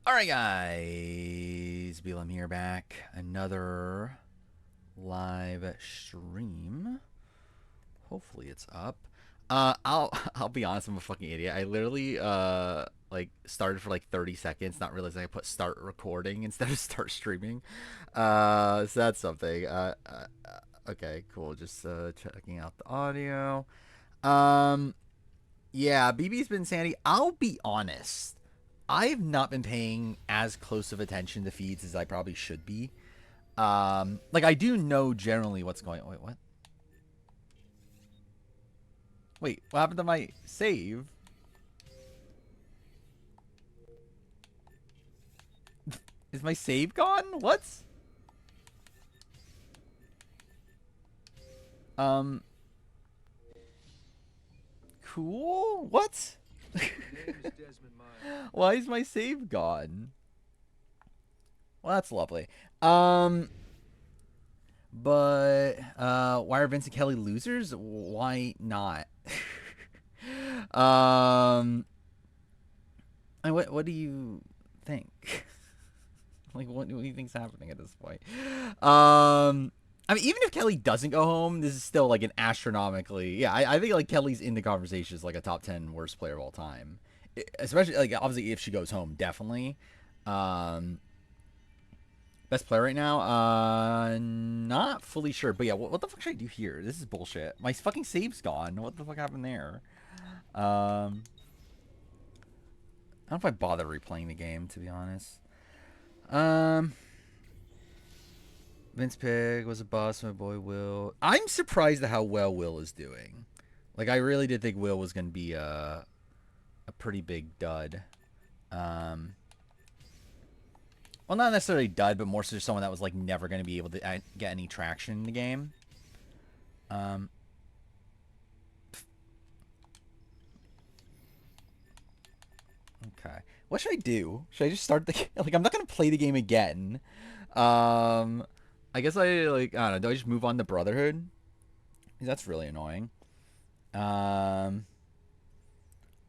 Alright guys, BLM here back. Another live stream. Hopefully it's up. I'll be honest, I'm a fucking idiot. I literally like started for like 30 seconds, not realizing I put start recording instead of start streaming. So that's something. Okay, cool. Just checking out the audio. Um yeah, BB's been sandy. I'll be honest. I've not been paying as close of attention to feeds as I probably should be. Like I do know generally what's going on. Wait, what? Wait, what happened to my save? Is my save gone? What? Um, cool. What? Why is my save gone? Well, that's lovely. Um, but why are Vincent Kelly losers? Why not? um, what do you think? Like, what do you think's happening at this point? I mean, even if Kelly doesn't go home, this is still like an astronomically. Yeah, I think like Kelly's in the conversation as like a top 10 worst player of all time, especially like obviously if she goes home, definitely. Um, Best player right now? Not fully sure, but yeah, what the fuck should I do here? This is bullshit. My fucking save's gone. What the fuck happened there? I don't know if I bother replaying the game, to be honest. Um, Vince Pig was a bust. My boy Will. I'm surprised at how well Will is doing. Like I really did think Will was gonna be a pretty big dud. Um, well, not necessarily dud, but more so just someone that was like never gonna be able to get any traction in the game. Um, okay. What should I do? Should I just start the like? I'm not gonna play the game again. Um, I guess I don't know. Do I just move on to Brotherhood? That's really annoying. Um,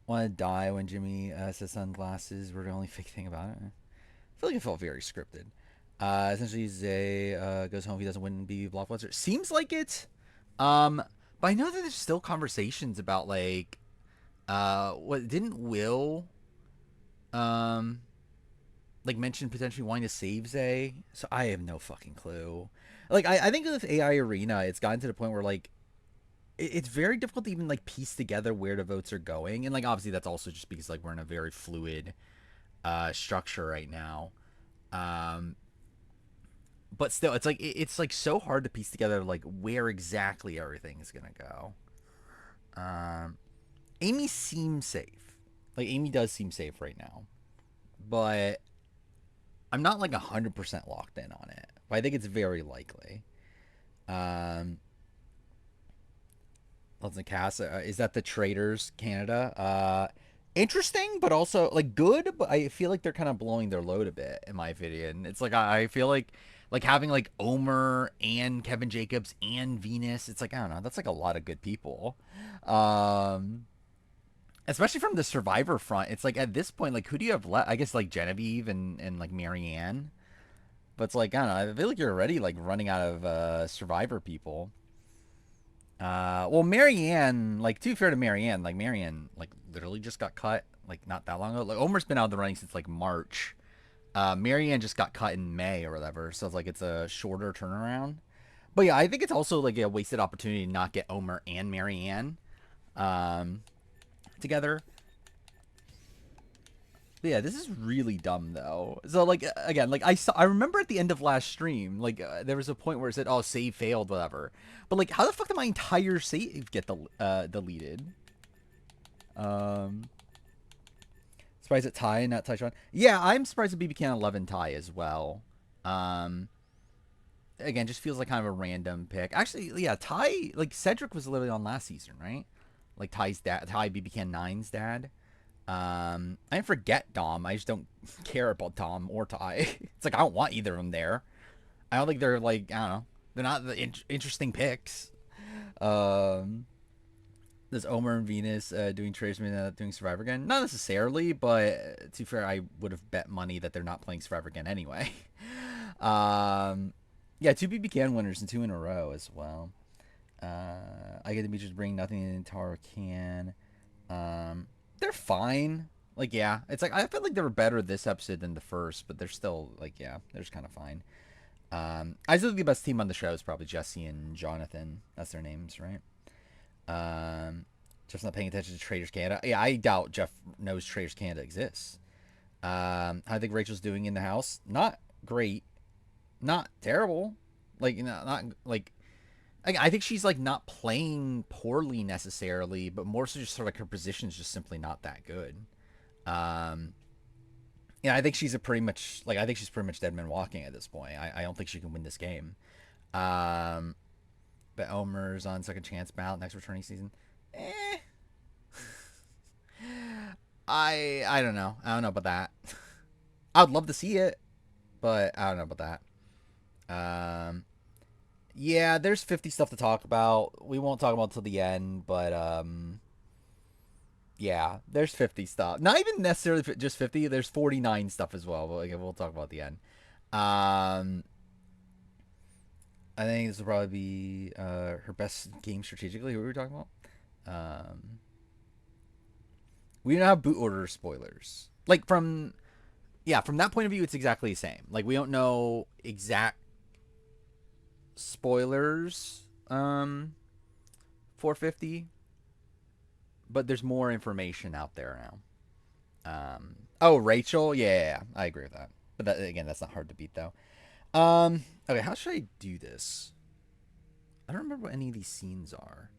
Want to die when Jimmy says sunglasses were the only fake thing about it. I feel like it felt very scripted. Essentially, Zay goes home if he doesn't win BB Blockbuster. Seems like it. But I know that there's still conversations about like, what didn't Will, um, like mention potentially wanting to save Zay? So I have no fucking clue. Like I think with AI Arena, it's gotten to the point where like it's very difficult to even like piece together where the votes are going, and like obviously that's also just because like we're in a very fluid structure right now. Um, but still, it's like so hard to piece together like where exactly everything is gonna go. Um, Amy seems safe. Like Amy does seem safe right now, but I'm not like 100% locked in on it. But I think it's very likely. Um, Let's cast. Is that the Traders Canada? Interesting, but also like good. But I feel like they're kind of blowing their load a bit, in my opinion. It's like I feel like having like Omer and Kevin Jacobs and Venus. It's like I don't know. That's like a lot of good people. Um, Especially from the Survivor front. It's like at this point, like who do you have left? I guess like Genevieve and like Marianne. But it's like I don't know. I feel like you're already like running out of Survivor people. Well, Marianne, like, to be fair to Marianne, like, Marianne, like, literally just got cut, like, not that long ago. Like, Omer's been out of the running since, like, March. Marianne just got cut in May or whatever, so it's like it's a shorter turnaround. But yeah, I think it's also, like, a wasted opportunity to not get Omer and Marianne um, together. But yeah, this is really dumb though. So like again, like I remember at the end of last stream, like there was a point where it said, "Oh, save failed, whatever." But like, how the fuck did my entire save get deleted? Um, Surprised at Ty, not Tyshawn. Yeah, I'm surprised at BB Can 11 Ty as well. Um, Again, just feels like kind of a random pick. Actually, yeah, Ty, like Cedric was literally on last season, right? Like Ty's dad, Ty BB Can 9's dad. I didn't forget Dom. I just don't care about Dom or Ty. It's like I don't want either of them there. I don't think they're, like, I don't know. They're not the interesting picks. Um, Does Omer and Venus doing Traders mean that doing Survivor again? Not necessarily, but to be fair, I would have bet money that they're not playing Survivor again anyway. um, yeah, two BBCAN winners and two in a row as well. I get the Beaches bring nothing in Tower Can. They're fine. Like, yeah, it's like I felt like they were better this episode than the first, but they're still like, yeah, they're just kind of fine. I still think the best team on the show is probably Jesse and Jonathan. That's their names, right? Um, Jeff's not paying attention to Traders Canada. Yeah, I doubt Jeff knows Traders Canada exists. How I think Rachel's doing in the house, not great, not terrible. Like, not like I think she's like not playing poorly necessarily, but more so just sort of like her position is just simply not that good. Um, yeah, I think she's a pretty much like I think she's pretty much dead man walking at this point. I don't think she can win this game. Um, but Omer's on second chance ballot next returning season. Eh, I don't know. I don't know about that. I'd love to see it, but I don't know about that. Yeah, there's 50 stuff to talk about. We won't talk about till the end, but yeah, there's 50 stuff. Not even necessarily just 50. There's 49 stuff as well. But like, we'll talk about at the end. Um, I think this will probably be her best game strategically. Who were we talking about? Um, we don't have boot order spoilers. Like from from that point of view, it's exactly the same. Like we don't know exact spoilers 450, but there's more information out there now. Oh, Rachel, yeah, I agree with that. But that, again, that's not hard to beat though. Okay, how should I do this? I don't remember what any of these scenes are.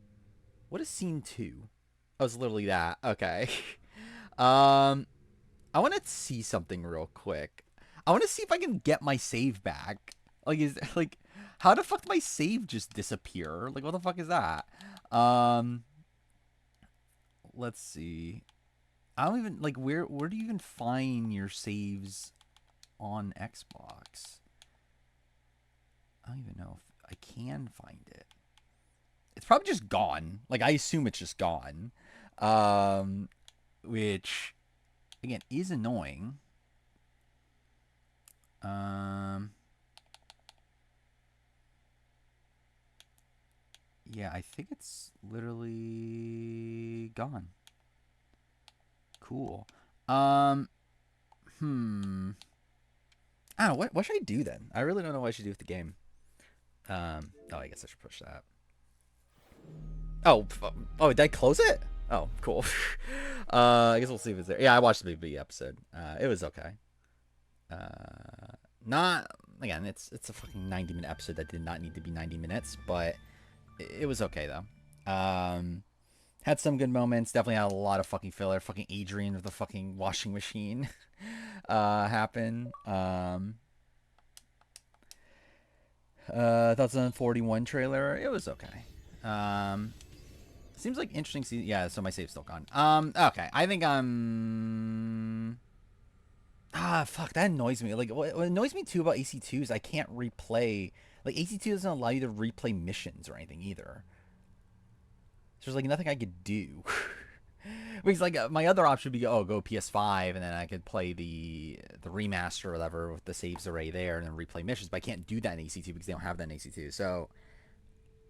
What is scene 2? Oh, it's literally that. Okay. um, I want to see something real quick. I want to see if I can get my save back. Like, is like, how the fuck did my save just disappear? Like, what the fuck is that? Um, let's see. I don't even like where do you even find your saves on Xbox? I don't even know if I can find it. It's probably just gone. Like I assume it's just gone. Um, which again is annoying. Um, yeah, I think it's literally gone. Cool. Um, hmm. I don't know. What should I do then? I really don't know what I should do with the game. Oh, I guess I should push that. Oh, did I close it? Oh, cool. I guess we'll see if it's there. Yeah, I watched the BB episode. It was okay. Not again. It's a fucking 90-minute episode that did not need to be 90 minutes, but it was okay though. Had some good moments. Definitely had a lot of fucking filler. Fucking Adrian with the fucking washing machine happen. Thoughts on 41 trailer? It was okay. Seems like interesting. Yeah, so my save's still gone. Okay. I think I'm. Fuck. That annoys me. Like, what annoys me too about AC2 is I can't replay. Like, AC2 doesn't allow you to replay missions or anything either. So there's like nothing I could do. Because like my other option would be go PS5 and then I could play the remaster or whatever with the saves array there and then replay missions. But I can't do that in AC2 because they don't have that in AC2. So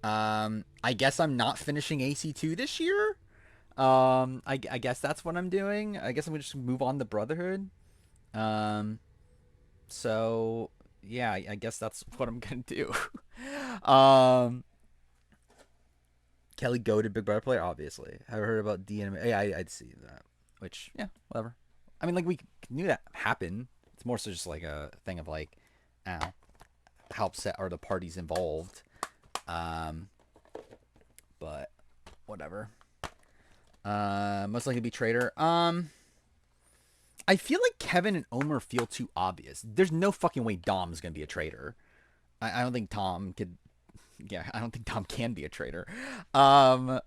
I guess I'm not finishing AC2 this year. I guess that's what I'm doing. I guess I'm gonna just move on to Brotherhood. Um, so yeah, I guess that's what I'm gonna do. um, Kelly goated Big Brother player, obviously. I heard about DNM. Yeah, I'd see that. Which yeah, whatever. I mean, like we knew that happened. It's more so just like a thing of like, how upset are the parties involved. Um, but whatever. Most likely to be traitor. I feel like Kevin and Omer feel too obvious. There's no fucking way Dom's gonna be a traitor. I don't think Tom could. Yeah, I don't think Tom can be a traitor. Um,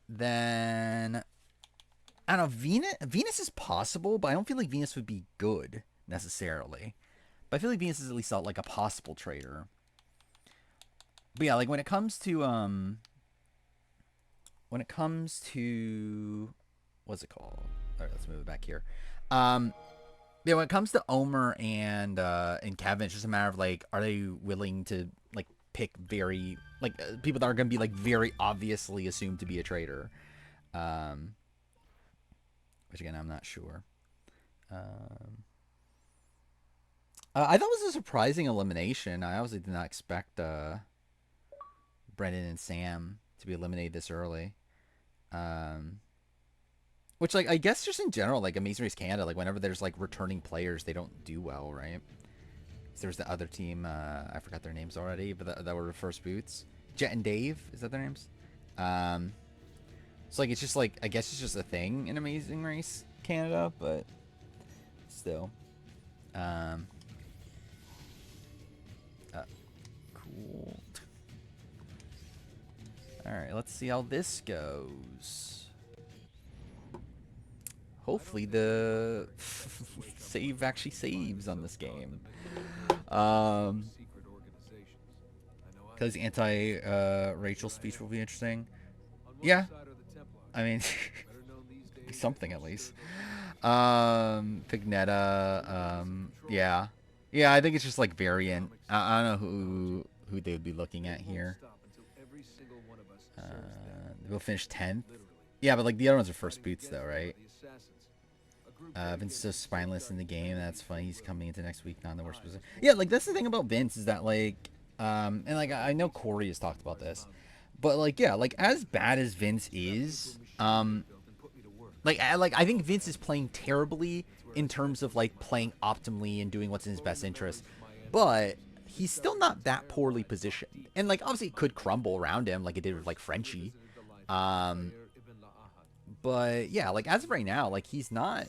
then I don't know. Venus is possible, but I don't feel like Venus would be good necessarily. But I feel like Venus is at least like a possible traitor. But yeah, like when it comes to when it comes to what's it called? All right, let's move it back here. Um, yeah, when it comes to Omer and Kevin, it's just a matter of like, are they willing to like pick very like people that are going to be like very obviously assumed to be a traitor, um, which again I'm not sure. Um, I thought it was a surprising elimination. I obviously did not expect Brendan and Sam to be eliminated this early. Um, which like I guess just in general, like Amazing Race Canada, like whenever there's like returning players, they don't do well, right? There's the other team. I forgot their names already, but that were the first boots. Jet and Dave, is that their names? Um, so like it's just like I guess it's just a thing in Amazing Race Canada, but still. Um, cool. All right, let's see how this goes. Hopefully the save actually saves on this game. Because anti-Rachel speech will be interesting. Yeah, I mean, something at least. Pignetta, yeah. Yeah, I think it's just like variant. I don't know who they would be looking at here. We'll finish 10th. Yeah, but like the other ones are first boots though, right? Vince is so spineless in the game. That's funny. He's coming into next week, not in the worst position. Yeah, like that's the thing about Vince is that like, and like I know Corey has talked about this, but like yeah, like as bad as Vince is, like I think Vince is playing terribly in terms of like playing optimally and doing what's in his best interest, but he's still not that poorly positioned. And like obviously it could crumble around him like it did with like Frenchie. Um, but yeah, like as of right now, like he's not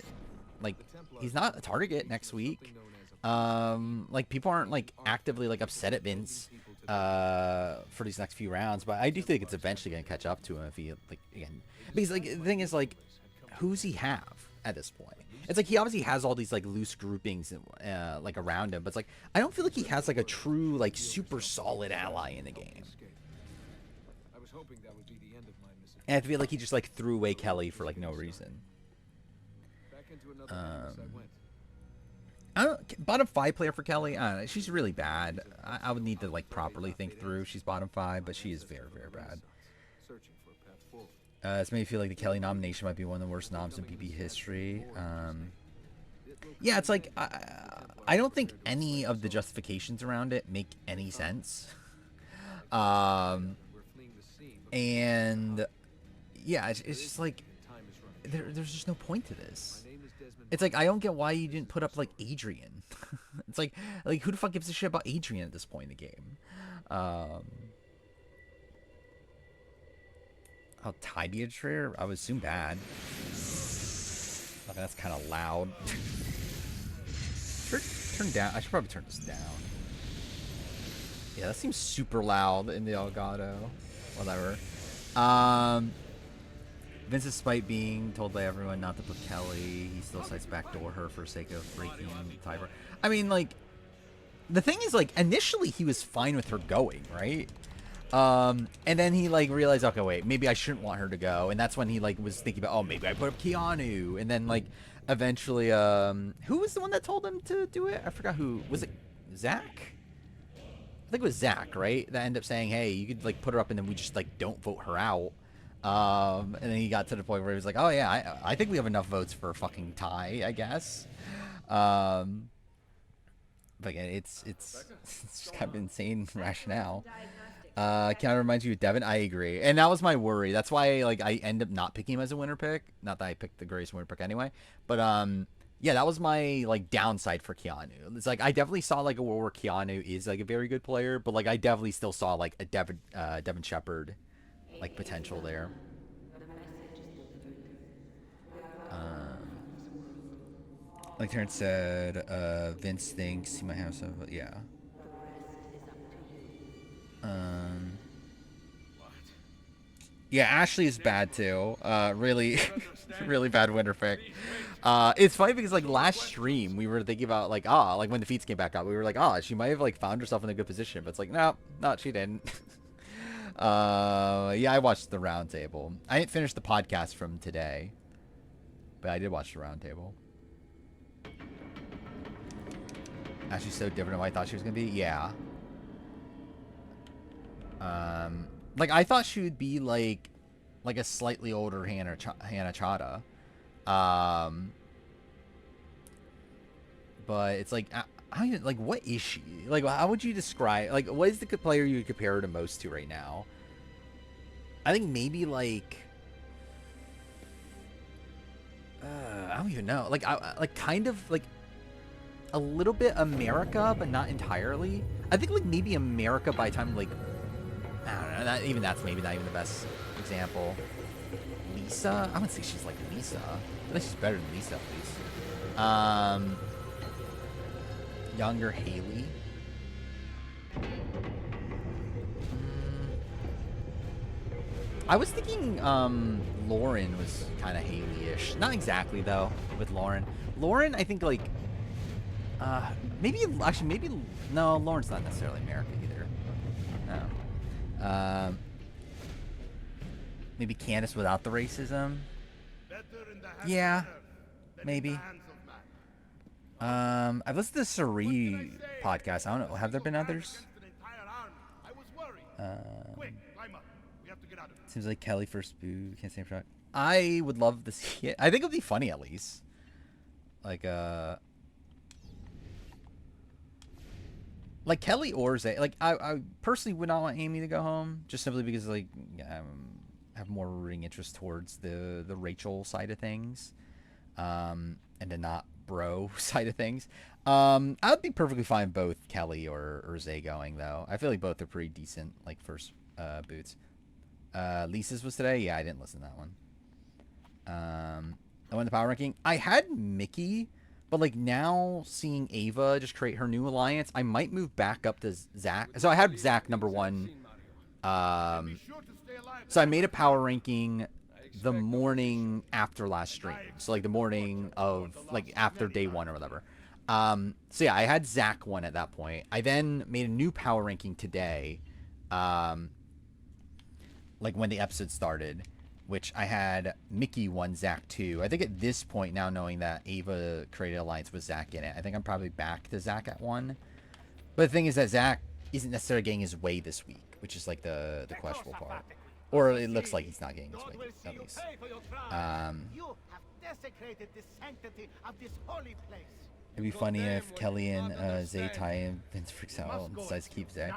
a target next week. Like people aren't like actively like upset at Vince for these next few rounds, but I do think it's eventually gonna catch up to him if he like again because like the thing is like who's he have at this point? It's like he obviously has all these like loose groupings like around him, but it's like I don't feel like he has like a true like super solid ally in the game. And I feel like he just like threw away Kelly for like no reason. I don't bottom 5 player for Kelly. She's really bad. I would need to like properly think through. She's bottom 5, but she is very very bad. It's made me feel like the Kelly nomination might be one of the worst noms in BB history. Yeah, it's like I don't think any of the justifications around it make any sense. And yeah, it's just like there's just no point to this. It's like I don't get why you didn't put up like Adrian. It's like who the fuck gives a shit about Adrian at this point in the game? How tidy a trigger? I would assume bad. Okay, that's kind of loud. Turn down. I should probably turn this down. Yeah, that seems super loud in the Elgato. Whatever. Vince, despite being told by everyone not to put Kelly, he still decides to backdoor her for the sake of breaking tiebreaker. I mean, like, the thing is, like, initially he was fine with her going, right? And then he, like, realized, okay, wait, maybe I shouldn't want her to go. And that's when he, like, was thinking about, oh, maybe I put up Keanu. And then, like, eventually, who was the one that told him to do it? I forgot who. Was it Zach? I think it was Zach, right? That ended up saying, hey, you could, like, put her up and then we just, like, don't vote her out. And then he got to the point where he was like, oh, yeah, I think we have enough votes for a fucking tie, I guess. But again, it's just kind of insane rationale. Kind of reminds you of Devin. I agree, and that was my worry. That's why like I end up not picking him as a winner pick. Not that I picked the greatest winner pick anyway, but yeah, that was my like downside for Keanu. It's like I definitely saw like a world where Keanu is like a very good player, but like I definitely still saw like a Devin Shepard like potential there. Like Terrence said, Vince thinks he might have some. Yeah. Yeah, Ashley is bad too. Really, really bad winner pick. It's funny because like last stream we were thinking about like like when the feats came back up, we were like she might have like found herself in a good position, but it's like no, she didn't. Yeah, I watched the roundtable. I didn't finish the podcast from today, but I did watch the roundtable. Actually, so different than what I thought she was gonna be. Yeah. Like I thought she would be like a slightly older Hannah Chata. Um, but it's like I don't even, like, what is she? Like, how would you describe, like, what is the player you would compare her to most to right now? I think maybe like I don't even know. Like I like kind of like a little bit America, but not entirely. I think like maybe America by the time like I don't know. That's maybe not even the best example. Lisa, I wouldn't say she's like Lisa. I think she's better than Lisa at least. Younger Haley. I was thinking Lauren was kind of Haley-ish. Not exactly though with Lauren. Lauren, I think like maybe actually maybe no, Lauren's not necessarily American either. No. Maybe Candace without the racism. Yeah, maybe. I've listened to the Suri podcast. I don't know. Have there been others? Seems like Kelly first boo. Can't say shot. I would love to see it. I think it would be funny at least. Like Kelly or Zay. Like I personally would not want Amy to go home, just simply because like I have more rooting interest towards the Rachel side of things, and the not bro side of things. I would be perfectly fine both Kelly or Zay going though. I feel like both are pretty decent like first boots. Lisa's was today. Yeah, I didn't listen to that one. I went to power ranking. I had Mickey, but like now seeing Ava just create her new alliance, I might move back up to Zach. So I had Zach number 1. So I made a power ranking the morning after last stream. So like the morning of like after day 1 or whatever. So yeah, I had Zach 1 at that point. I then made a new power ranking today. Like when the episode started, which I had Mickey 1, Zach 2. I think at this point now, knowing that Ava created alliance with Zach in it, I think I'm probably back to Zach at 1. But the thing is that Zach isn't necessarily getting his way this week, which is like the questionable part. Or it looks like he's not getting his way, at least. It'd be funny if Kelly and Zay tie in, Vince freaks out and decides to keep Zay.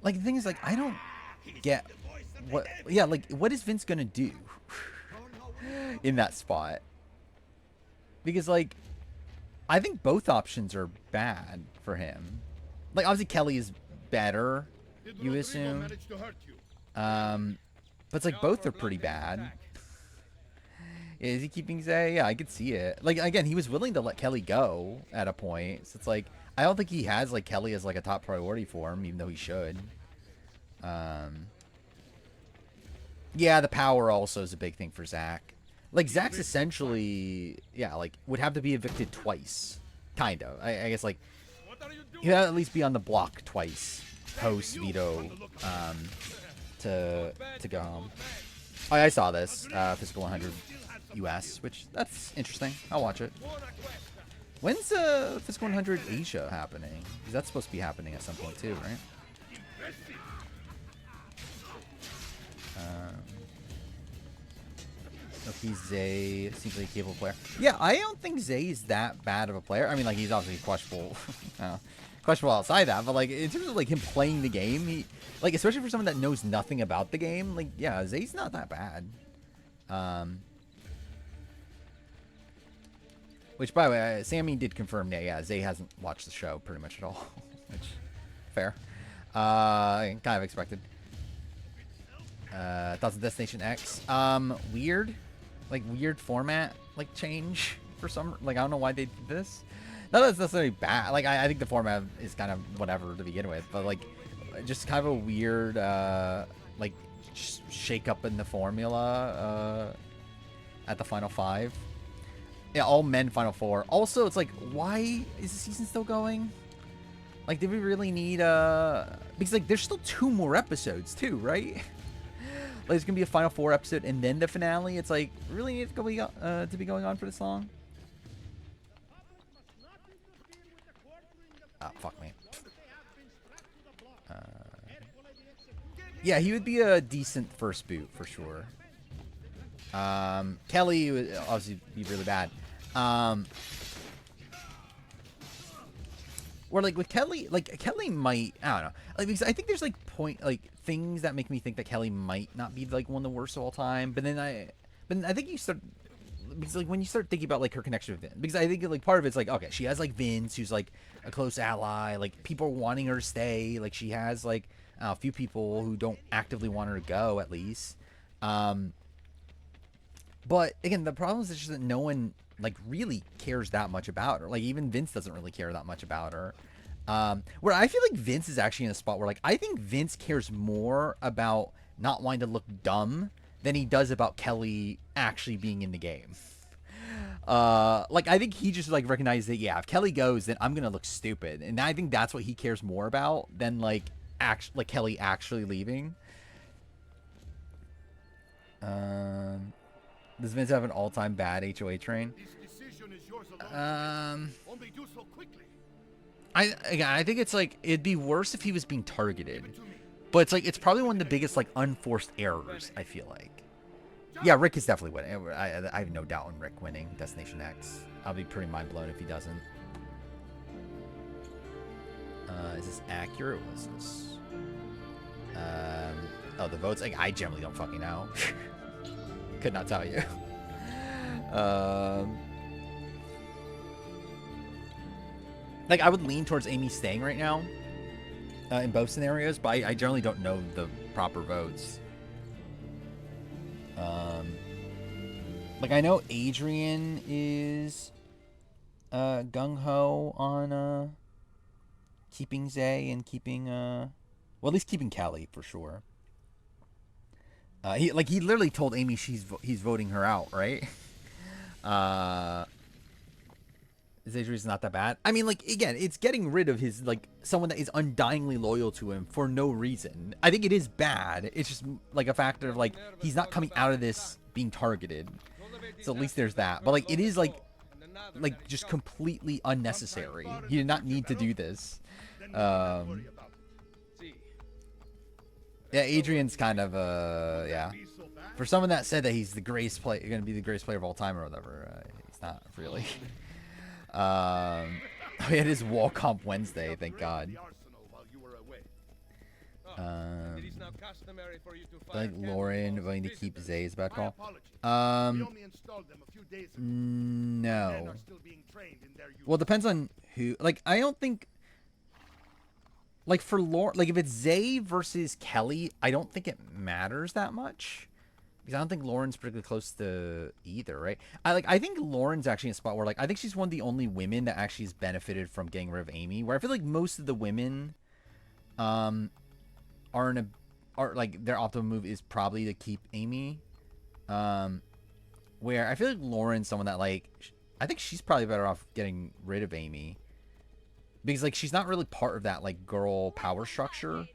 Like, the thing is, like, I don't get what... Yeah, like, what is Vince gonna do in that spot? Because, like, I think both options are bad for him. Like, obviously, Kelly is better, you assume. But it's like, both are pretty bad. Is he keeping Zay? Yeah, I could see it. Like, again, he was willing to let Kelly go at a point. So it's like, I don't think he has, like, Kelly as, like, a top priority for him, even though he should. Yeah, the power also is a big thing for Zach. Like, Zach's essentially, yeah, like, would have to be evicted twice. Kind of. I guess, like, he'd at least be on the block twice post-veto to go home. Oh, yeah, I saw this. Physical 100 US, which, that's interesting. I'll watch it. When's Physical 100 Asia happening? Because that's supposed to be happening at some point, too, right? Okay, Zay seems like a capable player. Yeah, I don't think Zay is that bad of a player. I mean, like, he's obviously questionable. Questionable outside that, but, like, in terms of, like, him playing the game, he, like, especially for someone that knows nothing about the game, like, yeah, Zay's not that bad. Which, by the way, Sammy did confirm that, yeah, Zay hasn't watched the show pretty much at all. Which, fair. Kind of expected. Thoughts of Destination X. Weird. Like, weird format, like, change for some, like, I don't know why they did this. Not that it's necessarily bad. Like, I think the format is kind of whatever to begin with, but, like, just kind of a weird, like, shake up in the formula, at the Final 5. Yeah, all men Final 4. Also, it's like, why is the season still going? Like, did we really need because like there's still 2 more episodes too, right? Like, it's gonna be a final 4 episode and then the finale. It's like, really need to be going on for this long? Oh, fuck me. Yeah, he would be a decent first boot for sure. Kelly would obviously be really bad. Or like with Kelly, like Kelly might, I don't know, like because I think there's like things that make me think that Kelly might not be like one of the worst of all time. But then I think you start, because like when you start thinking about like her connection with Vince, because I think like part of it's like, okay, she has like Vince, who's like a close ally, like people are wanting her to stay, like she has like a few people who don't actively want her to go at least. But again, the problem is just that no one like really cares that much about her. Like even Vince doesn't really care that much about her. Where I feel like Vince is actually in a spot where like I think Vince cares more about not wanting to look dumb than he does about Kelly actually being in the game. Like I think he just like recognizes that, yeah, if Kelly goes, then I'm gonna look stupid, and I think that's what he cares more about than like Kelly actually leaving. Does Vince have an all-time bad HOA train? I think it's like it'd be worse if he was being targeted, but it's like it's probably one of the biggest like unforced errors. I feel like, yeah, Rick is definitely winning. I have no doubt on Rick winning Destination X. I'll be pretty mind blown if he doesn't. Is this accurate? What is this? Oh, the votes. Like, I generally don't fucking know. Could not tell you. Like, I would lean towards Amy staying right now in both scenarios, but I generally don't know the proper votes. Like, I know Adrian is gung-ho on keeping Zay and keeping, well, at least keeping Kelly for sure. He literally told Amy he's voting her out, right? Adrian's not that bad. I mean, like, again, it's getting rid of his, like, someone that is undyingly loyal to him for no reason. I think it is bad. It's just, like, a factor of, like, he's not coming out of this being targeted. So at least there's that. But, like, it is, like just completely unnecessary. He did not need to do this. Yeah, Adrian's kind of, yeah. For someone that said that he's the greatest player, going to be the greatest player of all time or whatever, he's not really. He had his wall comp Wednesday, thank God. I think Lauren going to keep Zay's bad call. No. Well, it depends on who. Like, I don't think. Like for Lauren, like if it's Zay versus Kelly, I don't think it matters that much. Because I don't think Lauren's particularly close to either, right? I think Lauren's actually in a spot where like I think she's one of the only women that actually has benefited from getting rid of Amy. Where I feel like most of the women, are like their optimal move is probably to keep Amy. Where I feel like Lauren's someone that like I think she's probably better off getting rid of Amy. Because like she's not really part of that like girl power structure.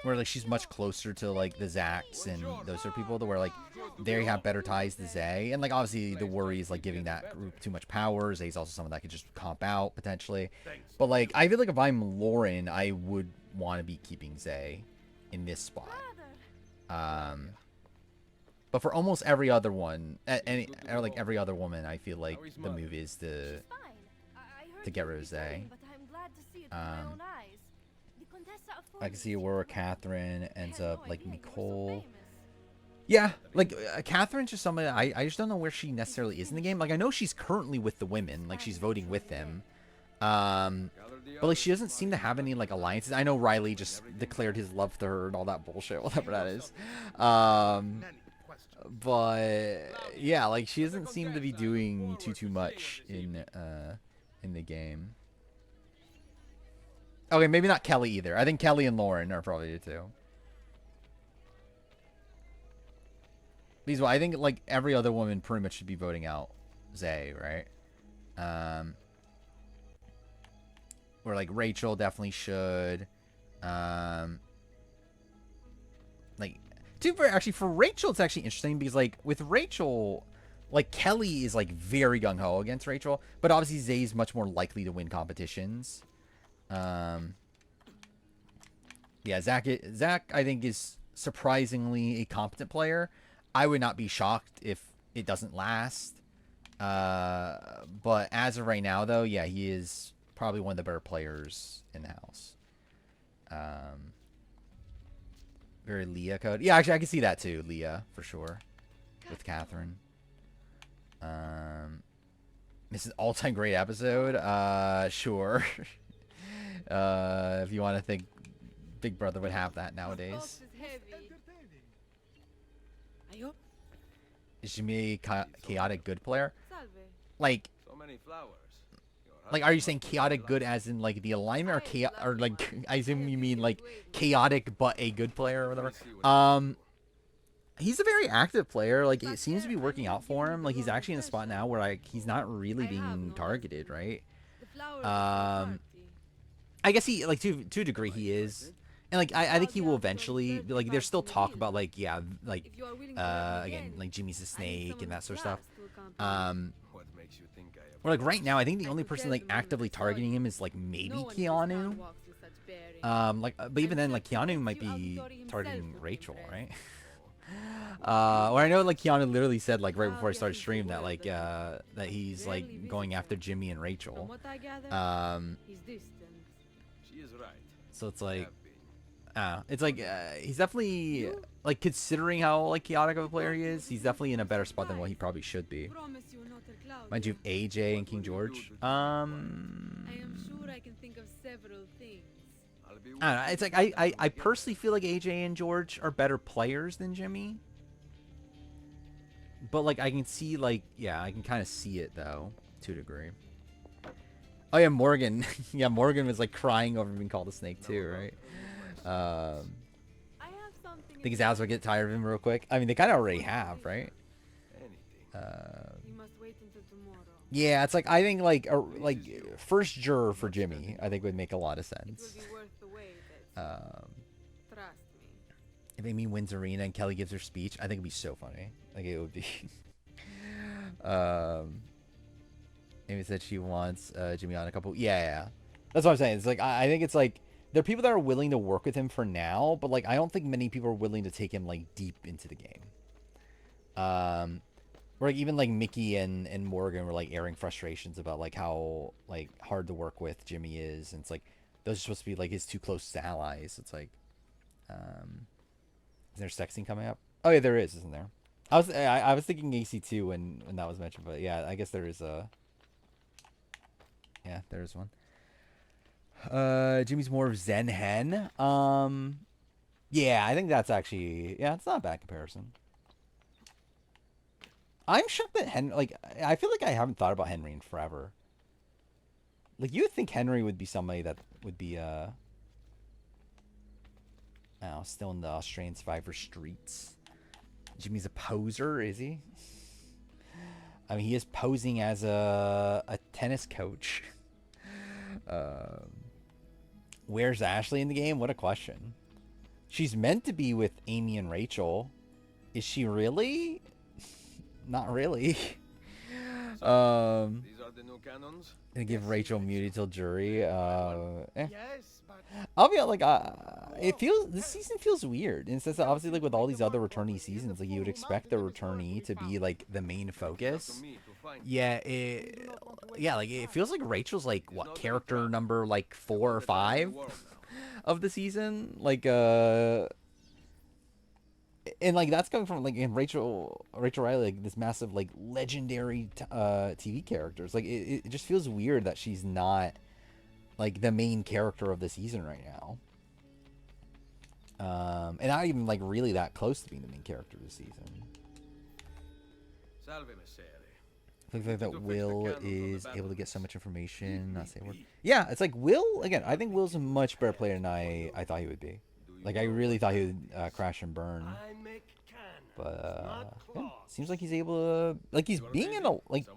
Where like she's much closer to like the Zacks and those sort of people, to where like they have better ties to Zay, and like obviously the worry is like giving that group too much power. Zay's also someone that could just comp out potentially, but like I feel like if I'm Lauren, I would want to be keeping Zay in this spot. But for almost every other one, or like every other woman, I feel like the move is to get rid of Zay. I can see where Catherine ends up like Nicole. Yeah, like Catherine's just somebody I just don't know where she necessarily is in the game. Like I know she's currently with the women, like she's voting with them. But like she doesn't seem to have any like alliances. I know Riley just declared his love to her and all that bullshit, whatever that is. But yeah, like she doesn't seem to be doing too much in the game. Okay, maybe not Kelly either. I think Kelly and Lauren are probably the two. Because I think like every other woman pretty much should be voting out Zay, right? or like Rachel definitely should. Um, like, actually for Rachel, it's actually interesting because like with Rachel, like Kelly is like very gung ho against Rachel, but obviously Zay's much more likely to win competitions. Um, yeah, Zach I think is surprisingly a competent player. I would not be shocked if it doesn't last. But as of right now, though, yeah, he is probably one of the better players in the house. Um, very Leah code. Yeah, actually, I can see that too. Leah for sure with Catherine. This is all-time great episode. Sure. If you want to think Big Brother would have that nowadays. Is Jimmy a chaotic good player? Like, are you saying chaotic good as in like the alignment, or like I assume you mean like chaotic but a good player or whatever? He's a very active player. Like it seems to be working out for him. Like he's actually in a spot now where like he's not really being targeted, right? I guess he like to a degree he is, and like I think he will eventually. Like there's still talk about like yeah like again like Jimmy's a snake and that sort of stuff. Or like right now I think the only person like actively targeting him is like maybe Keanu. But even then like Keanu might be targeting Rachel, right? Or I know like Keanu literally said like right before I started stream that like that he's like going after Jimmy and Rachel. So it's like he's definitely like considering how like chaotic of a player he is. He's definitely in a better spot than what he probably should be. Mind you, AJ and King George. I am sure I can think of several things. I don't know. It's like I personally feel like AJ and George are better players than Jimmy. But like I can see like yeah, I can kind of see it though to a degree. Oh yeah, Morgan. Yeah, Morgan was like crying over being called a snake too, right? I think his ass will get tired of him real quick. I mean, they kind of already have, right? Yeah, it's like I think like first juror for Jimmy, I think would make a lot of sense. If Amy wins arena and Kelly gives her speech, I think it'd be so funny. Like it would be. Amy said she wants Jimmy on a couple. Yeah. That's what I'm saying. It's like I think it's like there are people that are willing to work with him for now, but like I don't think many people are willing to take him like deep into the game. Where like even like Mickey and Morgan were like airing frustrations about like how like hard to work with Jimmy is, and it's like those are supposed to be like his two closest allies. It's like, is there sex scene coming up? Oh yeah, there is, isn't there? I was thinking AC2 when that was mentioned, but yeah, I guess there is a. Yeah, there's one. Jimmy's more of Zen Hen. Yeah, I think that's actually it's not a bad comparison. I'm shocked that I feel like I haven't thought about Henry in forever. Like you would think Henry would be somebody that would be I don't know, still in the Australian Survivor streets. Jimmy's a poser, is he? I mean, he is posing as a tennis coach. Where's Ashley in the game? What a question. She's meant to be with Amy and Rachel. Is she really? Not really. These are the new canons. Gonna give Rachel immunity till jury. Yes, but I'll be like, this season feels weird. In the sense that obviously, like with all these other returnee seasons, like you would expect the returnee to be like the main focus. Yeah, like it feels like Rachel's like what character number like 4 or 5 of the season, like and like that's coming from like in Rachel Riley, like this massive like legendary TV characters. Like it just feels weird that she's not like the main character of the season right now. And not even like really that close to being the main character of the season. I think that Will is able to get so much information, not say a word. Yeah, it's like Will again. I think Will's a much better player than I thought he would be. Like I really thought he would crash and burn, but yeah, seems like he's able to like he's being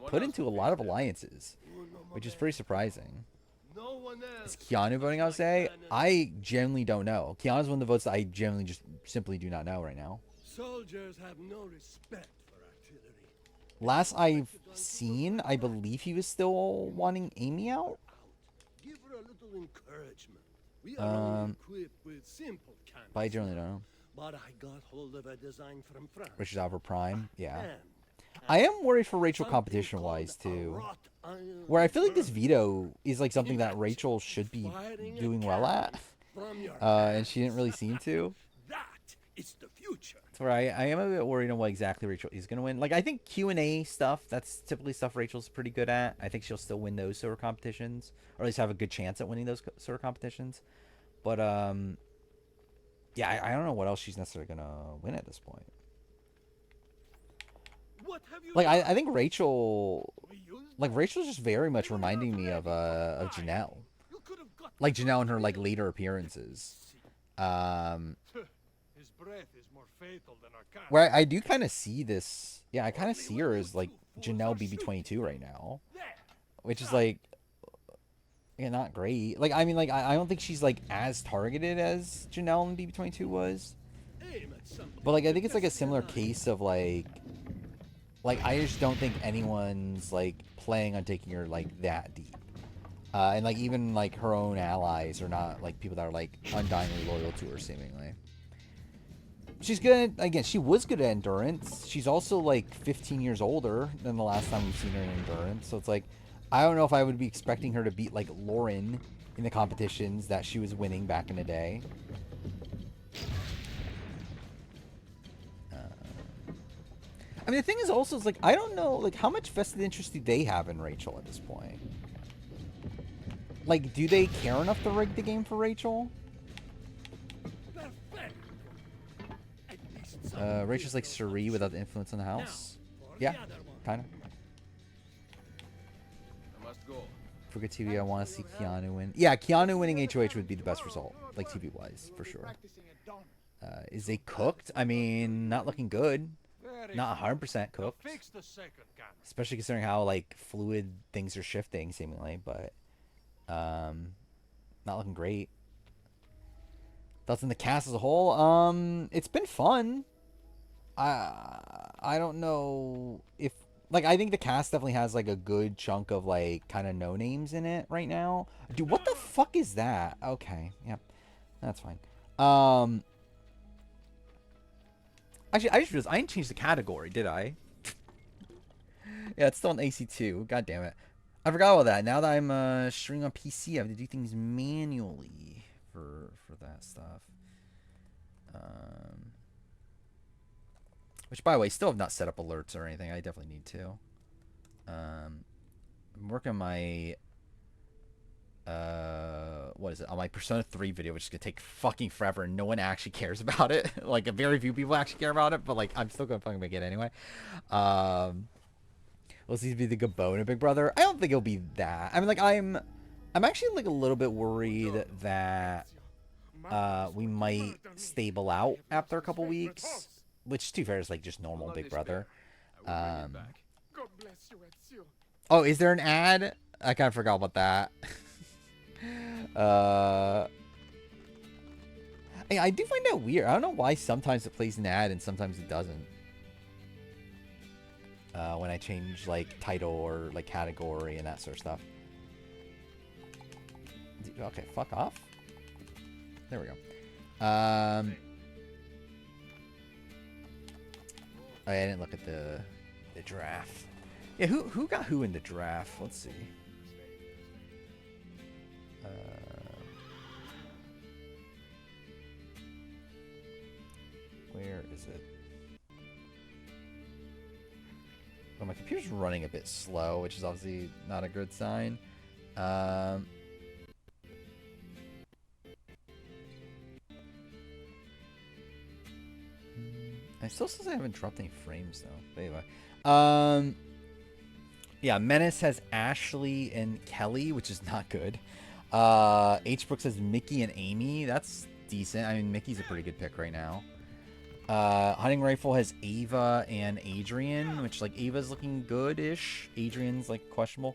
put into a lot of alliances, which is pretty surprising. Is Keanu voting, I'll say? I genuinely don't know. Keanu's one of the votes that I genuinely just simply do not know right now. Soldiers have no respect for artillery. Last I've seen, I believe he was still wanting Amy out. Give her a little encouragement. We are only equipped with simple cannons. But I generally don't know. But I got hold of a design from France. Richard's out for Prime, yeah. And I am worried for Rachel something competition-wise, called a too. wrought iron Where I feel like this burn. veto is like something that Rachel should be Firing a doing well at. from your And she didn't really seem to. That is the future. That's where I am a bit worried on what exactly Rachel is going to win. Like, I think Q&A stuff, that's typically stuff Rachel's pretty good at. I think she'll still win those sort of competitions. Or at least have a good chance at winning those sort of competitions. But, yeah, I don't know what else she's necessarily going to win at this point. What have you Like, done? I think Rachel... We used Like, Rachel's just very much reminding me of Janelle. Like, Janelle in her, like, later appearances. His breath is more fatal than our cannon. Where I do kind of see this... Yeah, I kind of see her as, like, Janelle BB22 right now. Which is, like... Yeah, not great. Like, I mean, like, I don't think she's, like, as targeted as Janelle in BB22 was. aim at something. But, like, I think it's, like, a similar case of, like... Like, I just don't think anyone's, like, planning on taking her, like, that deep. And, like, even, like, her own allies are not, like, people that are, like, undyingly loyal to her, seemingly. She's good at, again, she was good at endurance. She's also, like, 15 years older than the last time we've seen her in endurance. So it's, like, I don't know if I would be expecting her to beat, like, Lauren in the competitions that she was winning back in the day. I mean, the thing is also, is like, I don't know, like, how much vested interest do they have in Rachel at this point? Like, do they care enough to rig the game for Rachel? Perfect. At least Rachel's like Cherie without the influence in the house. for Yeah, the other one. kind of. I must go. For good TV, I want to see Keanu win. Yeah, Keanu winning HOH would be the best result, like TV-wise, for sure. Is they cooked? I mean, not looking good. Very Not fine. 100% cooked. Fix the second cannon. Especially considering how, like, fluid things are shifting, seemingly, but... not looking great. Thoughts on the cast as a whole? It's been fun. I don't know if... Like, I think the cast definitely has, like, a good chunk of, like, kind of no-names in it right now. Dude, what the fuck is that? Okay, yep. That's fine. Actually, I just realized I didn't change the category, did I? Yeah, it's still an AC2. God damn it. I forgot about that. Now that I'm streaming on PC, I have to do things manually for that stuff. Which, by the way, still have not set up alerts or anything. I definitely need to. I'm working on my... what is it? On my Persona 3 video, which is gonna take fucking forever, and no one actually cares about it. Like, very few people actually care about it, but, like, I'm still gonna fucking make it anyway. Let's see, be the Gabona Big Brother. I don't think it'll be that. I mean, like, I'm actually, like, a little bit worried that we might stable out after a couple weeks, which, to be fair, is, like, just normal Big Brother. I will bring it back. God bless you, Ezio. Oh, is there an ad? I kind of forgot about that. I do find that weird. I don't know why sometimes it plays an ad and sometimes it doesn't. When I change, like, title or, like, category and that sort of stuff. Okay, fuck off. There we go. I didn't look at the draft. Yeah, who got who in the draft? Let's see. Where is it? Well, my computer's running a bit slow, which is obviously not a good sign. I still says I haven't dropped any frames though. But anyway, yeah, Menace has Ashley and Kelly, which is not good. H Brooks has Mickey and Amy. That's decent. I mean, Mickey's a pretty good pick right now. Hunting Rifle has Ava and Adrian, which, like, Ava's looking good-ish. Adrian's, like, questionable.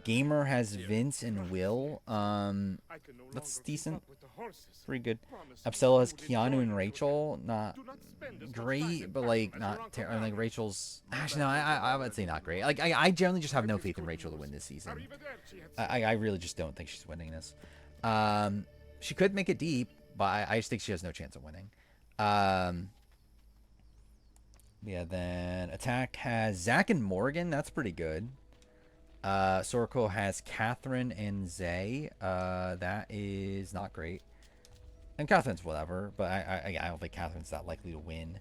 Gamer has Vince and Will. I can no That's longer keep decent. up with the horses. Pretty good. Promise me Upsella you has would Keanu enjoy and your Rachel. trip. Not Do not spend as much time great, in but battle like as not your Uncle terrible. Like Mario. Rachel's. Actually, no. I would say not great. Like I genuinely just have no faith in Rachel to win this season. Arrivederci, Ezio. I really just don't think she's winning this. She could make it deep, but I just think she has no chance of winning. Yeah. Then attack has Zach and Morgan. That's pretty good. Sorko has Catherine and Zay. That is not great. And Catherine's whatever, but I don't think Catherine's that likely to win.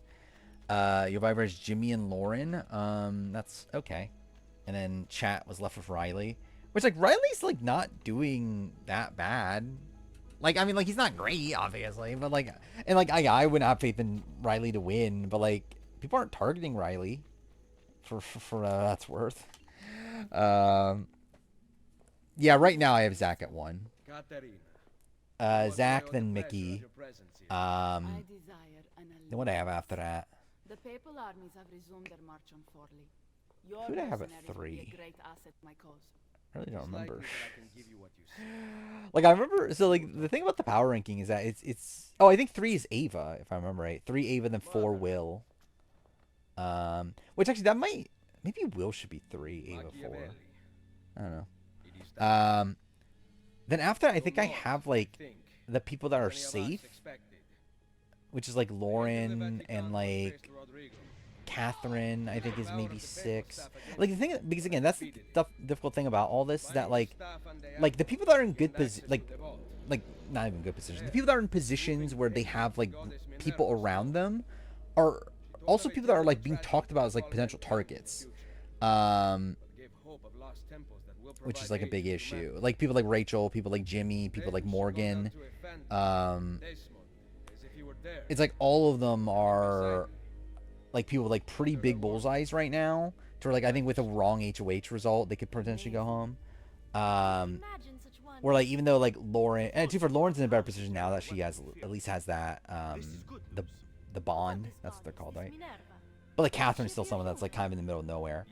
Your Viber is Jimmy and Lauren. That's okay. And then chat was left with Riley, which like Riley's like not doing that bad. Like I mean like he's not great obviously, but like and like I wouldn't have faith in Riley to win, but like people aren't targeting Riley for that's worth. Yeah, right now I have Zach at 1. Zach, then Mickey. I desire an Then what do I have after that? The papal armies have resumed their march on Forli. Your Who do I have at mercenaries will 3? be a great asset to my cause. I really don't remember. Like I remember, so like the thing about the power ranking is that it's. Oh, I think 3 is Ava, if I remember right. 3 Ava, then 4 Will. Which actually that might maybe Will should be 3, Ava 4. I don't know. Then after I think I have like the people that are safe, which is like Lauren and like Catherine. I think is maybe 6. Like the thing, because again, that's the difficult thing about all this is that like the people that are in good position, like not even good positions. The people that are in positions where they have like people around them are also people that are like being talked about as like potential targets. Which is like a big issue. Like people like Rachel, people like Jimmy, people like Morgan. It's like all of them are like people with like pretty big bullseyes right now. To where like I think with a wrong HOH result, they could potentially go home. Where like even though like Lauren, and for Lauren's in a better position now that she has at least has that the bond. That's what they're called, right? But like Catherine's still someone that's like kind of in the middle of nowhere.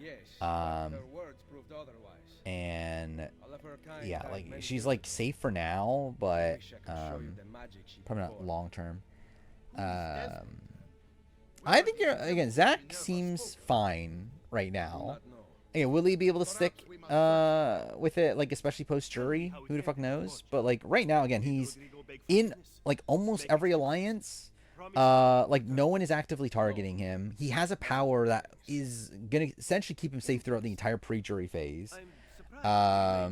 And yeah, like she's like safe for now, but probably not long term. I think again, Zach seems fine right now. Again, will he be able to stick with it, like especially post jury? Who the fuck knows? But like right now, again, he's in like almost every alliance. Like no one is actively targeting him. He has a power that is gonna essentially keep him safe throughout the entire pre-jury phase. Yeah,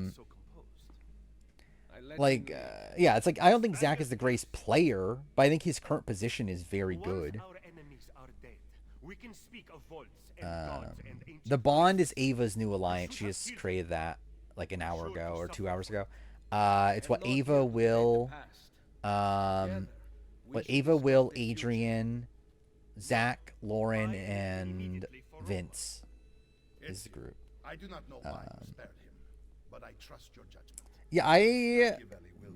it's like I don't think Zach is the greatest player, but I think his current position is very good. The Bond is Ava's new alliance. She just created that like an hour ago or 2 hours ago. It's what Ava will, Adrian, Zach, Lauren, and Vince is the group. I do not know why you spared him, but I trust your judgment. Yeah, I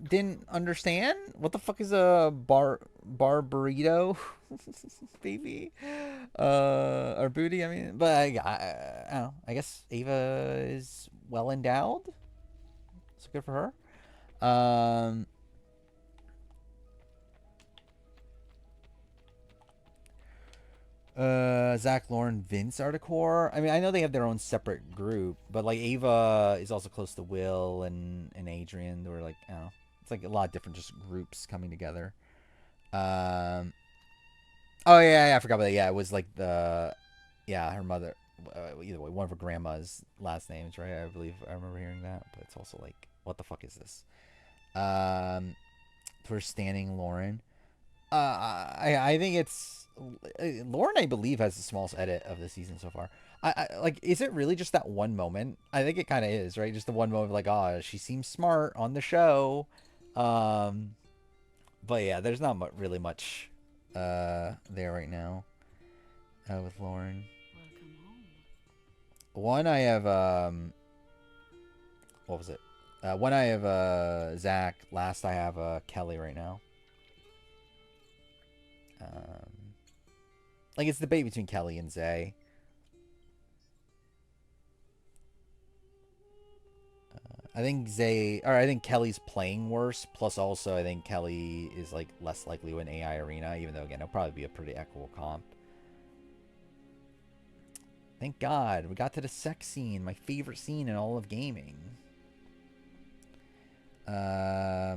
didn't understand. What the fuck is a burrito, baby, or booty? I mean, but I don't know. I guess Ava is well endowed. So good for her. Zach, Lauren, Vince are the core. I mean, I know they have their own separate group, but like Ava is also close to Will and Adrian. Or like, I don't know, it's like a lot of different just groups coming together. Oh yeah, I forgot about that. Yeah, it was like her mother. Either way, one of her grandma's last names, right? I believe I remember hearing that, but it's also like, what the fuck is this? For standing Lauren. I think it's Lauren. I believe has the smallest edit of the season so far. I like. Is it really just that one moment? I think it kind of is, right? Just the one moment, like, oh, she seems smart on the show. But yeah, there's not really much there right now with Lauren. Welcome home. One I have what was it? One I have Zach. Last I have Kelly right now. Like it's the debate between Kelly and Zay. I think I think Kelly's playing worse. Plus, also, I think Kelly is like less likely to win AI Arena, even though again, it'll probably be a pretty equitable comp. Thank God we got to the sex scene, my favorite scene in all of gaming. I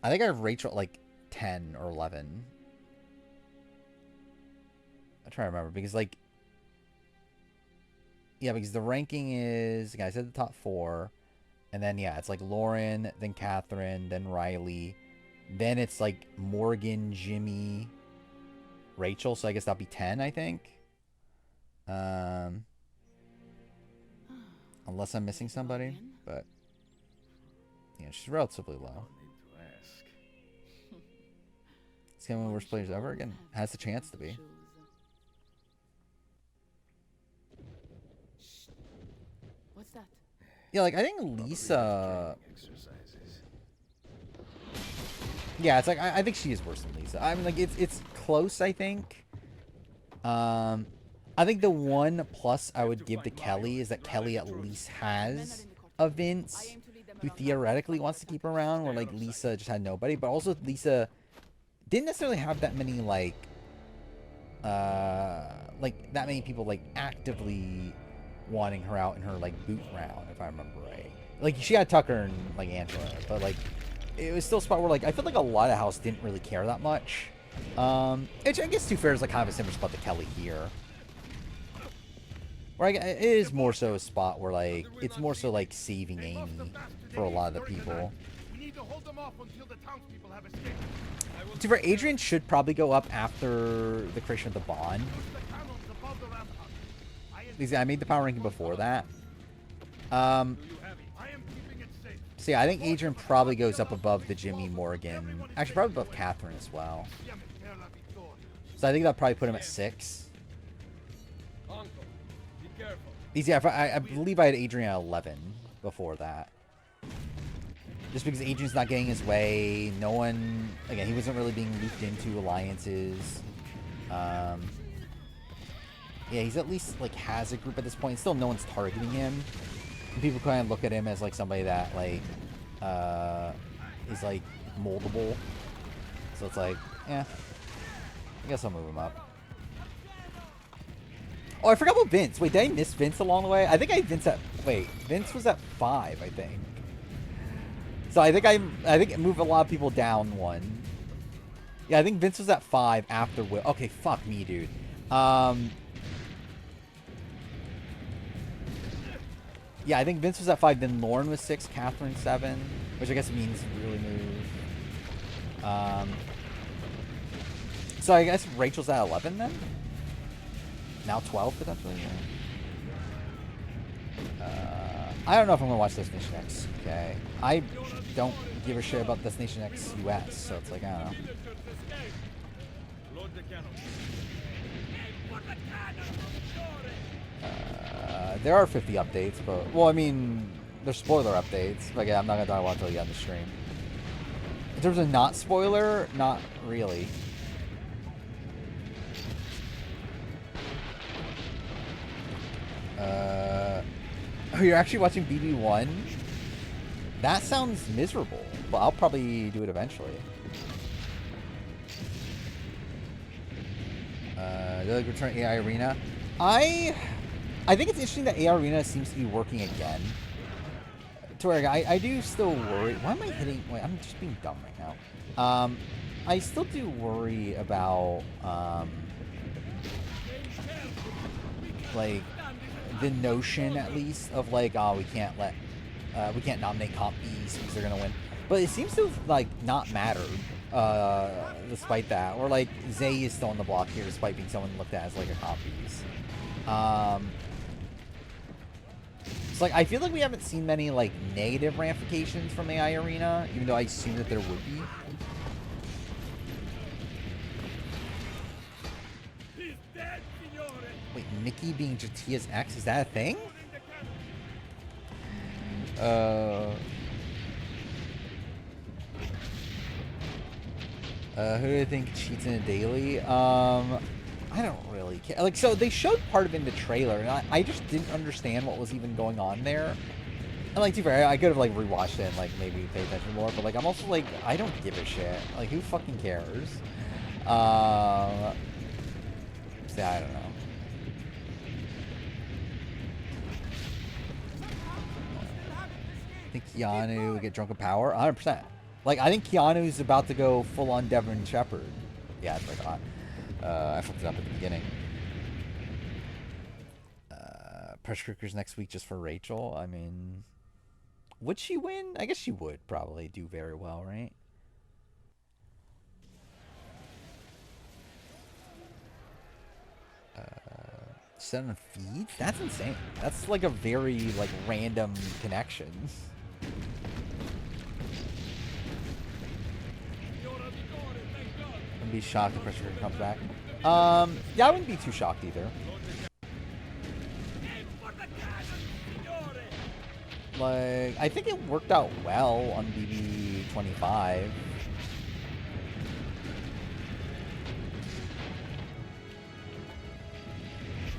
think I have Rachel at like 10 or 11. I'm trying to remember because like, yeah, because the ranking is, I said the top 4. And then, yeah, it's like Lauren, then Catherine, then Riley. Then it's like Morgan, Jimmy, Rachel. So I guess that'll be 10, I think. Unless I'm missing somebody. But, yeah, she's relatively low. It's going to be one of the worst players ever. Again, has the chance to be. What's that? Yeah, like, I think Lisa... Yeah, it's like, I think she is worse than Lisa. I mean, like, it's close, I think. I think the one plus I would give to Kelly is that Kelly at least has a Vince who theoretically wants to keep her around, where, like, Lisa just had nobody. But also, Lisa didn't necessarily have that many, like that many people, like, actively wanting her out in her, like, boot round, if I remember right. Like, she had Tucker and, like, Angela, but, like, it was still a spot where, like, I feel like a lot of house didn't really care that much. Which I guess, to be fair, is, like, kind of a similar spot to Kelly here. Where it is more so a spot where, like, it's more so, like, saving Amy for a lot of the people. We need to hold them off until the townspeople have escaped. To be fair, Adrian should probably go up after the creation of the bond. Because I made the power ranking before that. So yeah, I think Adrian probably goes up above the Jimmy Morgan. Actually, probably above Catherine as well. So I think that'll probably put him at 6. Yeah, I believe I had Adrian at 11 before that. Just because Adrian's not getting his way. No one... Again, he wasn't really being looped into alliances. Yeah, he's at least, like, has a group at this point. Still, no one's targeting him. And people kind of look at him as, like, somebody that, like, is, like, moldable. So it's like, yeah. I guess I'll move him up. Oh, I forgot about Vince. Wait, did I miss Vince along the way? I think I had Vince at... Wait, Vince was at 5, I think. So I think I moved a lot of people down 1. Yeah, I think Vince was at 5 after Will. Okay, fuck me, dude. Yeah, I think Vince was at 5. Then Lauren was 6. Catherine 7, which I guess means really move. So I guess Rachel's at 11 then. Now 12 potentially. I don't know if I'm gonna watch Destination X. Okay, I don't give a shit about Destination X US, so it's like, I don't know. There are 50 updates, but, well, I mean, they're spoiler updates. But yeah, I'm not gonna talk about it until you get on the stream. In terms of not spoiler, not really. Oh, you're actually watching BB1? That sounds miserable, but I'll probably do it eventually. They're like return AI Arena. I think it's interesting that AI Arena seems to be working again. To where I do still worry. Why am I hitting? Wait, I'm just being dumb right now. I still do worry about like the notion, at least, of like, oh, we can't nominate Comp Bs because they're gonna win. But it seems to have, like, not mattered, despite that. Or like Zay is still on the block here, despite being someone looked at as like a Comp Bs. It's like, I feel like we haven't seen many like negative ramifications from AI Arena, even though I assume that there would be. Wait, Mickey being Jatia's ex? Is that a thing? Who do I think cheats in a daily? I don't really care. Like, so they showed part of it in the trailer, and I just didn't understand what was even going on there. And like, to be fair, I could have like rewatched it and like maybe pay attention more, but like I'm also like I don't give a shit. Like who fucking cares? So I don't know. I think Keanu would get drunk with power, 100%. Like I think Keanu's about to go full on Devon Shepard. Yeah, that's what I thought. I fucked it up at the beginning. Pressure cookers next week just for Rachel. I mean, would she win? I guess she would probably do very well, right? Seven feeds? That's insane. That's like a very like random connection. I'd be shocked if pressure cooker comes back. Yeah, I wouldn't be too shocked either. Like, I think it worked out well on BB25.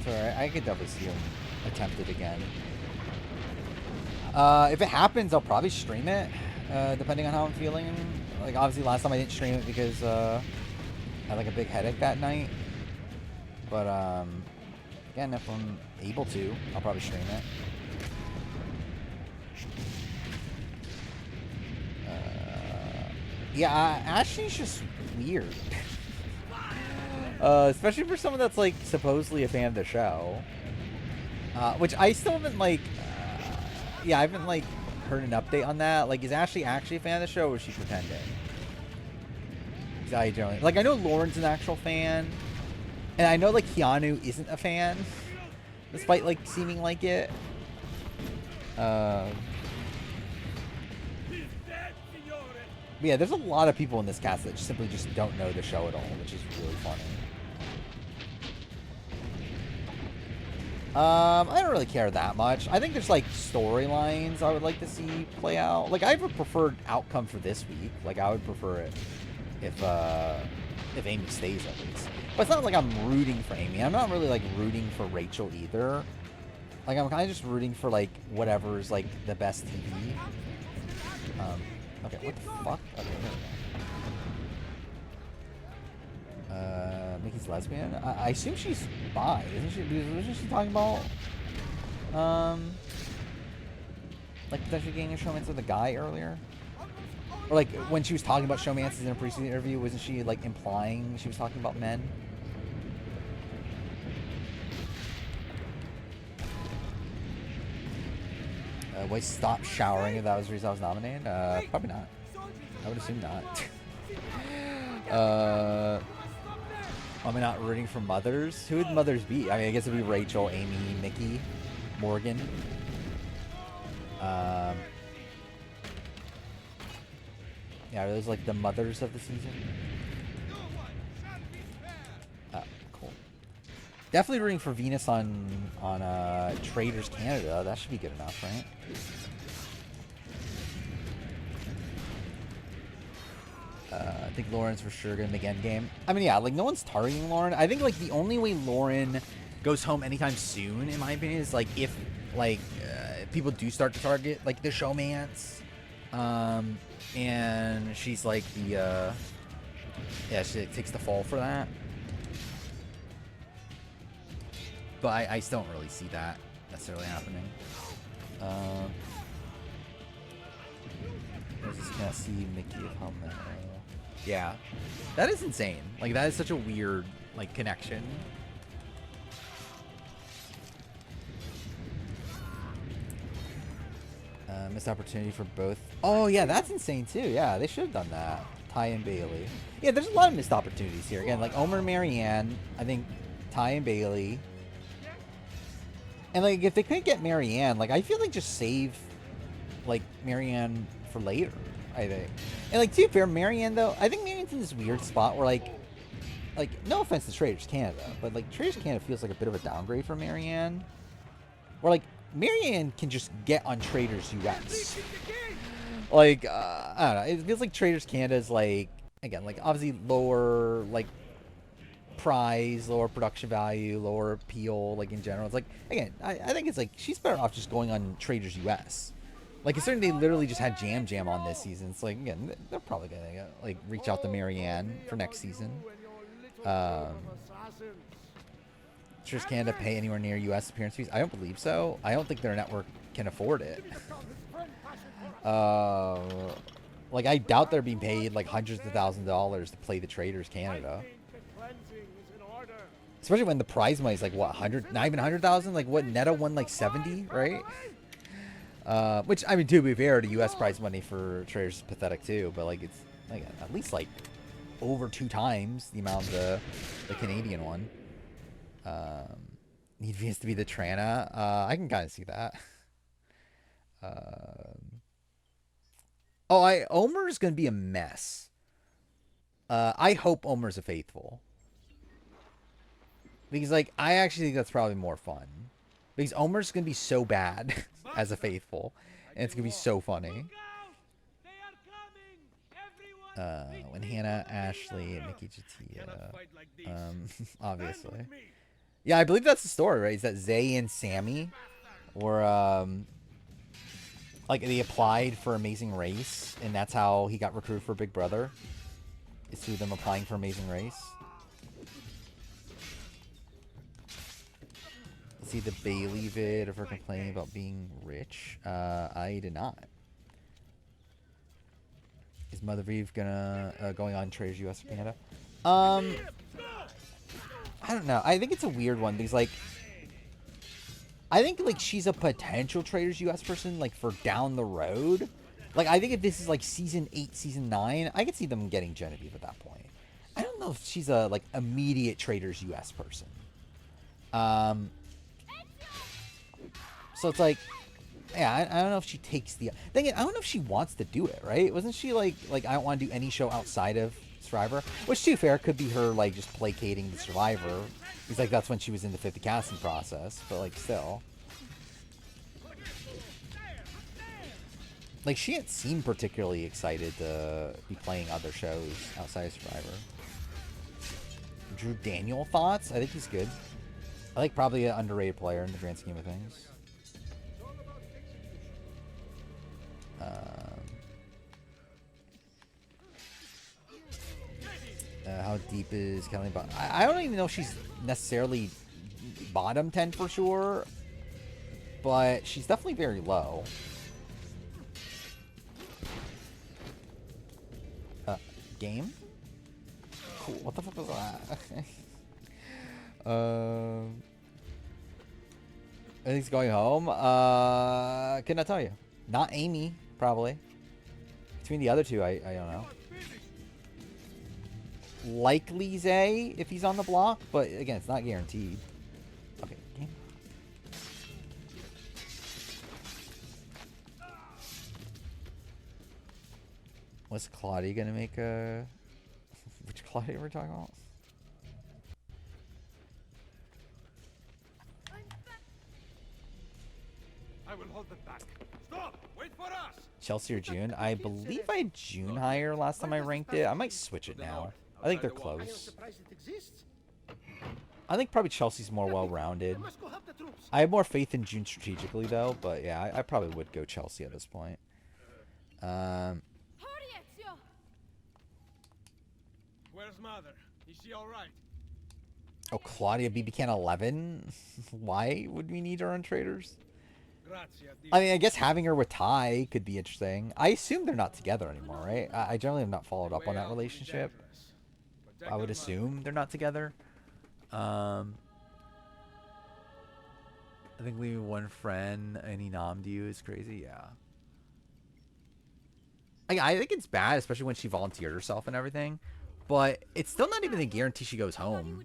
So I could definitely see him attempt it again. If it happens, I'll probably stream it, depending on how I'm feeling. Like, obviously, last time I didn't stream it because I had like a big headache that night. But again, if I'm able to, I'll probably stream it. Yeah, Ashley's just weird. Especially for someone that's like supposedly a fan of the show. Which I still haven't like yeah, I haven't like heard an update on that. Like, is Ashley actually a fan of the show or is she pretending? I generally like, I know Lauren's an actual fan. And I know like Keanu isn't a fan. Despite like seeming like it. Yeah, there's a lot of people in this cast that simply just don't know the show at all, which is really funny. I don't really care that much. I think there's like storylines I would like to see play out. Like I have a preferred outcome for this week. Like I would prefer it if Amy stays at least. But it's not like I'm rooting for Amy. I'm not really like rooting for Rachel either. Like I'm kind of just rooting for like whatever's like the best TV. Okay, what the fuck? Okay, there we go. Mickey's lesbian? I assume she's bi, isn't she? Wasn't she talking about, like potentially getting a showmance with a guy earlier? Or like when she was talking about showmances in a preceding interview, wasn't she like implying she was talking about men? Would I stop showering if that was the reason I was nominated? Probably not. I would assume not. Am I not rooting for mothers? Who would mothers be? I mean, I guess it'd be Rachel, Amy, Nikki, Morgan. Yeah, are those like the mothers of the season? Cool. Definitely rooting for Venus on Traders Canada. That should be good enough, right? I think Lauren's for sure gonna make endgame. I mean, yeah, like no one's targeting Lauren. I think like the only way Lauren goes home anytime soon, in my opinion, is like if like people do start to target like the showmance, and she's like the yeah, she takes the fall for that. But I still don't really see that necessarily happening. I was just gonna see Mickey of helmet. Yeah, that is insane. Like that is such a weird like connection. Missed opportunity for both. Oh yeah, that's insane too. Yeah, they should have done that. Ty and Bailey. Yeah, there's a lot of missed opportunities here. Again, like Omer and Marianne. I think Ty and Bailey. And like if they couldn't get Marianne, like I feel like just save like Marianne for later. I think. And like to be fair, Marianne though, I think Marianne's in this weird spot where like no offense to Traders Canada, but like Traders Canada feels like a bit of a downgrade for Marianne. Where like Marianne can just get on Traders US. Like I don't know, it feels like Traders Canada is like, again, like obviously lower like price, lower production value, lower appeal, like in general. It's like, again, I think it's like she's better off just going on Traders US. Like, considering they literally just had Jam Jam on this season, it's like, again, they're probably gonna like reach out to Marianne for next season. Does Canada pay anywhere near U.S. appearance fees? I don't believe so. I don't think their network can afford it. Like, I doubt they're being paid like hundreds of thousands of dollars to play the Traders Canada. Especially when the prize money is like, what, 100, not even 100,000? Like, what, Neto won like 70, right? Which, I mean, to be fair, the U.S. prize money for Traders is pathetic too, but like, it's like at least like over 2 times the amount of the Canadian one. Need Venus to be the Trana. I can kind of see that. Omer's gonna be a mess. I hope Omer's a faithful. Because, like, I actually think that's probably more fun. Because Omer's going to be so bad as a faithful. And it's going to be so funny. When Hannah, Ashley, and Mickey Jatia. Obviously. Yeah, I believe that's the story, right? Is that Zay and Sammy were, like, they applied for Amazing Race. And that's how he got recruited for Big Brother. Is through them applying for Amazing Race. See the Bailey vid of her complaining about being rich. I did not. Is Mother Reeve going on Traders US or Canada? I don't know. I think it's a weird one because, like, I think like she's a potential Traders US person, like, for down the road. Like, I think if this is like season 8, season 9, I could see them getting Genevieve at that point. I don't know if she's a like immediate Traders US person. So it's like, yeah, I don't know if she takes the thing. I don't know if she wants to do it, right? Wasn't she like I don't want to do any show outside of Survivor? Which, to be fair, could be her like just placating the Survivor. Because like that's when she was in the 50 casting process. But like still, like she didn't seem particularly excited to be playing other shows outside of Survivor. Drew Daniel thoughts? I think he's good. I think probably an underrated player in the grand scheme of things. How deep is Kelly? I don't even know if she's necessarily bottom 10 for sure, but she's definitely very low. Game? Cool. What the fuck was that? I think he's going home. Can I tell you? Not Amy, probably. Between the other two, I don't know. Likely Zay if he's on the block, but again, it's not guaranteed. Okay, game. Was Claudia gonna make a? Which Claudia we're talking about? I will hold them back. Stop! Wait for us! Chelsea or June? I believe I had June higher last time I ranked it. I might switch it now. I think they're close. I think probably Chelsea's more well-rounded. I have more faith in June strategically, though. But yeah, I probably would go Chelsea at this point. Where's Mother? Is she all right? Oh, Claudia BB Can 11? Why would we need her on Traders? I mean, I guess having her with Ty could be interesting. I assume they're not together anymore, right? I generally have not followed up on that relationship. I would assume they're not together. I think leaving one friend and Enamdu is crazy. Yeah. I think it's bad, especially when she volunteered herself and everything. But it's still not even a guarantee she goes home.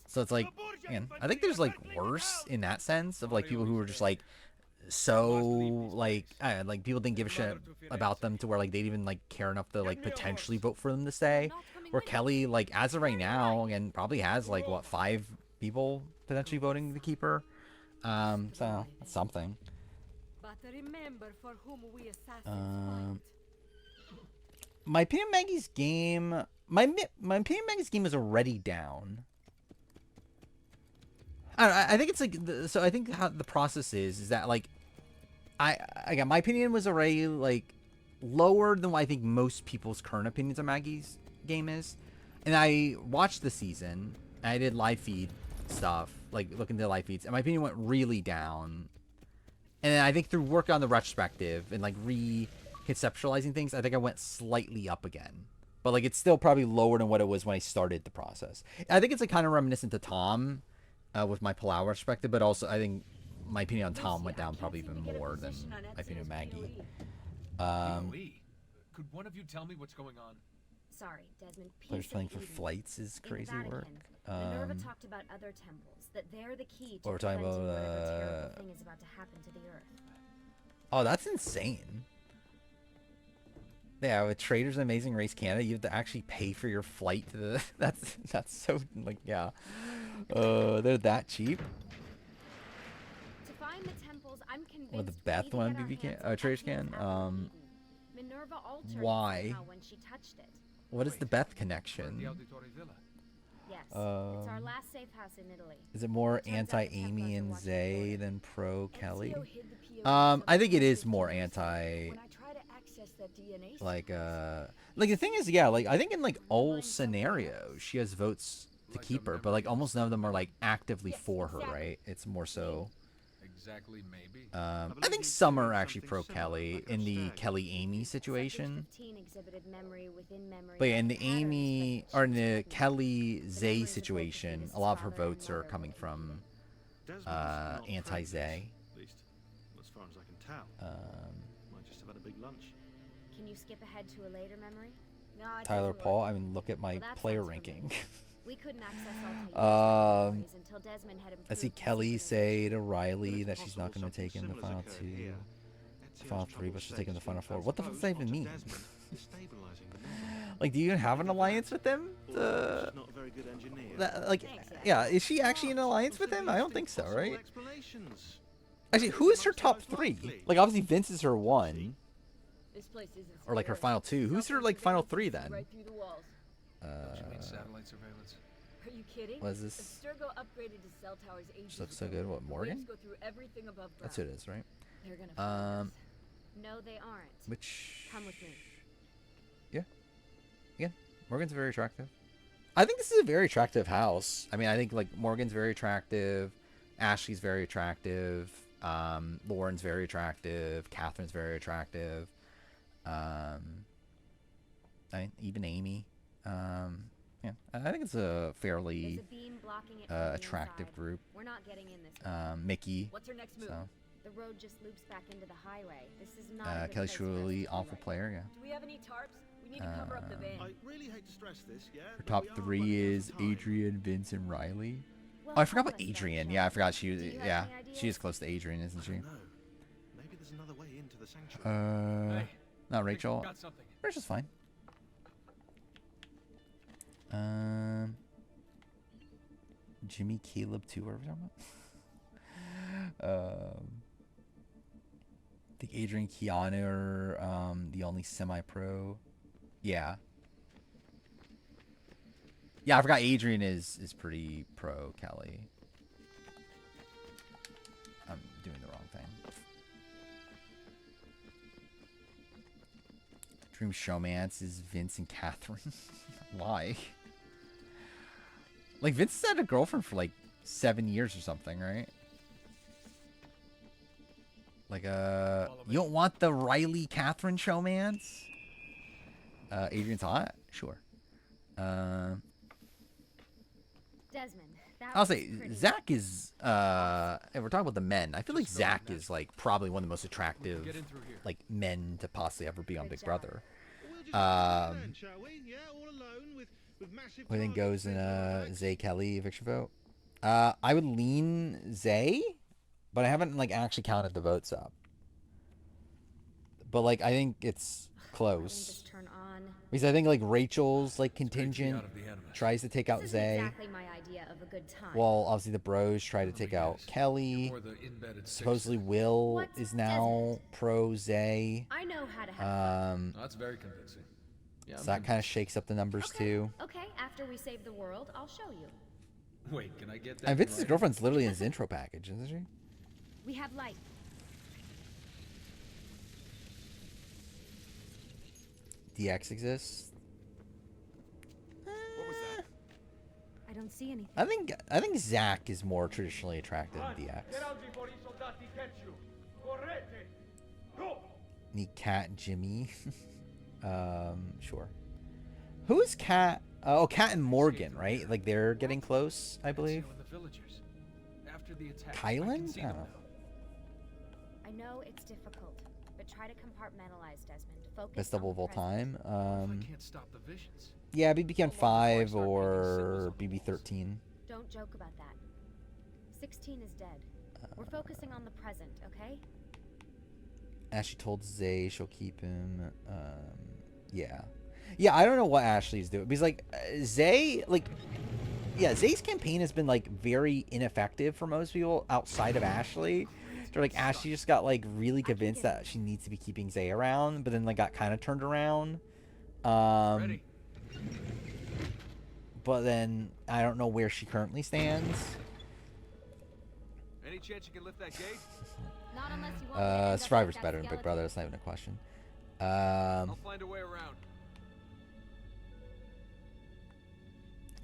So it's like, man, I think there's like worse in that sense of like people who are just like so like like people didn't give a shit about them to where like they'd even like care enough to like potentially vote for them to stay. Where Kelly, like as of right now, again, probably has like what 5 people potentially voting to keep her. So that's something. My opinion Maggie's game, my opinion Maggie's game is already down. I think it's like so. I think how the process is that like again, my opinion was already like lower than what I think most people's current opinions of Maggie's game is. And I watched the season. And I did live feed stuff, like looking into live feeds, and my opinion went really down. And then I think through work on the retrospective and like reconceptualizing things, I think I went slightly up again. But like it's still probably lower than what it was when I started the process. I think it's like kind of reminiscent to Tom with my Palau perspective, but also I think my opinion on Tom went down probably even more than my opinion of Maggie. Could one of you tell me what's going on? Sorry, Desmond. Players playing for flights is crazy work. Minerva talked about other temples, that they're the key to we're talking about whatever terrible thing is about to happen to the Earth. Oh, that's insane. Yeah, with Traders Amazing Race Canada, you have to actually pay for your flight to the. That's so like yeah. They're that cheap. To find the temples, I'm convinced. Or the Beth one BB can, Traders can. Minerva altered Why? when she touched it. What is the Beth connection? Yes, it's our last safe house in Italy. Is it more anti-Amy and Zay than pro-Kelly? I think it is more anti. Like the thing is, yeah, like I think in like all scenarios she has votes to keep her, but like almost none of them are like actively for her, right? It's more so. Exactly, maybe. I think some are actually pro-Kelly in the Kelly-Amy situation. But yeah, in the Amy or in the Kelly-Zay situation, a lot of her votes are coming from anti-Zay. At least, as far as I can tell. Might just have had a big lunch. Can you skip ahead to a later memory? No, Tyler Paul, I mean, look at my player ranking. We couldn't access all until Desmond had I see Kelly say to Riley that she's not going to take him the final two, final three, but she'll take him the final four. What the fuck does that even mean? Like, do you even have an alliance with them? Like, yeah, is she actually in an alliance with him? I don't think so, right? Actually, who is her top three? Like, obviously Vince is her one, or like her final two. Who's her like final three then? Satellite surveillance. Are you kidding? What is this? Abstergo upgraded to cell towers ages She looks so ago. good. What, Morgan? Go through everything above ground. That's who it is, right? They're gonna find us. No, they aren't. Which? Come with me. Yeah. Yeah. Morgan's very attractive. I think this is a very attractive house. I mean, I think like Morgan's very attractive. Ashley's very attractive. Lauren's very attractive. Catherine's very attractive. Even Amy. Yeah, I think it's a fairly attractive group. We're not getting in this Mickey. What's her next move? So. The road just loops back into the highway. This is not Kelly Shirley, awful player, yeah. Do we have any tarps? We need to cover up the van. I really hate to stress this, yeah. Her top three is Adrian, Vince, and Riley. Oh, I forgot about Adrian. Yeah, I forgot she was. Yeah, she is close to Adrian, isn't she? Maybe there's another way into the sanctuary. Not Rachel. Got something. Rachel's fine. Jimmy, Caleb, too. What are we talking about? I think Adrian, Keanu are the only semi-pro. Yeah. Yeah, I forgot Adrian is pretty pro Kelly. I'm doing the wrong thing. Dream Showmance is Vince and Catherine. Why? Like, Vince has had a girlfriend for like 7 years or something, right? Like, you don't want the Riley Catherine showmance? Adrian's hot? Sure. Desmond, I'll say, Zach is, if we're talking about the men, I feel like Zach is, like, probably one of the most attractive, like, men to possibly ever be on Big Brother. What do you think goes in a Zay Kelly eviction vote? I would lean Zay, but I haven't like actually counted the votes up. But like I think it's close. Because I think like Rachel's like contingent tries to take out Zay. Exactly my idea of a good time. Well, obviously the bros try to take out Kelly. Supposedly Will is now pro Zay. I know how to have fun. That's very convincing. Yeah, so that kind of shakes up the numbers too. Okay, after we save the world, I'll show you. Wait, can I get that? And Vince's girlfriend's literally in his intro package, isn't she? We have light. DX exists. What was that? I don't see anything. I think Zach is more traditionally attractive than DX. Need Cat and Jimmy. Sure. Who is Cat? Oh, Cat and Morgan, right? Like they're getting close, I believe. The villagers. After the attack, Kylan? I don't know. I know it's difficult, but try to compartmentalize, Desmond. Focus Best double on of all the present. time. I can't stop the visions. Yeah, BB 5 or BB 13. Don't joke about that. 16 is dead. We're focusing on the present, okay? Ashley told Zay she'll keep him. Yeah. Yeah, I don't know what Ashley's doing. Because, like, Zay, like... Yeah, Zay's campaign has been, like, very ineffective for most people outside of Ashley. They're like, Ashley just got, like, really convinced that she needs to be keeping Zay around, but then, like, got kind of turned around. Ready. But then, I don't know where she currently stands. Any chance you can lift that gate? Not unless you want me to end up Survivor's like that better than Big skeleton. Brother, that's not even a question. I'll find a way around.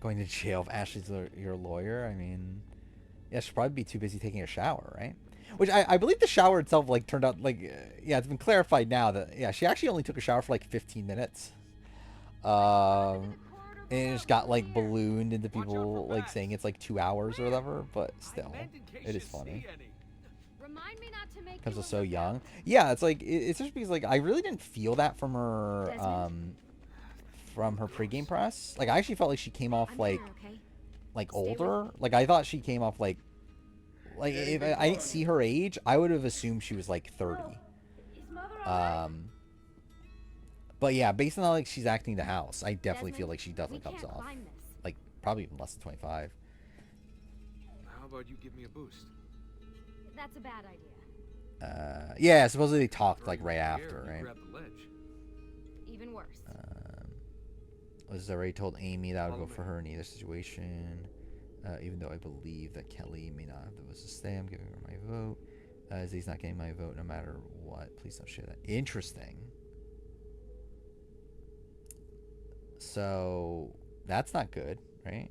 Going to jail if Ashley's your lawyer, I mean... Yeah, she'll probably be too busy taking a shower, right? Which I believe the shower itself, like, turned out, like... yeah, it's been clarified now that, yeah, she actually only took a shower for, like, 15 minutes. And it just got, like, ballooned into people, like, saying it's, like, 2 hours or whatever. But still, it is funny. Remind me not to make Because you it's so look young. Yeah, it's like, it's just because, like, I really didn't feel that from her, from her pregame press. Like, I actually felt like she came off, I'm like... here, okay? like Stay with older. me. Like I thought she came off like if I didn't see her age, I would have assumed she was like 30. But yeah, based on how like she's acting the house, I definitely feel Desmond, like she definitely we comes can't off climb this. like probably even less than 25. How about you give me a boost? That's a bad idea. Yeah, supposedly they talked like right after, You right? grab the ledge. Even worse. Was already told Amy that I would Follow go for me. her in either situation. Even though I believe that Kelly may not have the votes to stay, I'm giving her my vote. Zay's not getting my vote no matter what. Please don't share that. Interesting. So that's not good, right?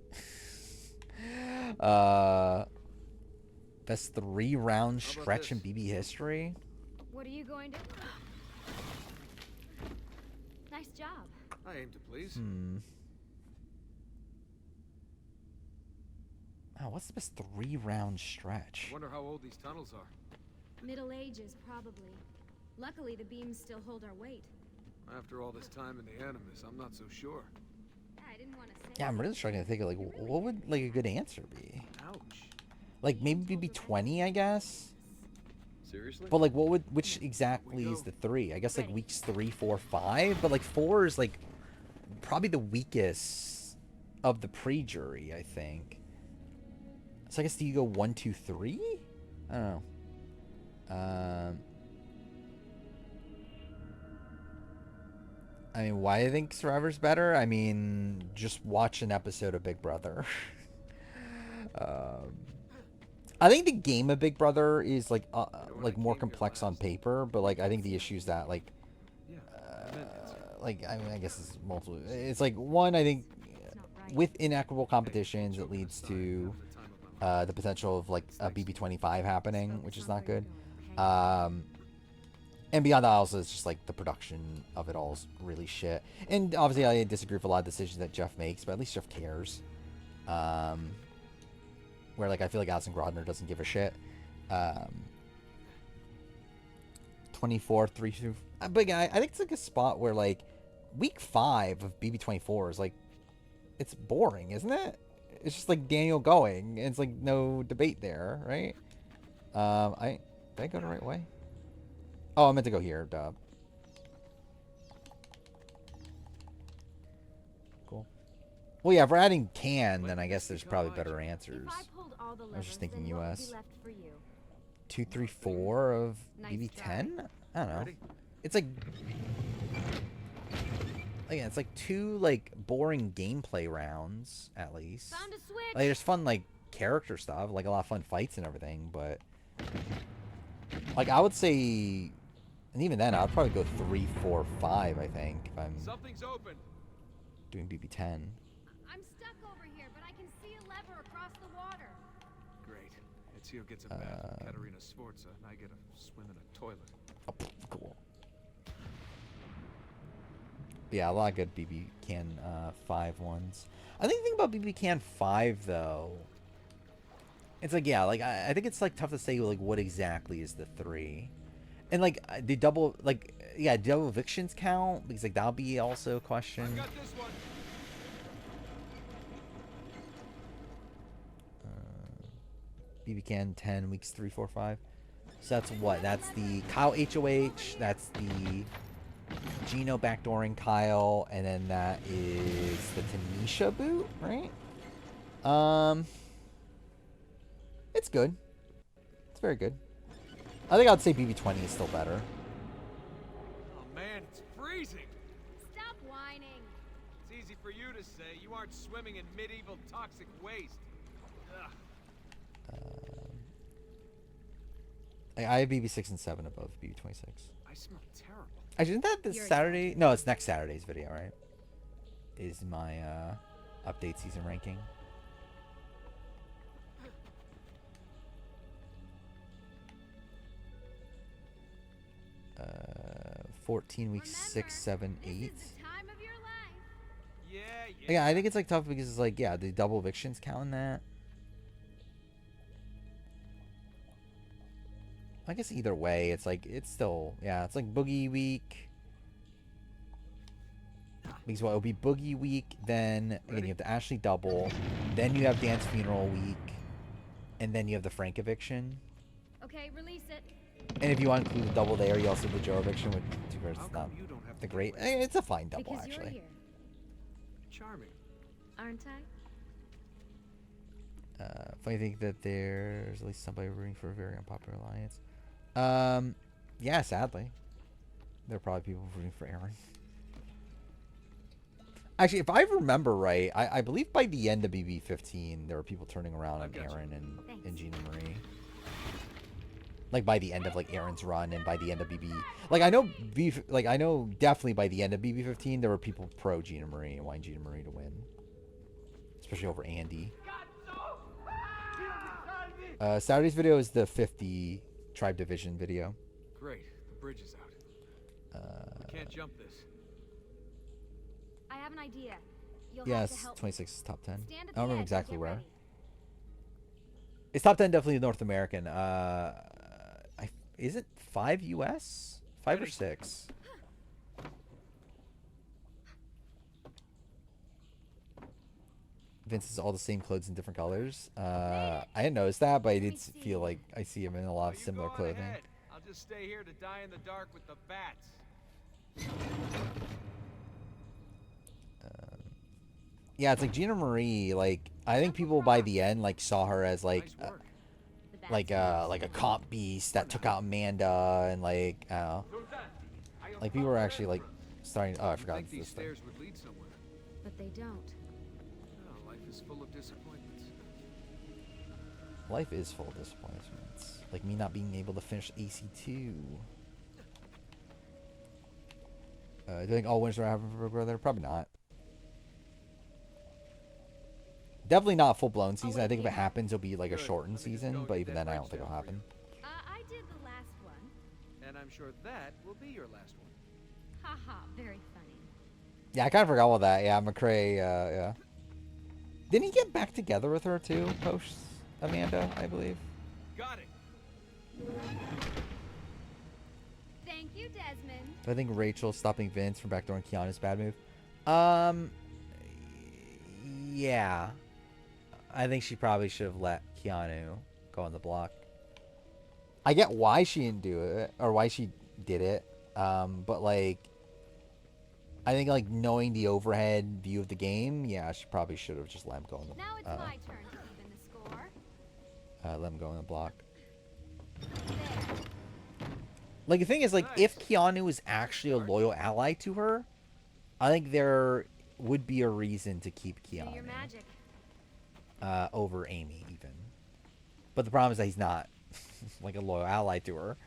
Best 3-round How about stretch in this? BB history. What are you going to... Nice job. I aim to please. Oh, what's the best 3-round stretch? I wonder how old these tunnels are. Middle Ages, probably. Luckily, the beams still hold our weight. After all this time in the Animus, I'm not so sure. I didn't want to say... Yeah, I'm really struggling to think of like what would like a good answer be? Ouch. Like maybe BB 20, I guess. Seriously? But like, which exactly is the 3? I guess like weeks 3, 4, 5. But like 4 is like probably the weakest of the pre-jury, I think. So I guess do you go 1, 2, 3? I don't know. I mean, why I think Survivor's better? I mean, just watch an episode of Big Brother. I think the game of Big Brother is like more complex on paper, but like I think the issue is that like I mean I guess it's multiple. It's like one, I think with inequitable competitions it leads to the potential of like a BB25 happening, which is not good. And beyond that, also it's just like the production of it all is really shit. And obviously I disagree with a lot of decisions that Jeff makes, but at least Jeff cares. Where like I feel like Alison Grodner doesn't give a shit. 24, 3 through. But again, I think it's like a spot where like week 5 of BB24 is like it's boring, isn't it? It's just like Daniel going, and it's like no debate there, right? Did I go the right way? Oh, I meant to go here, duh. Cool. Well, yeah, if we're adding can, then I guess there's probably better answers. I was just thinking US. 2, 3, 4 of BB10? I don't know. It's like... Again, it's like 2, like, boring gameplay rounds, at least. Found a switch. Like, there's fun, like, character stuff, like a lot of fun fights and everything, but... Like, I would say... And even then, I'd probably go 3, 4, 5. I think if I'm Something's open. doing BB10. I'm stuck over here, but I can see a lever across the water. Great. Ezio gets a bath with Katerina Sforza, and I get a swim in a toilet. Oh, cool. Yeah, a lot of good BB Can 5 ones. I think the thing about BB Can 5 though, it's like, yeah, like I think it's like tough to say like what exactly is the 3, and like the double, like, yeah, double evictions count, because like that'll be also a question. I've got this one. BB Can 10 weeks 3, 4, 5. So that's what? That's the Kyle HOH. That's the Gino backdooring Kyle, and then that is the Tanisha boot, right? It's good. It's very good. I think I'd say BB20 is still better. Oh man, it's freezing. Stop whining. It's easy for you to say. You aren't swimming in medieval toxic waste. Ugh. I have BB6 and 7 above BB26. I smell terrible. Actually, isn't that this You're Saturday? No, it's next Saturday's video, right? Is my update season ranking. 14 weeks, Remember, 6, 7, 8. This is the time of your life. Yeah. Yeah, I think it's like tough because it's like, yeah, the double evictions count in that. I guess either way, it's like, it's still, yeah, it's like Boogie Week. Because what, it'll be Boogie Week, then, again, you have the Ashley double, then you have Dance Funeral Week, and then you have the Frank eviction. Okay, release it. And if you want to include the double there, you also have the Joe eviction, which How it's come not you don't have the to great, get laid? it's a fine double, Because you're actually. here, Charming. aren't I? Funny thing that there's at least somebody rooting for a very unpopular alliance. Yeah, sadly. There are probably people rooting for Aaron. Actually, if I remember right, I believe by the end of BB15, there were people turning around on Aaron and Gina Marie. Like by the end of like Aaron's run, and by the end of BB, like I know definitely by the end of BB15, there were people pro Gina Marie and wanting Gina Marie to win, especially over Andy. Saturday's video is the 50 Tribe Division video. Great. The bridge is out. We can't jump this. I have an idea. You'll have to Yes, help. 26 is top 10. Stand at I don't the remember edge and exactly get where. ready. It's top 10 definitely North American. Is it 5 US? 5 or 6? Vince is all the same clothes in different colors. I didn't notice that, but I did feel like I see him in a lot of You similar go on clothing. ahead. I'll just stay here to die in the dark with the bats. Yeah, it's like Gina Marie. Like I think people by the end like saw her as like Nice work. The bats like a comp beast that took out Amanda, and like I don't know, like people were actually like starting. Oh, I You'd forgot think these this thing. stairs would lead somewhere. But they don't. No, life is full of disappointments. Life is full of disappointments. Like me not being able to finish AC2. Do you think all winners are happening for Big Brother? Probably not. Definitely not a full-blown season. I think if it happens, it'll be like a Good. shortened Let me just season. go But get even that then, I bridge don't think it'll down for happen. I did the last one. And I'm sure that will be your last one. Haha, very funny. Yeah, I kind of forgot all that. Yeah, McCrae, yeah. Didn't he get back together with her too, post Amanda, I believe? Got it. Thank you, Desmond. But I think Rachel stopping Vince from backdooring Keanu's bad move. Yeah. I think she probably should have let Keanu go on the block. I get why she didn't do it, or why she did it. But like, I think like knowing the overhead view of the game, yeah, she probably should have just let him go on the Now it's my turn to even the score. let him go on the block. There. Like the thing is, like, if Keanu was actually a loyal ally to her, I think there would be a reason to keep Do your Keanu magic. over Amy, even. But the problem is that he's not like a loyal ally to her.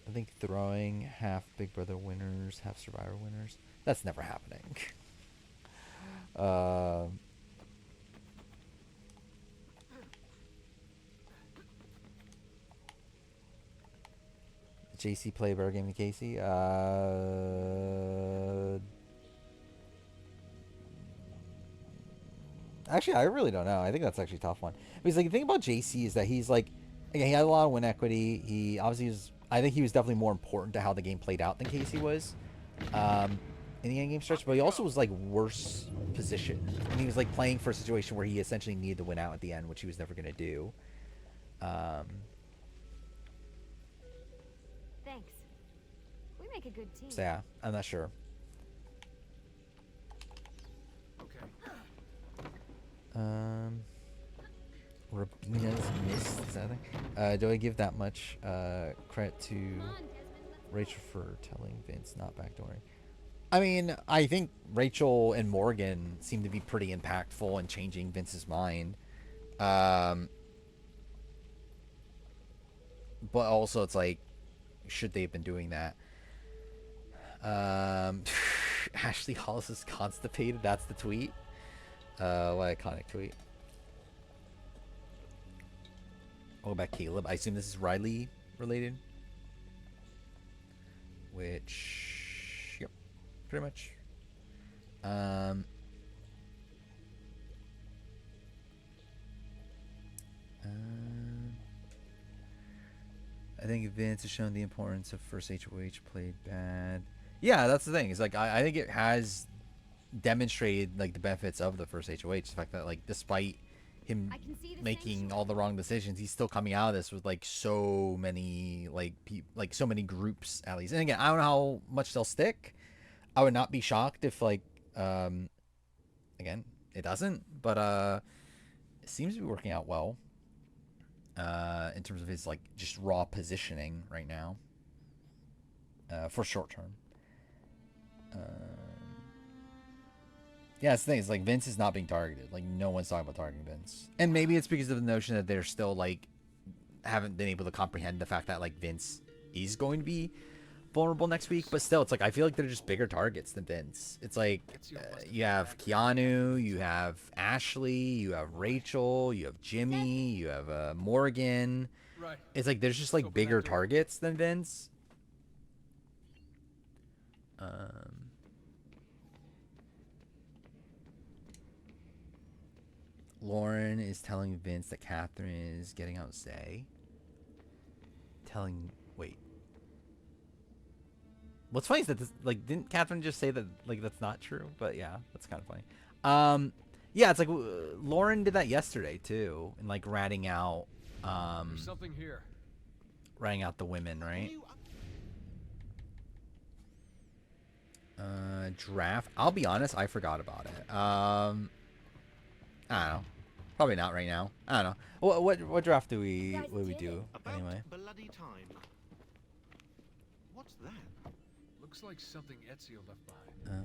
I think throwing half Big Brother winners, half Survivor winners. That's never happening. uh, JC play a better game than Casey. Actually, I really don't know. I think that's actually a tough one. Because like the thing about JC is that he's like, again, he had a lot of win equity. He obviously was. I think he was definitely more important to how the game played out than Casey was, in the end game stretch. But he also was like worse positioned. And he was like playing for a situation where he essentially needed to win out at the end, which he was never going to do. Thanks. We make a good team. So yeah, I'm not sure. Rabina's missed. Is that a thing? Do I give that much credit to Rachel for telling Vince not backdooring? I mean, I think Rachel and Morgan seem to be pretty impactful in changing Vince's mind. But also, it's like, should they have been doing that? Ashley Hollis is constipated. That's the tweet. What iconic tweet. What about Caleb? I assume this is Riley related. Which, yep, pretty much. I think Vince has shown the importance of first HOH played bad. Yeah, that's the thing. It's like I think it has demonstrated like the benefits of the first HOH. The fact that like despite him making all the wrong decisions, he's still coming out of this with like so many like so many groups at least. And again, I don't know how much they'll stick. I would not be shocked if like again it doesn't, but it seems to be working out well in terms of his like just raw positioning right now for short term. Yeah, that's the thing. It's like Vince is not being targeted. Like no one's talking about targeting Vince, and maybe it's because of the notion that they're still like haven't been able to comprehend the fact that like Vince is going to be vulnerable next week. But still, it's like I feel like they're just bigger targets than Vince. It's like you have Keanu, you have Ashley, you have Rachel, you have Jimmy, you have Morgan. It's like there's just like bigger targets than Vince. Lauren is telling Vince that Catherine is getting out Zay. Wait. What's funny is that this, like, didn't Catherine just say that like that's not true? But yeah, that's kind of funny. Yeah, it's like Lauren did that yesterday too, and like ratting out There's something here. ratting out the women, right? Draft. I'll be honest, I forgot about it. I don't know. Probably not right now. I don't know. What draft do we do anyway? Bloody time. What's that? Looks like something Ezio left behind.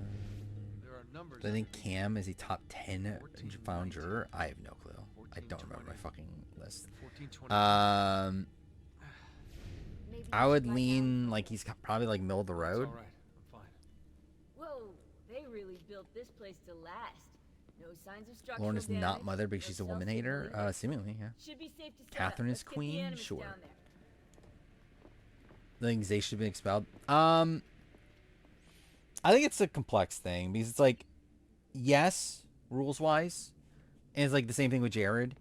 There are numbers. I think Cam is a top 10 final juror. I have no clue. I don't remember my fucking list. I would lean like he's probably like middle of the road. All right, I'm fine. Whoa, they really built this place to last. No signs of structural Lauren is damage, not mother because no she's a woman cell hater. signal either. Seemingly, yeah. Should be safe to set Catherine up. is Let's get the queen? animus Sure. down there. I think Zay should be expelled. I think it's a complex thing because it's like, yes, rules wise, and it's like the same thing with Jared.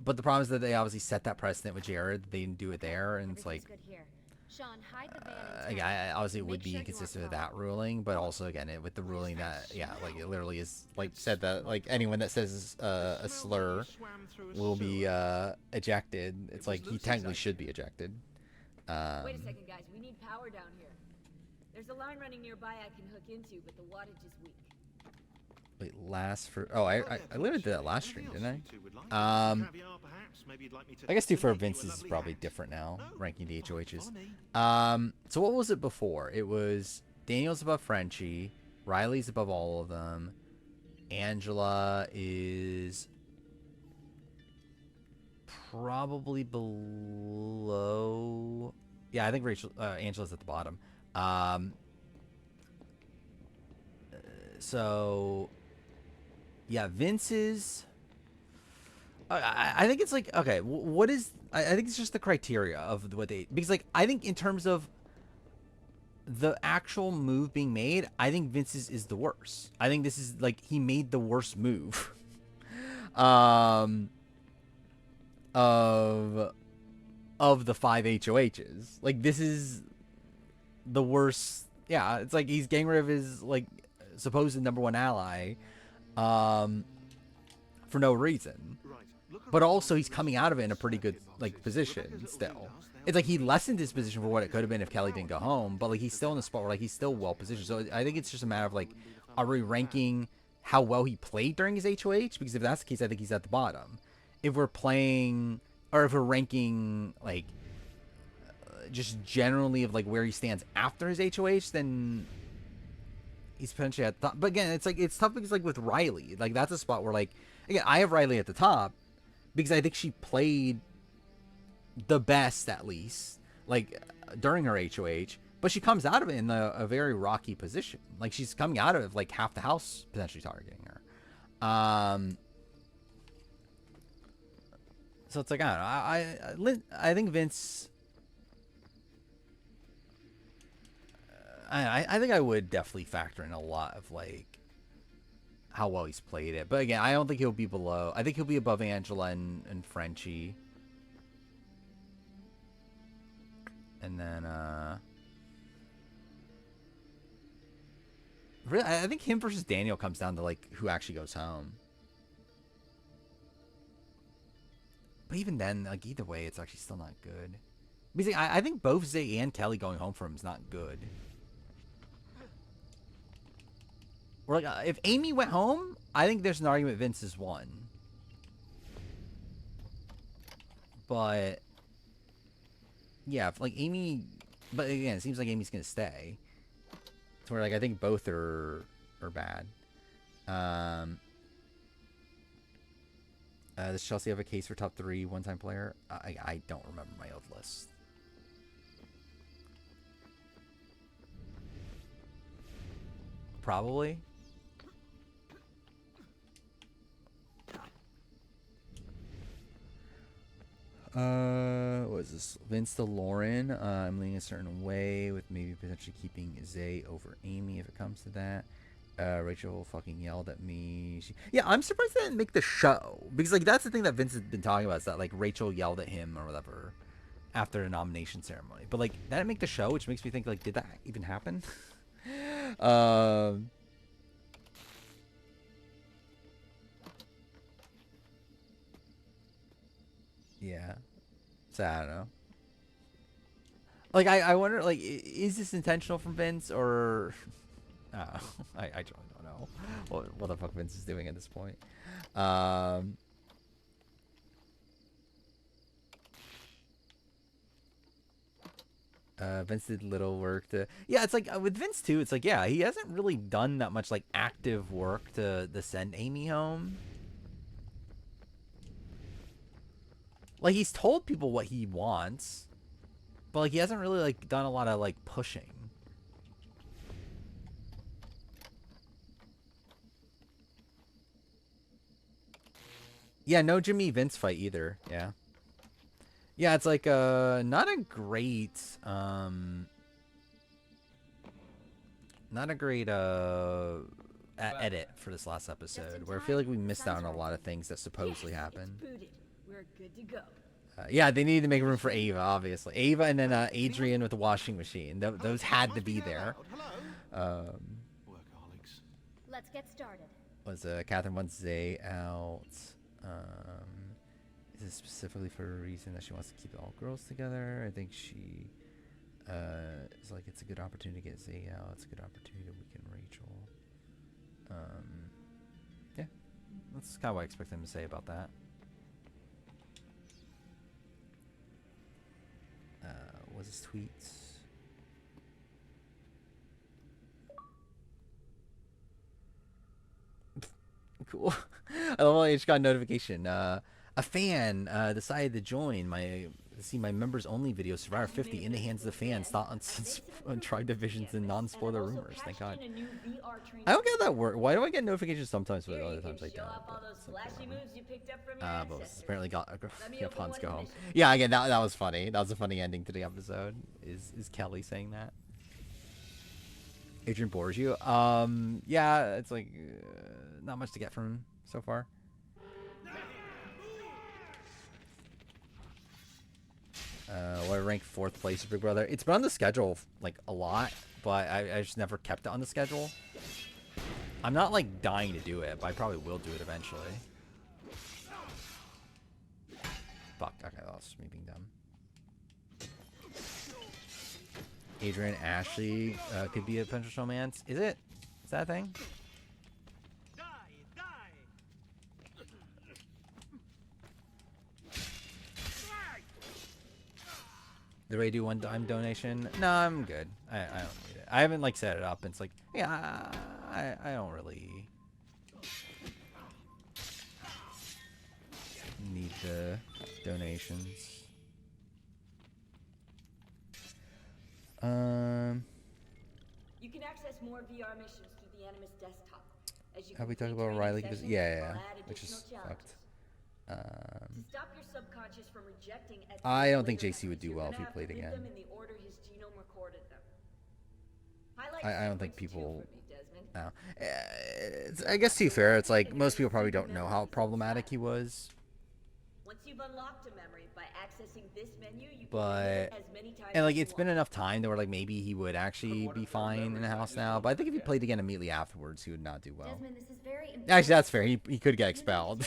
But the problem is that they obviously set that precedent with Jared. They didn't do it there, and it's like, Good here. Sean, hide the van in town. yeah, obviously it would Make be sure you inconsistent with aren't that ruling, but also again with the ruling that like it literally is like said that like anyone that says a slur will be ejected. It's like he technically should be ejected. Wait a second, guys. We need power down here. There's a line running nearby I can hook into, but the wattage is weak. Wait, I literally did that last stream, didn't I? I guess 2 for Vince's is probably different now, ranking the HOHs. So what was it before? It was Daniel's above Frenchie, Riley's above all of them, Angela is probably below Yeah, I think Angela's at the bottom. Um, so yeah, Vince's. I think it's like, okay, what is? I think it's just the criteria of what they, because like I think in terms of the actual move being made, I think Vince's is the worst. I think this is like he made the worst move. um, of the 5 HOHs. Like this is the worst. Yeah, it's like he's getting rid of his like supposed number one ally, um, for no reason. But also he's coming out of it in a pretty good like position still. It's like he lessened his position for what it could have been if Kelly didn't go home, but like he's still in the spot where like he's still well positioned. So I think it's just a matter of like, are we ranking how well he played during his HOH? Because if that's the case, I think he's at the bottom. If we're playing, or if we're ranking like just generally of like where he stands after his HOH, then he's potentially at the top. But again, it's like it's tough because like with Riley, like that's a spot where like again I have Riley at the top because I think she played the best at least like during her HOH, but she comes out of it in a very rocky position. Like she's coming out of it like half the house potentially targeting her. So it's like I don't know. I think Vince. I think I would definitely factor in a lot of like how well he's played it, but again, I don't think he'll be below. I think he'll be above Angela and Frenchie, and then really, I think him versus Daniel comes down to like who actually goes home. But even then, like either way, it's actually still not good. Because I think both Zay and Kelly going home for him is not good. Or like if Amy went home, I think there's an argument Vince has won. But yeah, if like Amy, but again, it seems like Amy's gonna stay. So where like I think both are bad. Does Chelsea have a case for top 3 one-time player? I don't remember my old list. Probably. What is this? Vince to Lauren. I'm leaning a certain way with maybe potentially keeping Zay over Amy if it comes to that. Rachel fucking yelled at me. Yeah, I'm surprised they didn't make the show. Because, like, that's the thing that Vince has been talking about is that, like, Rachel yelled at him or whatever after the nomination ceremony. But, like, that didn't make the show, which makes me think, like, did that even happen? Yeah. So, I don't know. Like, I wonder, like, is this intentional from Vince or... I truly don't know what the fuck Vince is doing at this point. Vince did little work to... Yeah, it's like, with Vince too, it's like, yeah, he hasn't really done that much, like, active work to send Amy home. Like, he's told people what he wants, but, like, he hasn't really, like, done a lot of, like, pushing. Yeah, no Jimmy Vince fight either. Yeah. Yeah, it's like not a great edit for this last episode where I feel like we missed out on a lot of things that supposedly happened. We're good to go. Yeah, they needed to make room for Ava, obviously. Ava and then Adrian with the washing machine. Those had to be there. Workaholics. Let's get started. Was Catherine wants Zay out. Is it specifically for a reason that she wants to keep all girls together? I think she is like, it's a good opportunity to get Zay out. It's a good opportunity to weaken Rachel. Yeah, that's kind of what I expect them to say about that. Was his tweets? Cool. I love how I just got a notification. A fan decided to join my see my members only video Survivor 50 in the hands of the fans, not on Tribe Divisions and non-spoiler rumors. Thank God. I don't get that work. Why do I get notifications sometimes, but other times I don't? But apparently got Pawns go home. Yeah, again, that was funny. That was a funny ending to the episode. Is Kelly saying that? Adrian bores you? Yeah, it's like not much to get from him so far. I rank 4th place for Big Brother. It's been on the schedule like a lot, but I just never kept it on the schedule. I'm not like dying to do it, but I probably will do it eventually. Fuck. Okay, that was me being dumb. Adrian Ashley could be a potential showmance. Is it? Is that a thing? Did I do $1 donation? No, I'm good. I don't need it. I haven't like set it up. And it's like, yeah, I don't really need the donations. You can access more VR missions through the Animus desktop. As you have we talked about Riley? Yeah, which is fucked. To stop your subconscious from rejecting I don't think JC would do well if he played again. I don't think people. No, I guess to be fair, it's like most people probably don't know how problematic he was. Once you've unlocked a memory by accessing this menu, you But and like it's been enough time that where like maybe he would actually be fine in the house now. But I think if he played again immediately afterwards, he would not do well. Actually, that's fair. He could get expelled.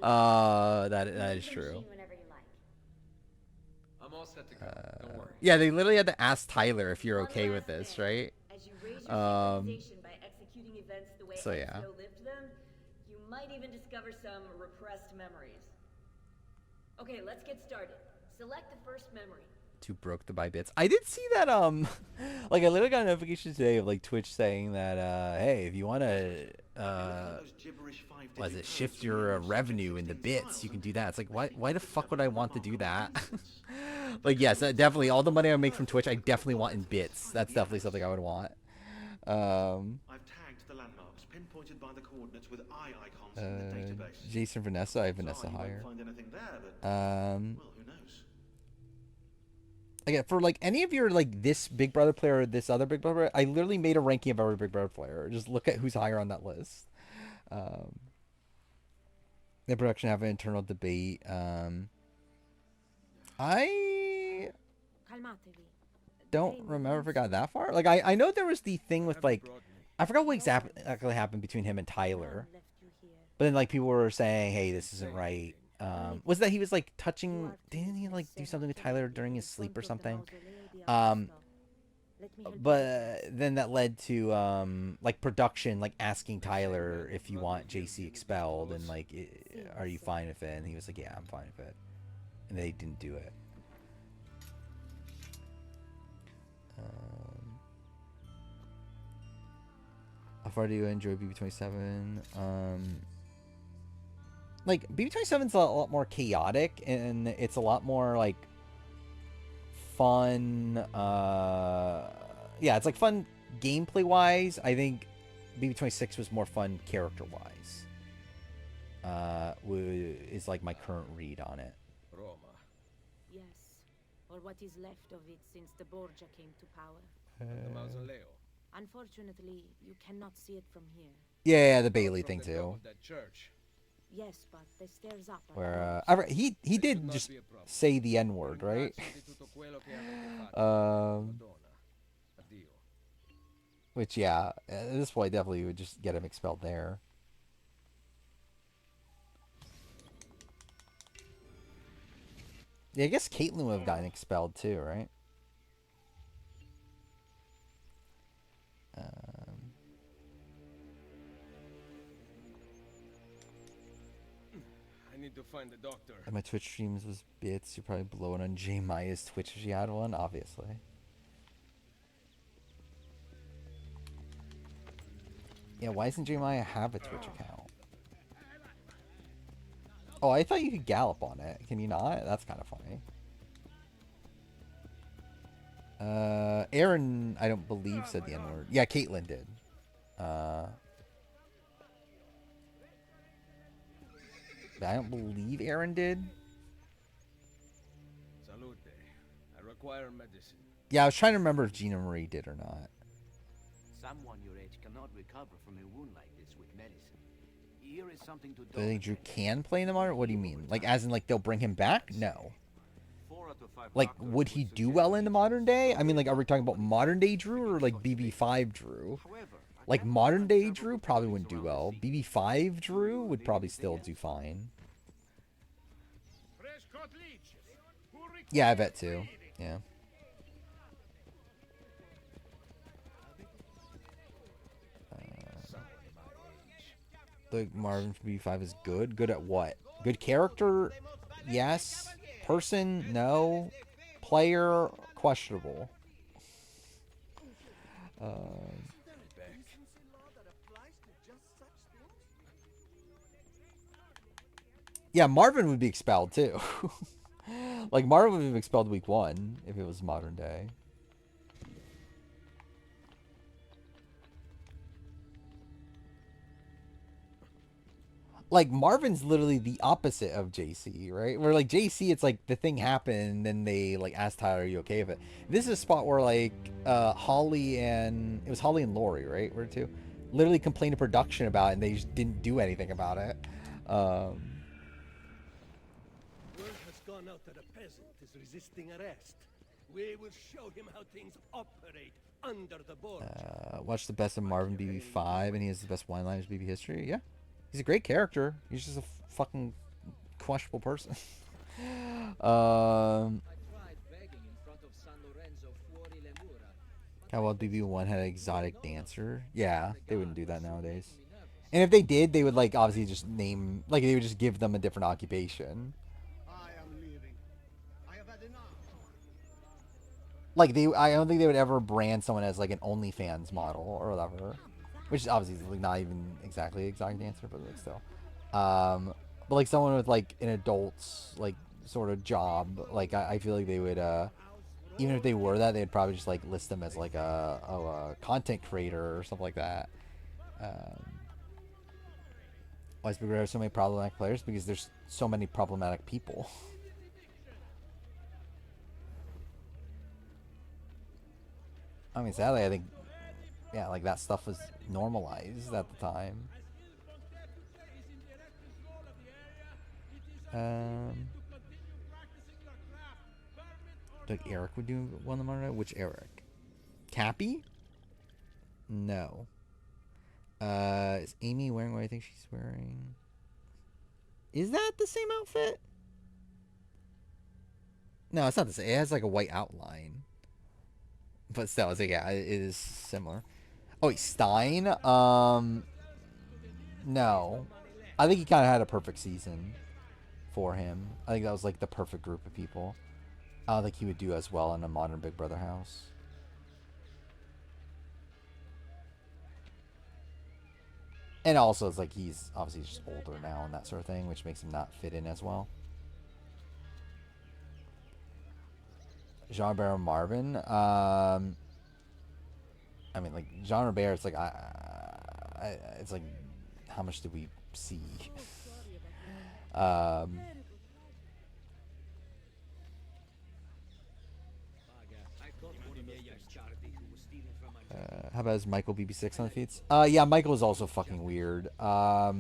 That is true. I'm all set to go. Don't worry. Yeah, they literally had to ask Tyler if you're okay with this, right? So yeah. You might even discover some repressed memories. Okay, let's get started. Select the first memory. Too broke to buy bits. I did see that like I literally got a notification today of like Twitch saying that hey, if you want to shift your revenue into bits, you can do that. It's like why the fuck would I want to do that? Like yes, definitely all the money I make from Twitch I definitely want in bits. That's definitely something I would want. I've tagged the landmarks pinpointed by the coordinates with eye icons in the database. Jason, Vanessa, I have Vanessa higher. Find anything there, but, well, who knows? Again, for like any of your like this Big Brother player or this other Big Brother, I literally made a ranking of every Big Brother player. Just look at who's higher on that list. The production have an internal debate. I don't remember if it got that far. Like I know there was the thing with like I forgot what exactly happened between him and Tyler. But then like people were saying, hey, this isn't right. Was that he was like touching, didn't he like do something with Tyler during his sleep or something? But then that led to like production like asking Tyler if you want JC expelled and like are you fine with it? And he was like, yeah, I'm fine with it. And they didn't do it. How far do you enjoy BB27? Like BB27's a lot more chaotic and it's a lot more like fun. Yeah, it's like fun gameplay wise. I think BB26 was more fun character wise. Is like my current read on it. Roma. Yes, or what is left of it since the Borgia came to power. The mausoleo. Unfortunately, you cannot see it from here. Yeah, the Bailey thing too. That church. Yes, but the stairs up. Where he did just say the N-word, right? Which yeah, at this point definitely would just get him expelled there. Yeah, I guess Caitlyn would have gotten expelled too, right? I need to find the doctor. If my Twitch streams was bits, you're probably blowing on J Maya's Twitch if she had one, obviously. Yeah, why doesn't J Maya have a Twitch account? Oh, I thought you could gallop on it. Can you not? That's kind of funny. Aaron, I don't believe, said the N-word. Yeah, Caitlyn did. But I don't believe Aaron did. Salute. I require medicine. Yeah, I was trying to remember if Gina Marie did or not. Someone your age cannot recover from a wound like this with medicine. Here is something to Do you think Drew can play in the modern? What do you mean? Like, as in, like, they'll bring him back? No. 4 out of 5 Like, would he do well in the modern day? I mean, like, are we talking about modern day Drew or, like, BB5 Drew? Like, modern day Drew probably wouldn't do well. BB5 Drew would probably still do fine. Yeah, I bet too. Yeah. The Marvin from BB5 is good. Good at what? Good character? Yes. Person? No. Player? Questionable. Yeah, Marvin would be expelled too. Like, Marvin would be expelled week 1 if it was modern day. Like, Marvin's literally the opposite of JC, right? Where, like, JC, it's like the thing happened, and then they, like, asked Tyler, are you okay with it? This is a spot where, like, Holly and... It was Holly and Lori, right? Where two? Literally complained to production about it, and they just didn't do anything about it. Word has gone out that a peasant is resisting arrest. We will show him how things operate under the board. Watch the best of Marvin BB5, and he has the best one-liners BB history. Yeah. He's a great character. He's just a fucking questionable person. How about BB1 had an exotic dancer? Yeah, they wouldn't do that nowadays. And if they did, they would, like, obviously just name... Like, they would just give them a different occupation. I am leaving. I have had enough. Like, I don't think they would ever brand someone as, like, an OnlyFans model or whatever. Which is obviously, like, not even exactly exotic dancer, but, like, still. But, like, someone with, like, an adult's, like, sort of job, like, I feel like they would, even if they were that, they'd probably just, like, list them as, like, a content creator or something like that. Why is Big Red have so many problematic players? Because there's so many problematic people. I mean, sadly, I think, yeah, like, that stuff was normalized at the time. Like, Eric would do one of them on. Which Eric? Cappy? No. Is Amy wearing what I think she's wearing? Is that the same outfit? No, it's not the same. It has, like, a white outline. But still, it's like, yeah, it is similar. Oh, wait, Stein? No. I think he kind of had a perfect season for him. I think that was, like, the perfect group of people. I don't think he would do as well in a modern Big Brother house. And also, it's like he's obviously just older now and that sort of thing, which makes him not fit in as well. Jean Robert Marvin. I mean, like, Jean Robert, it's like, it's like, how much did we see? How about his Michael BB6 on the feeds? Yeah, Michael is also fucking weird. I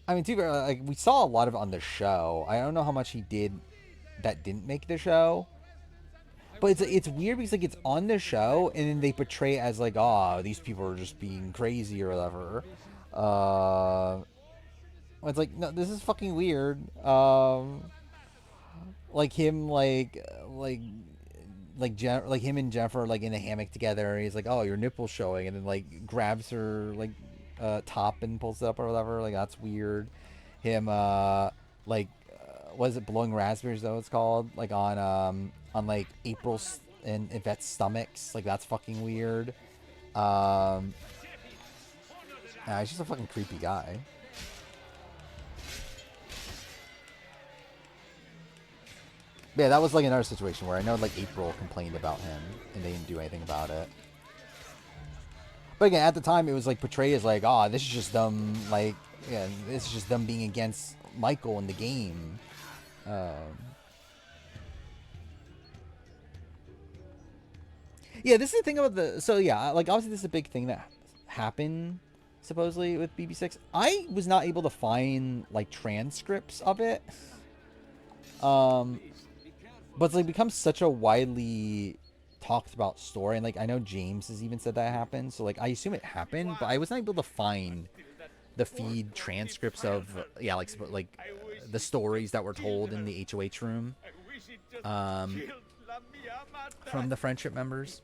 mean, too, like, we saw a lot of it on the show. I don't know how much he did that didn't make the show. But it's weird because, like, it's on the show, and then they portray it as, like, oh, these people are just being crazy or whatever. It's like, no, this is fucking weird. Like, him, like him and Jennifer are, like, in a hammock together, and he's like, oh, your nipple's showing, and then, like, grabs her, like, top and pulls it up or whatever. Like, that's weird. Him, like, what is it, blowing raspberries, though it's called, like, on like April's and Yvette's stomachs. Like, that's fucking weird. He's just a fucking creepy guy. Yeah, that was like another situation where I know like April complained about him and they didn't do anything about it. But again, at the time, it was like portrayed as like, oh, this is just them, like, yeah, this is just them being against Michael in the game. Yeah, this is the thing about the. So yeah, like obviously this is a big thing that happened supposedly with BB6. I was not able to find like transcripts of it. But it's like become such a widely talked about story, and like I know James has even said that happened. So like I assume it happened, but I was not able to find the feed transcripts of like the stories that were told in the HOH room from the friendship members.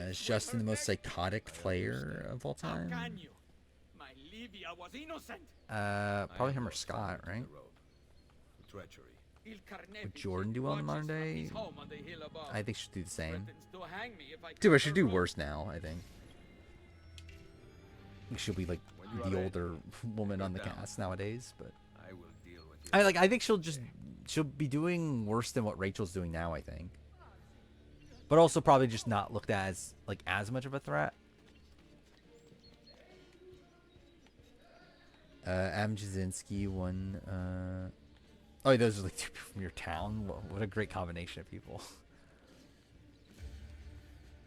Is Justin the most psychotic player of all time? Probably him or Scott, right? Would Jordan do well on Monday? I think she'll do the same. Dude, I should do worse now, I think. She'll be like the older woman on the cast nowadays, but I think she'll be doing worse than what Rachel's doing now, I think. But also probably just not looked at as like as much of a threat. Adam Jasinski won. Oh, those are like two people from your town. What a great combination of people.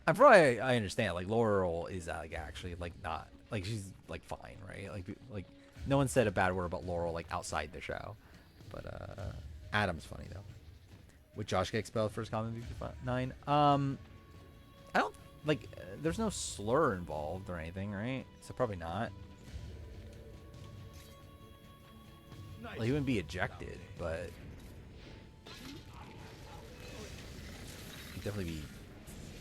I understand. Like Laurel is like actually like not like she's like fine, right? Like no one said a bad word about Laurel like outside the show. But Adam's funny though. Would Josh get expelled for his comment VP9? I don't like. There's no slur involved or anything, right? So probably not. Like, he wouldn't be ejected, but he'd definitely be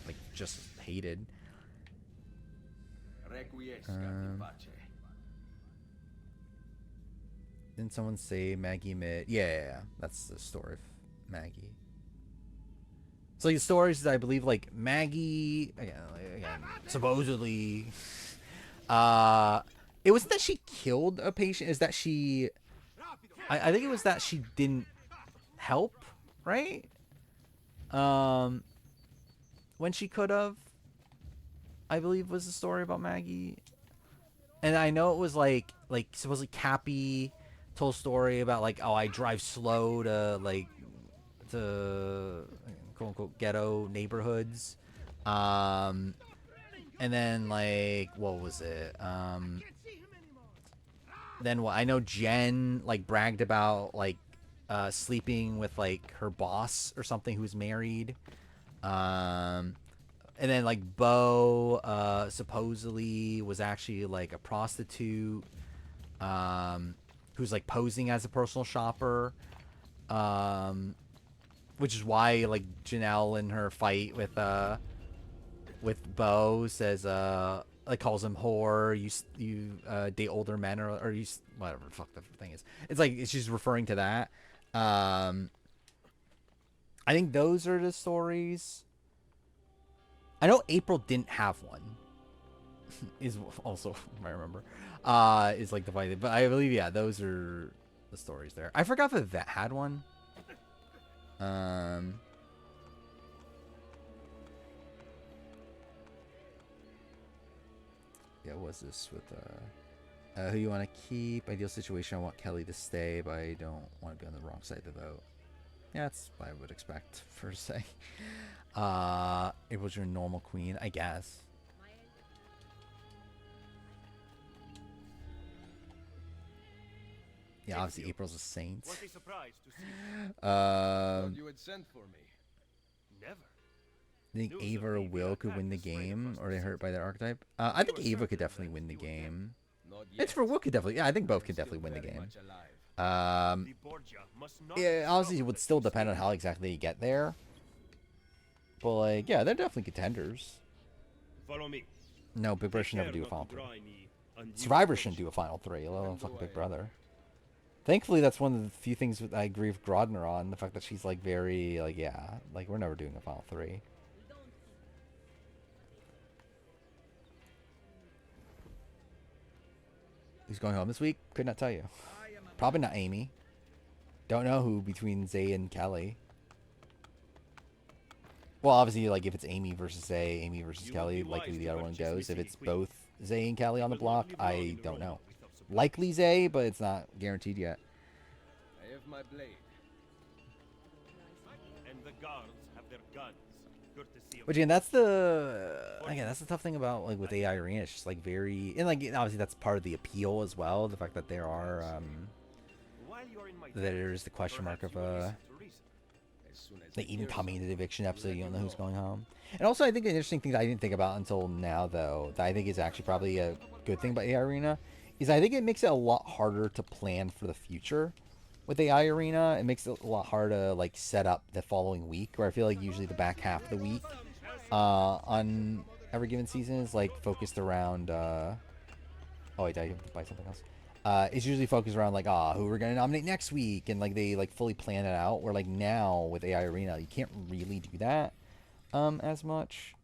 like just hated. Didn't someone say Maggie Mid? Yeah, that's the story of Maggie. So the stories, I believe, like Maggie again supposedly, it wasn't that she killed a patient. Is that she? I think it was that she didn't help, right? When she could have, I believe, was the story about Maggie. And I know it was like supposedly Cappy told a story about like, oh, I drive slow to quote unquote ghetto neighborhoods. And then like what was it? Then what? I know Jen like bragged about like sleeping with like her boss or something who's married. And then like Bo supposedly was actually like a prostitute who's like posing as a personal shopper. Which is why like Janelle in her fight with Bo says like calls him whore, you date older men or you whatever the fuck the thing is. It's like she's referring to that. I think those are the stories. I know April didn't have one. Is also if I remember. Is like the fight, but I believe yeah, those are the stories there. I forgot if that had one. Yeah, what was this with who you want to keep? Ideal situation, I want Kelly to stay, but I don't want to be on the wrong side of the vote. Yeah, that's what I would expect for say. It was your normal queen, I guess. Yeah, obviously April's a saint. Was he surprised to see You had sent for me. Never. I think Ava or Will could win the game, or they hurt by their archetype. I think Ava could definitely win the game. It's for Will could definitely. Yeah, I think both could definitely win the game. Yeah, obviously it would still depend on how exactly you get there. But like, yeah, they're definitely contenders. Follow me. No, Big Brother should never do a final three. Survivor shouldn't do a final three, let alone fucking Big Brother. Thankfully, that's one of the few things I agree with Grodner on. The fact that she's like very like, yeah, like we're never doing a final three. Who's going home this week? Could not tell you. Probably not Amy. Don't know who between Zay and Kelly. Well, obviously, like if it's Amy versus Zay, Amy versus Kelly, likely the other one goes. If it's both Zay and Kelly on the block, I don't know. Likely Zay, but it's not guaranteed yet. I have my blade. And the guards have their guns. Courtesy of Which again, that's the tough thing about like with AI Arena. It's just like very, and like obviously that's part of the appeal as well. The fact that there are while you're in my that there's the question mark of like even coming into the eviction episode, you don't know who's going home. And also, I think an interesting thing that I didn't think about until now, though, that I think is actually probably a good thing about AI Arena, is I think it makes it a lot harder to plan for the future. With AI Arena, it makes it a lot harder to like set up the following week, where I feel like usually the back half of the week on every given season is like focused around. Oh wait, I have to buy something else. It's usually focused around like who we're gonna nominate next week, and like they like fully plan it out. Where like now with AI Arena, you can't really do that as much.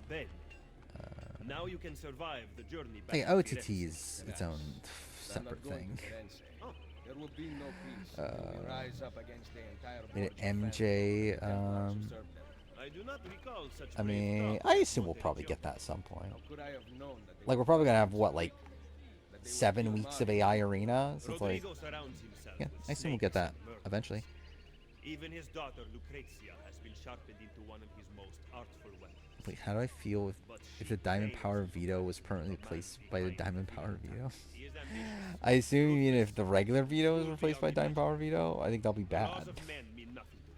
Ben, now you can survive the journey back. Like to OTT Firenze. is its own separate thing. There will be no peace. We rise up against the entire Made Borgia it MJ. family. I do not recall such I brave mean, thoughts I as assume we'll what probably they get that at some point. How could I have known that they Like we're would probably gonna have kill what, such like people? That they would 7 kill weeks of Mario? AI Arena? So it's like, Rodrigo surrounds himself yeah, with I assume we'll get snakes that and murder. eventually. Even his daughter Lucrezia has been sharpened into one of his most artful weapons. Wait, how do I feel if the Diamond Power Veto was permanently replaced by the Diamond Power Veto? He is ambitious. I assume you mean if the regular Veto was replaced by Diamond Power Veto, I think that'll be The laws bad. of men mean nothing to him.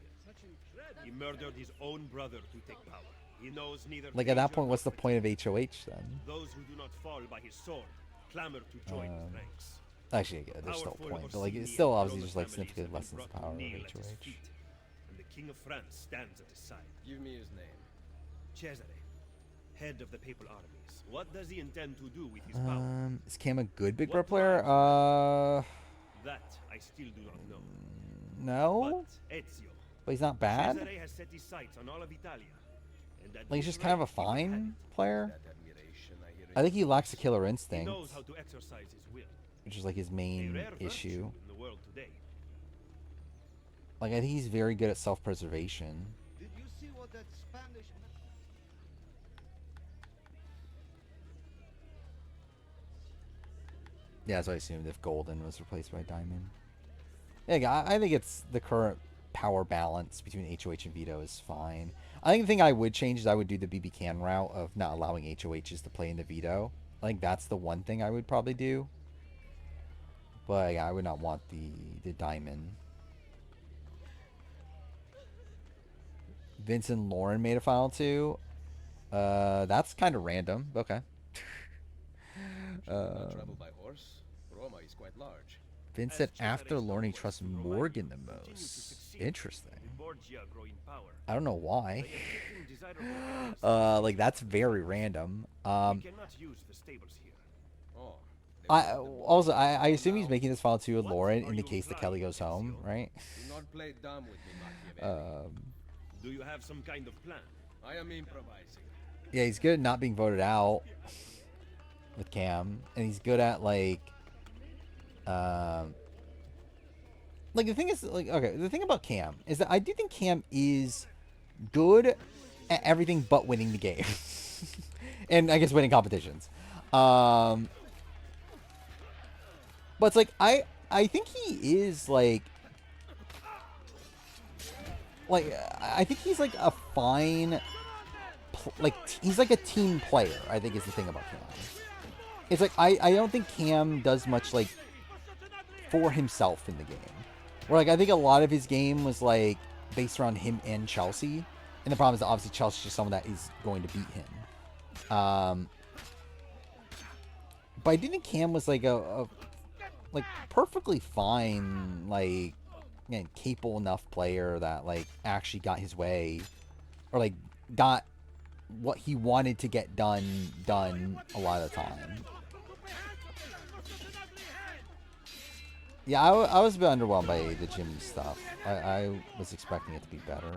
He murdered his own brother to take power. He knows neither Like at that danger point, what's the nor point of HOH then? those who do not fall by his sword clamor to join his ranks. Actually, yeah, there's still a Powerful point, but like it's Orsini still and obviously Roma just like families significantly have been lessens the brought to power of kneel at his HOH. feet, and the King of France stands at his side. Give me his name. Cesare, head of the papal armies. What does he intend to do with his power? Is Cam a good Big Bro What player? That I still do not know. No, But Ezio, but he's not bad. Cesare has set his sights on all of Italia. And at Like he's this just kind of a rate, he will have fine it. player. That admiration I hear I think he lacks a killer He instinct, knows how to exercise his will. which is like his A main rare virtue issue. in the world today. Like I think he's very good at self-preservation. Did you see what that Spanish Yeah, that's what I assumed if Golden was replaced by Diamond. Yeah, I think it's the current power balance between HOH and Veto is fine. I think the thing I would change is I would do the BB Can route of not allowing HOHs to play into Veto. I think that's the one thing I would probably do. But yeah, I would not want the Diamond. Vincent Lauren made a final 2. That's kind of random. Okay. not travel by horse. Roma is quite large. Vincent, after Lauren, he trusts Morgan the most. Interesting. Borgia grow in power. I don't know why. They are taking desirable areas. Like that's very random. We cannot use the stables here. Oh. I assume he's making this final 2 with Lauren in the case that Kelly goes home, right? Do not play dumb with me, Machiavelli. Do you have some kind of plan? I am improvising. Yeah, he's good at not being voted out with Cam, and he's good at like the thing is like okay, the thing about Cam is that I do think Cam is good at everything but winning the game, and I guess winning competitions. But it's like I think he is like I think he's like a fine he's like a team player. I think is the thing about Cam. It's like I don't think Cam does much like for himself in the game. Where like I think a lot of his game was like based around him and Chelsea. And the problem is that obviously Chelsea's just someone that is going to beat him. But I do think Cam was like a like perfectly fine, like capable enough player that like actually got his way, or like got what he wanted to get done a lot of the time. Yeah, I was a bit underwhelmed by the Jimmy stuff. I was expecting it to be better.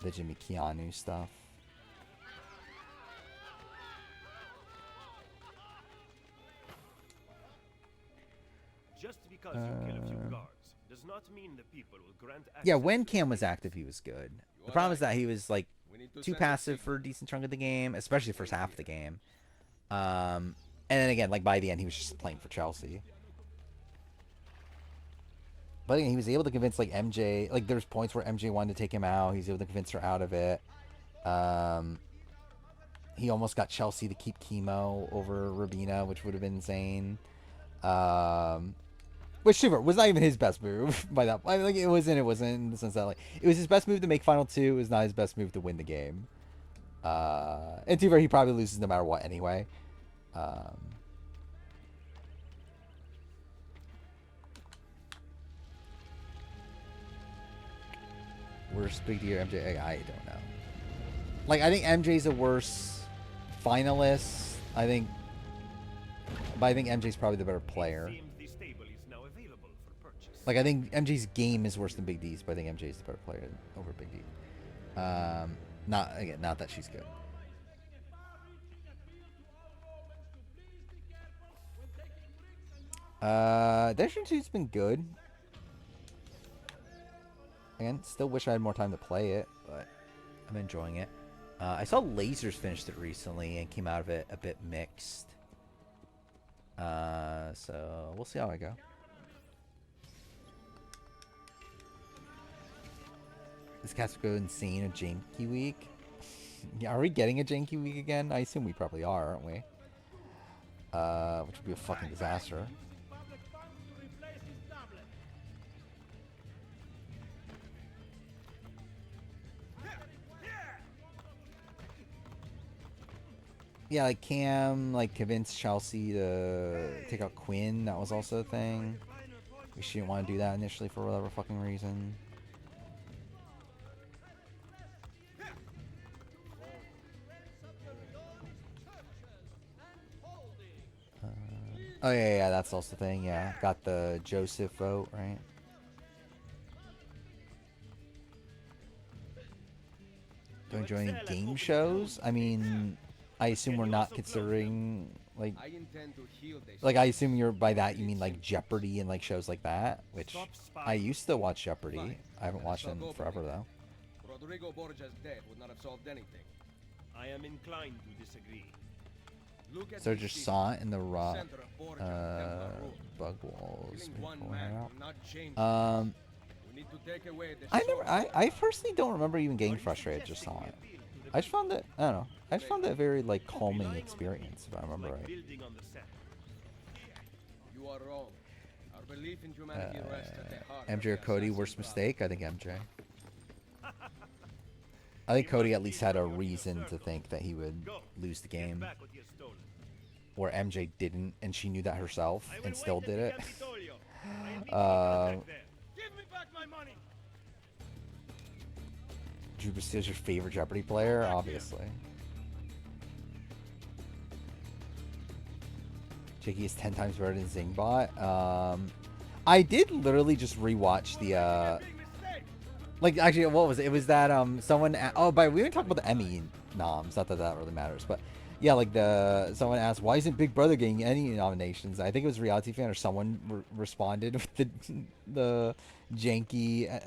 the Jimmy Keanu stuff. Just because you kill a few guards does not mean the people will grant access. Yeah, when Cam was active, he was good. The problem is that he was like too passive for a decent chunk of the game, especially the first half of the game. And then again, like by the end, he was just playing for Chelsea. But again, he was able to convince like MJ. Like there's points where MJ wanted to take him out. He was able to convince her out of it. He almost got Chelsea to keep Chemo over Rabina, which would have been insane. Which Shiver was not even his best move by that. I mean, like it wasn't in the sense that like it was his best move to make final two. It was not his best move to win the game. And to be fair, he probably loses no matter what anyway. Worst Big D or MJ? I don't know. Like I think MJ's a worse finalist. But I think MJ's probably the better player. Like I think MJ's game is worse than Big D's, but I think MJ's the better player over Big D. Not that she's good. Destiny 2's been good. Again, still wish I had more time to play it, but I'm enjoying it. I saw Lasers finished it recently and came out of it a bit mixed. So we'll see how I go. This cat's go insane a Janky week. Yeah, are we getting a Janky week again? I assume we probably are, aren't we? Which would be a fucking disaster. Yeah, like Cam, like convinced Chelsea to take out Quinn. That was also a thing. She didn't want to do that initially for whatever fucking reason. Oh yeah, that's also the thing. Yeah, got the Joseph vote right. Do I enjoy any game shows? I mean, I assume we're not considering like I assume you're by that you mean like Jeopardy and like shows like that, which I used to watch Jeopardy. I haven't watched it in forever though. Rodrigo Borgia's death would not have solved anything. I am inclined to disagree. So just saw it in the raw bug walls. I personally don't remember even getting frustrated just saw it. I just found it, I don't know. I just found it a very like calming experience, if I remember right. You are wrong. Our belief in humanity rests at the heart. MJ or Cody, worst mistake? I think MJ. I think Cody at least had a reason to think that he would lose the game. Where MJ didn't, and she knew that herself, and still did it. Drew Bastil's your favorite Jeopardy player? Obviously. Jakey is 10 times better than Zingbot. I did literally just rewatch the, like, actually, what was it? It was that, someone, we didn't talk about the Emmy noms, not that that really matters, but, yeah, like, someone asked, why isn't Big Brother getting any nominations? I think it was Reality Fan or someone responded with the janky,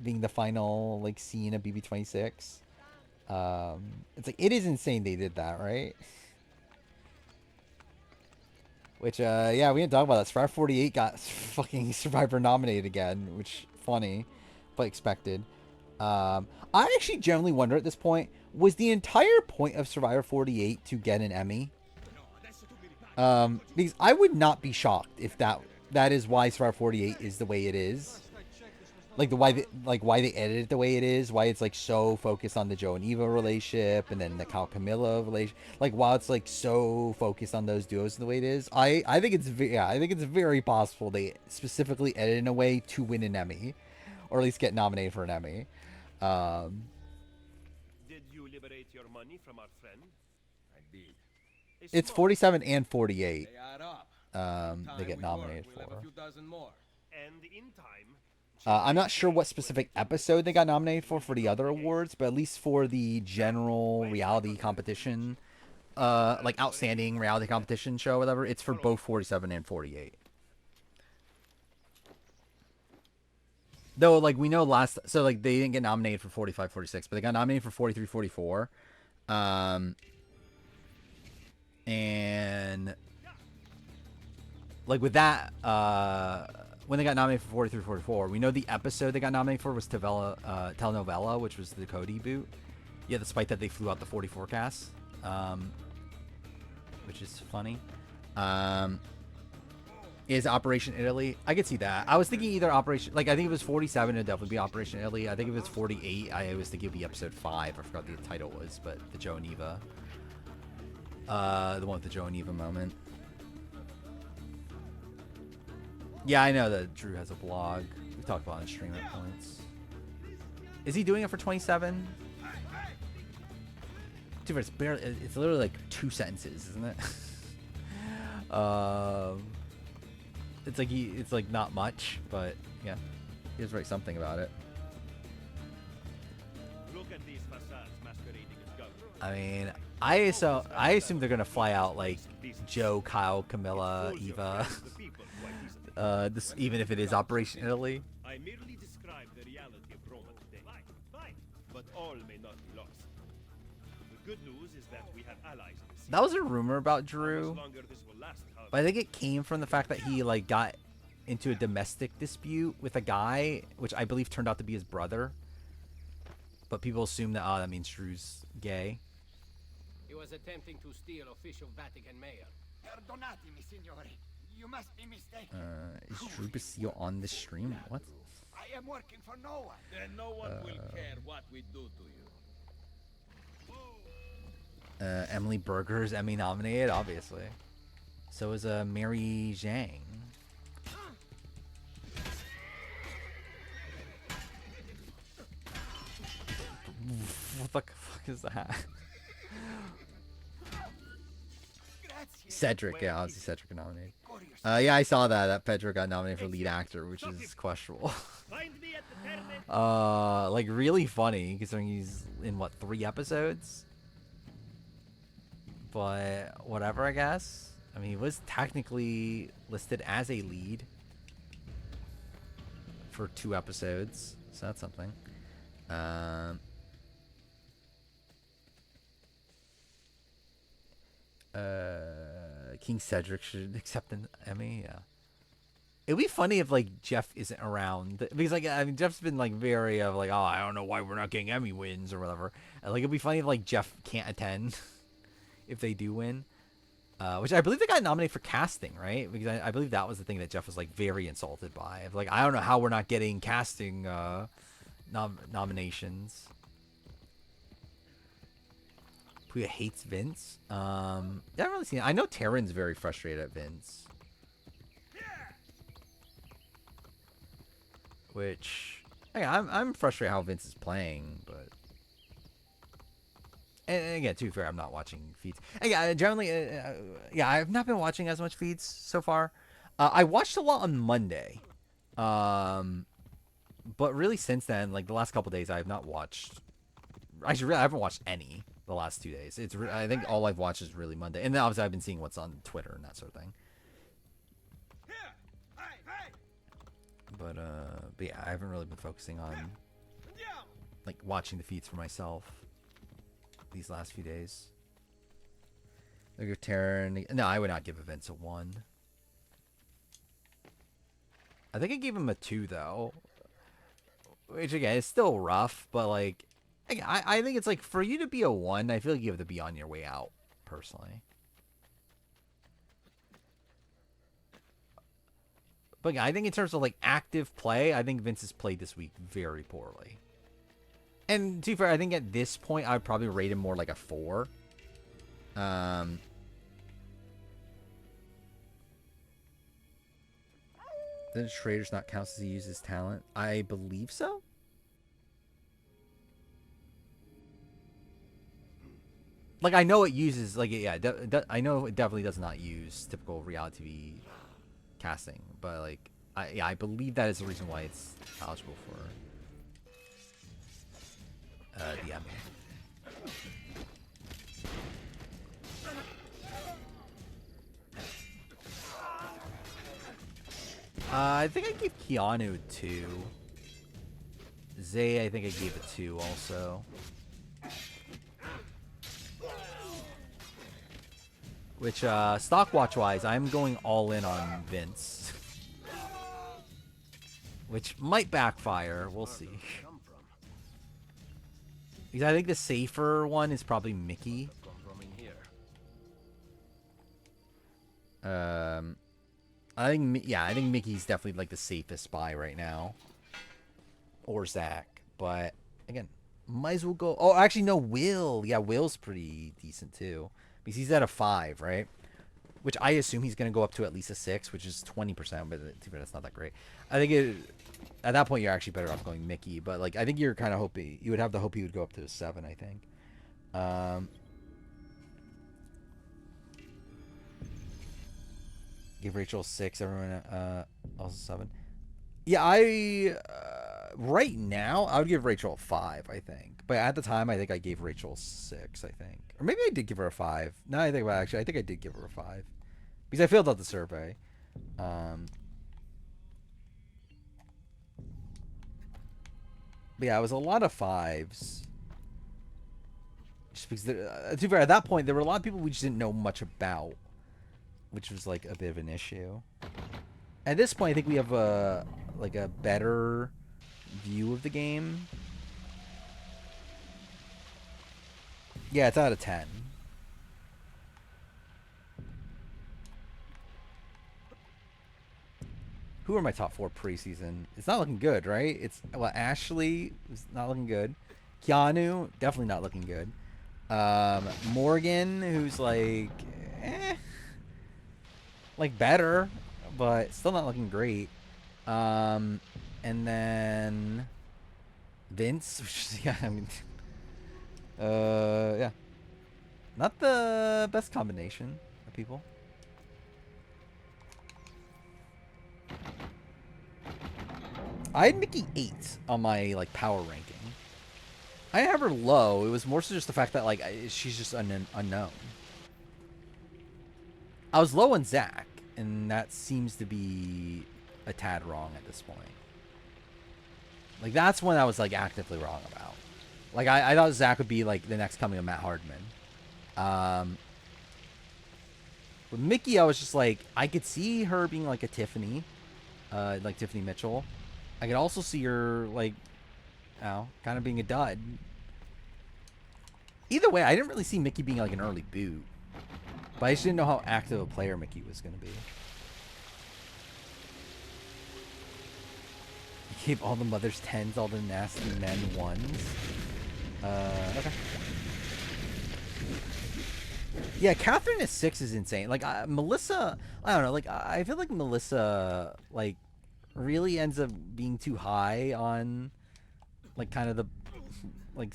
being the final, like, scene of BB26. It's like, it is insane they did that, right? Which, yeah, we didn't talk about that. Survivor 48 got fucking Survivor nominated again, which, funny, but expected. I actually generally wonder at this point, was the entire point of Survivor 48 to get an Emmy? Because I would not be shocked if that is why Survivor 48 is the way it is. Like why they edited it the way it is, why it's like so focused on the Joe and Eva relationship, and then the Cal Camilla relationship. Like while it's like so focused on those duos the way it is, I think it's very possible they specifically edited in a way to win an Emmy, or at least get nominated for an Emmy. Did you liberate your money from our friend? I did. It's 47 and 48. They add up. They get nominated for. We'll have a few dozen more. And in time, I'm not sure what specific episode they got nominated for the other awards, but at least for the general reality competition, like outstanding reality competition show, or whatever, it's for both 47 and 48. Though, like, we know so, like, they didn't get nominated for 45, 46, but they got nominated for 43, 44. And, like, with that, when they got nominated for 43, 44, we know the episode they got nominated for was Telenovela, which was the Cody boot. Yeah, despite that they flew out the 44 cast, which is funny. Is Operation Italy? I could see that. I was thinking either Operation... Like, I think if it was 47, it'd definitely be Operation Italy. I think if it's 48, I was thinking it'd be Episode 5. I forgot what the title was, but the Joe and Eva. The one with the Joe and Eva moment. Yeah, I know that Drew has a blog. We talked about it on stream at points. Is he doing it for 27? Dude, it's barely... It's literally like 2 sentences, isn't it? It's like not much, but yeah, he does write something about it. Look at these facades masquerading as government. I mean, I assume they're gonna fly out like Joe, Kyle, Camilla, Eva. This, even if it is Operation Italy. I merely describe the reality of Roma today. Fine. But all may not be lost. The good news is that we have allies in the sea. That was a rumor about Drew. How much longer this will last, however. But I think it came from the fact that he like got into a domestic dispute with a guy, which I believe turned out to be his brother. But people assume that that means Drew's gay. He was attempting to steal official Vatican mayor. Perdonatemi, signore. You must be mistaken. Is Drew Basile on this stream? What? I am working for no one. Then no one will care what we do to you. Emily Berger's Emmy nominated, obviously. So is Mary Zhang. What the fuck is that? Cedric, yeah, obviously Cedric got nominated. Yeah, I saw that Pedro got nominated for lead actor, which is questionable. Like really funny considering he's in what 3 episodes. But whatever, I guess. I mean, he was technically listed as a lead for 2 episodes, so that's something. King Cedric should accept an Emmy. Yeah, it'd be funny if like Jeff isn't around because like I mean Jeff's been like very of like, oh, I don't know why we're not getting Emmy wins or whatever. And, like it'd be funny if like Jeff can't attend if they do win. Which I believe they got nominated for casting, right? Because I believe that was the thing that Jeff was like very insulted by. Like, I don't know how we're not getting casting nominations. Puya hates Vince. I haven't really seen it. I know Taryn's very frustrated at Vince. Which, yeah, I'm frustrated how Vince is playing, but. And again, to be fair, I'm not watching feeds. And yeah, generally, yeah, I've not been watching as much feeds so far. I watched a lot on Monday, but really since then, like the last couple days, I have not watched. Actually, really, I haven't watched any the last 2 days. I think all I've watched is really Monday, and then obviously I've been seeing what's on Twitter and that sort of thing. But yeah, I haven't really been focusing on like watching the feeds for myself these last few days. Look at Taryn. No, I would not give Vince a 1. I think I gave him a 2 though, which again is still rough, but like I think it's like for you to be a 1, I feel like you have to be on your way out personally. But yeah, I think in terms of like active play, I think Vince has played this week very poorly. And to be fair, I think at this point, I would probably rate him more like a 4. Then Schrader's not counts as he uses talent. I believe so. Like I know it uses like yeah, I know it definitely does not use typical reality TV casting, but like Yeah, I believe that is the reason why it's eligible for the Emmy. I think I gave Keanu 2. Zay, I think I gave it 2 also. Which, Stockwatch wise, I'm going all in on Vince. Which might backfire. We'll see. Because I think the safer one is probably Mickey. I think Mickey's definitely like the safest spy right now. Or Zach. But again, might as well go. Oh, actually, no, Will. Yeah, Will's pretty decent too. Because he's at a 5, right? Which I assume he's going to go up to at least a 6, which is 20%, but that's not that great. I think at that point, you're actually better off going Mickey. But like, I think you're kind of hoping you would have the hope he would go up to a 7, I think. Give Rachel a 6, everyone also 7. Yeah, right now, I would give Rachel a 5, I think. But at the time, I think I gave Rachel a 6, I think. Or maybe I did give her a 5. Now I think about it, actually, I think I did give her a 5. Because I filled out the survey. But yeah, it was a lot of 5s. Just because, to be fair, at that point, there were a lot of people we just didn't know much about. Which was like a bit of an issue. At this point, I think we have a better view of the game. Yeah, it's out of 10. Who are my top 4 preseason? It's not looking good, right? It's Ashley is not looking good. Keanu definitely not looking good. Morgan, who's like, like better, but still not looking great. And then Vince, which, yeah, I mean, yeah, not the best combination of people. I had Mickey 8 on my like power ranking. I didn't have her low. It was more so just the fact that like she's just unknown. I was low on Zach, and that seems to be a tad wrong at this point. Like, that's when I was, like, actively wrong about. Like, I thought Zach would be, like, the next coming of Matt Hardman. With Mickey, I was just, like, I could see her being, like, a Tiffany. Like, Tiffany Mitchell. I could also see her, like, you know, kind of being a dud. Either way, I didn't really see Mickey being, like, an early boot. But I just didn't know how active a player Mickey was going to be. He gave all the mothers 10s, all the nasty men 1s. Okay. Yeah, Catherine at 6 is insane. Like, Melissa, I don't know. Like, I feel like Melissa, like, really ends up being too high on, like, kind of the, like,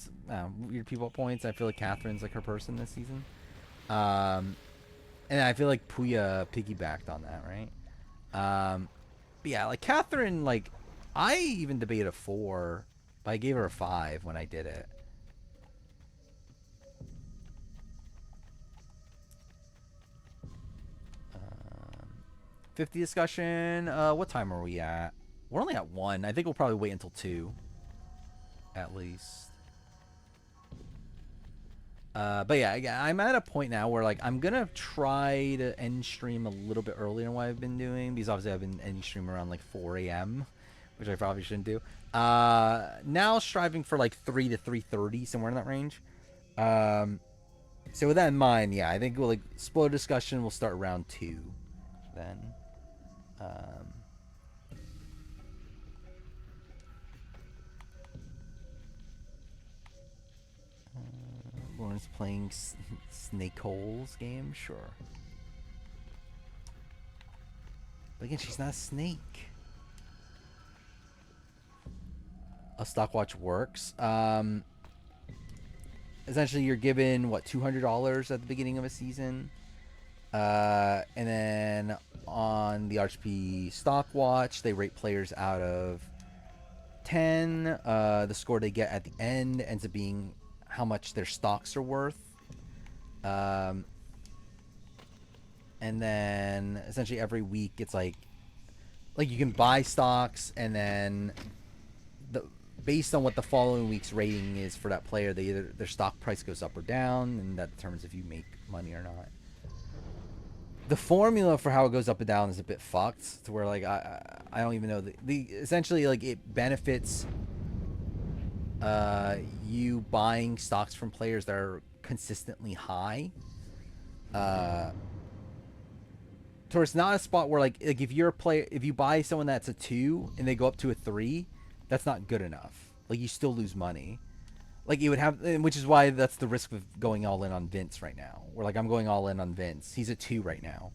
weird people points. I feel like Catherine's, like, her person this season. And I feel like Puya piggybacked on that, right? But yeah, like Catherine, like I even debated a 4, but I gave her a 5 when I did it. 50 discussion. What time are we at? We're only at 1. I think we'll probably wait until 2, at least. But yeah, I'm at a point now where like I'm gonna try to end stream a little bit earlier than what I've been doing, because obviously I've been ending stream around like 4 a.m., which I probably shouldn't do. Now striving for like 3 to 3:30, somewhere in that range. So with that in mind, yeah, I think we'll like spoiler discussion will start around 2 then. Lauren's playing Snake Holes game? Sure. But again, she's not a snake. A stockwatch works. Essentially, you're given, what, $200 at the beginning of a season? And then on the RHP stock watch, they rate players out of 10. The score they get at the end ends up being how much their stocks are worth. And then essentially every week it's like you can buy stocks, and then based on what the following week's rating is for that player, their stock price goes up or down, and that determines if you make money or not. The formula for how it goes up and down is a bit fucked, to where like I don't even know the essentially like it benefits you buying stocks from players that are consistently high. So it's not a spot where like if you're a player, if you buy someone that's a 2 and they go up to a 3, that's not good enough. Like, you still lose money. Like, you would have, which is why that's the risk of going all in on Vince right now. Where like I'm going all in on Vince. He's a 2 right now.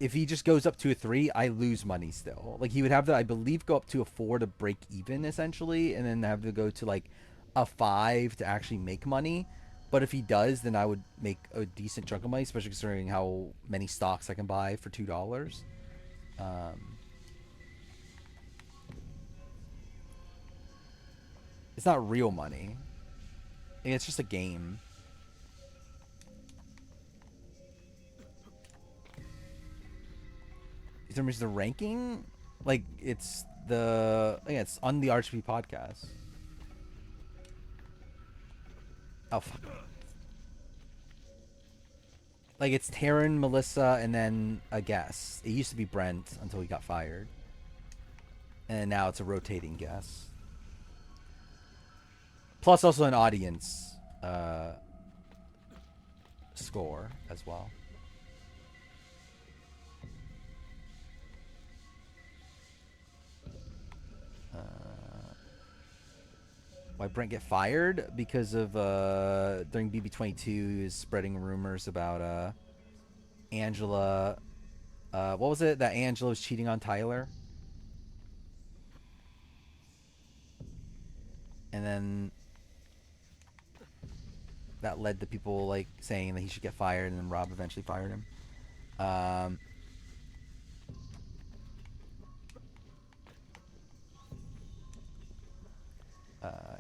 If he just goes up to a 3, I lose money still. Like, he would have to, I believe, go up to a 4 to break even essentially, and then have to go to like a 5 to actually make money. But if he does, then I would make a decent chunk of money, especially considering how many stocks I can buy for $2. It's not real money. It's just a game. In terms of the ranking, like it's on the RHP podcast. Oh, fuck. Like, it's Taryn, Melissa, and then a guest. It used to be Brent until he got fired. And now it's a rotating guest. Plus also an audience score as well. Why Brent get fired? Because of during BB22 he was spreading rumors about Angela. What was it? That Angela was cheating on Tyler. And then that led to people like saying that he should get fired, and then Rob eventually fired him.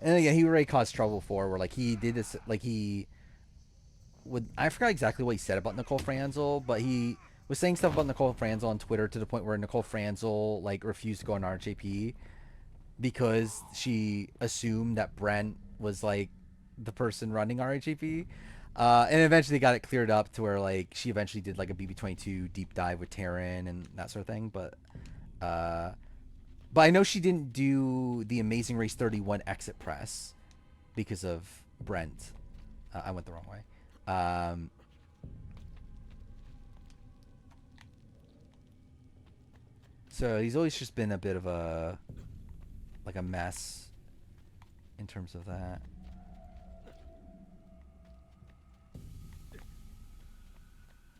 And again, he already caused trouble for where like he did this, like he would, I forgot exactly what he said about Nicole Franzel, but he was saying stuff about Nicole Franzel on Twitter to the point where Nicole Franzel like refused to go on RHAP because she assumed that Brent was like the person running RHAP. And eventually got it cleared up to where like she eventually did like a BB22 deep dive with Taryn and that sort of thing, but I know she didn't do the Amazing Race 31 exit press because of Brent. I went the wrong way. So he's always just been a bit of a mess in terms of that.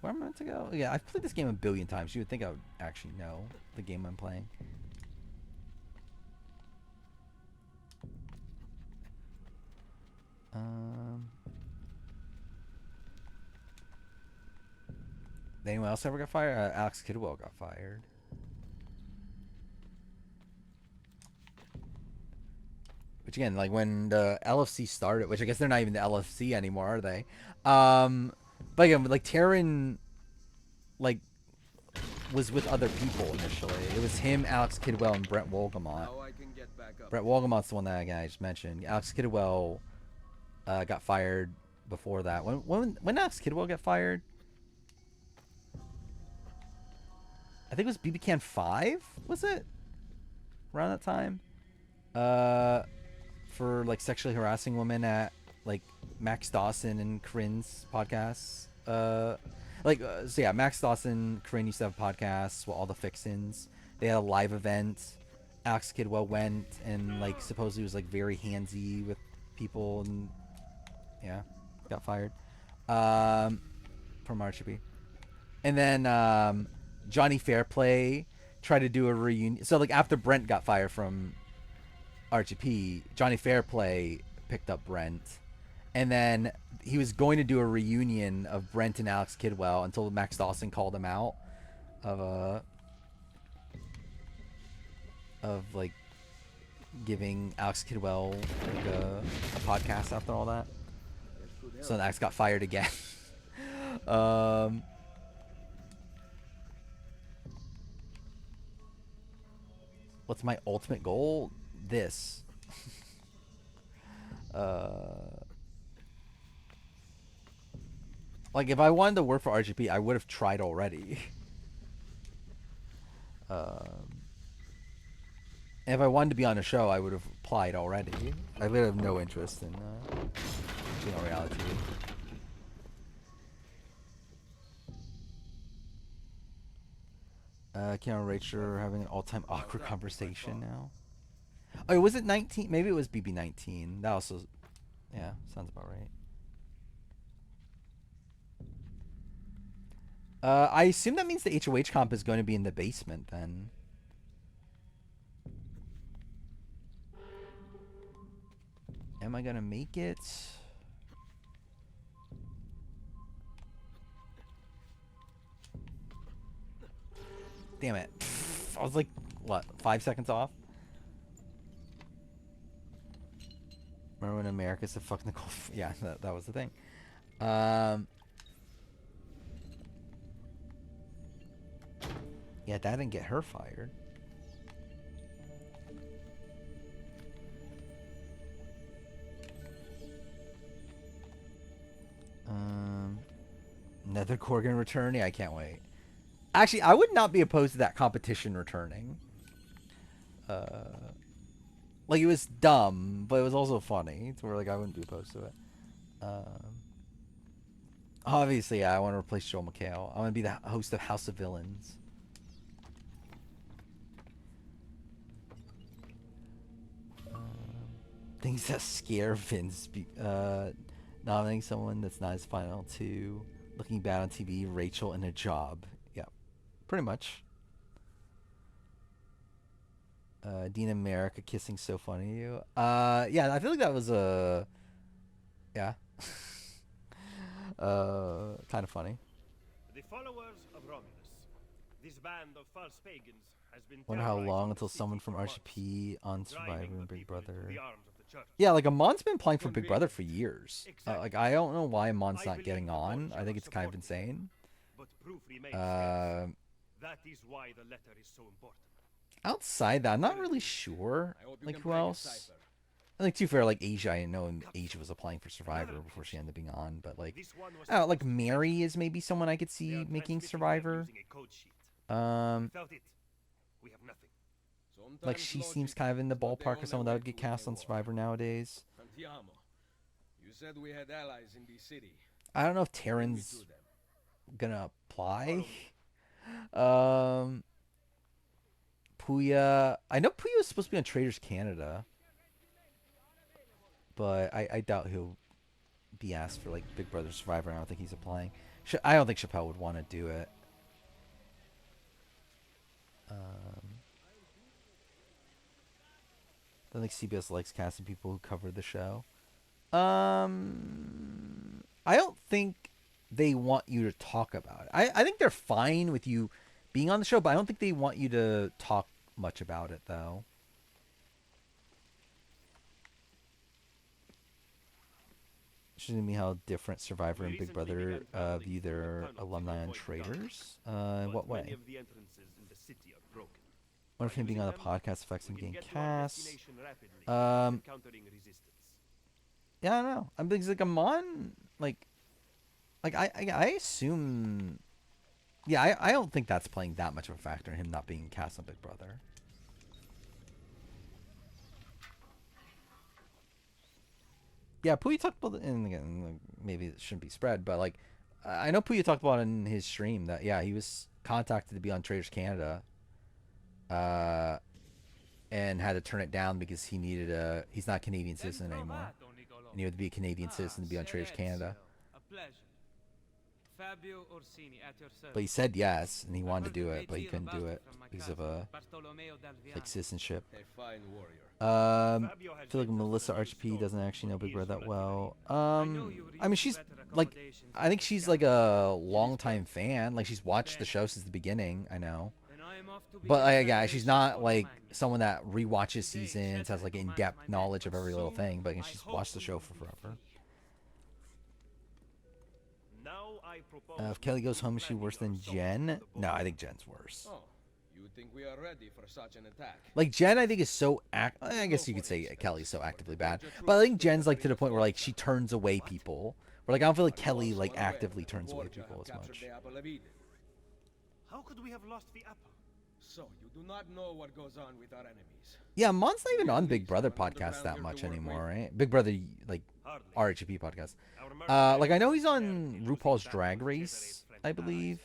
Where am I meant to go? Yeah, I've played this game a billion times. You would think I would actually know the game I'm playing. Did anyone else ever got fired? Alex Kidwell got fired. Which again, like when the LFC started, which I guess they're not even the LFC anymore, are they? But again, like Taryn, like was with other people initially. It was him, Alex Kidwell, and Brent Wolgamont. Brent Wolgamont's the one that I just mentioned. Alex Kidwell got fired before that. When Alex Kidwell got fired? I think it was BB Can 5, was it? Around that time? For like sexually harassing women at like Max Dawson and Corinne's podcasts. So yeah, Max Dawson, Corinne used to have podcasts with all the fixins. They had a live event. Alex Kidwell went and like supposedly was like very handsy with people, and yeah, got fired from RHP. And then Johnny Fairplay tried to do a reunion. So like after Brent got fired from RHP, Johnny Fairplay picked up Brent, and then he was going to do a reunion of Brent and Alex Kidwell until Max Dawson called him out of like giving Alex Kidwell like a podcast after all that. So Alex got fired again. What's my ultimate goal? This. Like if I wanted to work for RGP, I would have tried already. And if I wanted to be on a show, I would have applied already. I would have no interest in being on reality TV. Keanu and Rachel are having an all-time awkward conversation now. Oh, was it 19? Maybe it was BB19. That also, yeah, sounds about right. I assume that means the HOH comp is going to be in the basement then. Am I gonna make it? Damn it. I was like, what, 5 seconds off? Remember when America said fuck Nicole? Yeah, that was the thing. Yeah, that didn't get her fired. Nether Corgan returning? I can't wait. Actually, I would not be opposed to that competition returning. Like, it was dumb, but it was also funny. It's where, like, I wouldn't be opposed to it. Obviously, yeah, I want to replace Joel McHale. I want to be the host of House of Villains. Things that scare Vince. Nominating someone that's not his final two. Looking bad on TV. Rachel in a job. Yeah, pretty much. Dean America kissing so funny to you. Yeah, I feel like that was a... yeah. Kind of funny. The followers of Romulus. This band of false pagans has been Wonder how long terrorizing until the someone city from for RGP on months, Survivor driving and the Big people into Brother. the arms of the church. Yeah, like Amon's been playing for Big Brother for years. Exactly. Like, I don't know why Amon's I not believe getting the on. culture I think of it's kind of supporting insane. But proof remains scarce. That is why the letter is so important. Outside that, I'm not really sure. Like, who else? I think, to be fair, like, Asia, I know Asia was applying for Survivor before she ended up being on, but, like, I don't know, like, Mary is maybe someone I could see making Survivor. Without it, we have nothing. Like, she seems kind of in the ballpark of someone that would get cast on Survivor nowadays. You said we had allies in the city. I don't know if Taryn's gonna apply. Puya, I know Puya is supposed to be on Traders Canada, but I doubt he'll be asked for, like, Big Brother Survivor. I don't think he's applying. I don't think Chappelle would want to do it. I don't think CBS likes casting people who cover the show. I don't think they want you to talk about it. I think they're fine with you being on the show, but I don't think they want you to talk much about it, though. Showing me how different Survivor and Big Brother view their alumni and traders. In what way? What if him being on the podcast affects him getting cast? Yeah, I don't know. I'm like, Amon, like I assume. Yeah, I don't think that's playing that much of a factor in him not being cast on Big Brother. Yeah, Puya talked about, and again, maybe it shouldn't be spread, but, like, I know Puya talked about in his stream that, yeah, he was contacted to be on Traders Canada, and had to turn it down because he needed he's not a Canadian citizen anymore, and he had to be a Canadian citizen to be on Traders Canada. Fabio Orsini at your service. But he said yes, and he wanted to do it, but he couldn't do it because of like citizenship. A fine warrior. I feel like Melissa RHP doesn't actually know Big Brother that well. I mean, she's like, I think she's like a longtime fan. Like she's watched the show since the beginning. I know, but like, yeah, she's not like someone that rewatches seasons, has like in-depth knowledge of every little thing. But again, she's watched the show for forever. If Kelly goes home, is she worse than Jen? No, I think Jen's worse. Oh, you think we are ready for such an attack? Like Jen, I think is so I guess you could say Kelly's so actively bad, but I think Jen's like to the point where like she turns away people. Where like I don't feel like Kelly like actively turns away people as much. How could we have lost the apple? So you do not know what goes on with our enemies. Yeah, Mon's not even on Big Brother podcast that much anymore, right? Big Brother like RHP podcast. Like I know he's on RuPaul's Drag Race, I believe.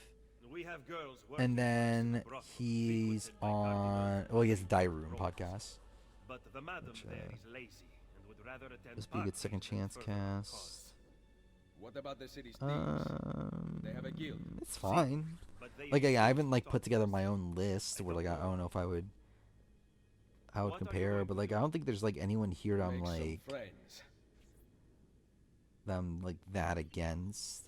And then he's on, well, he has the Diary Room podcast. But the madam there is lazy and would rather attend This be a good second chance cast. What about the city's thieves? They have a guild. It's fine. Like I haven't like put together my own list where like I don't know if I would how I would compare, but like I don't think there's like anyone here that I'm like that against.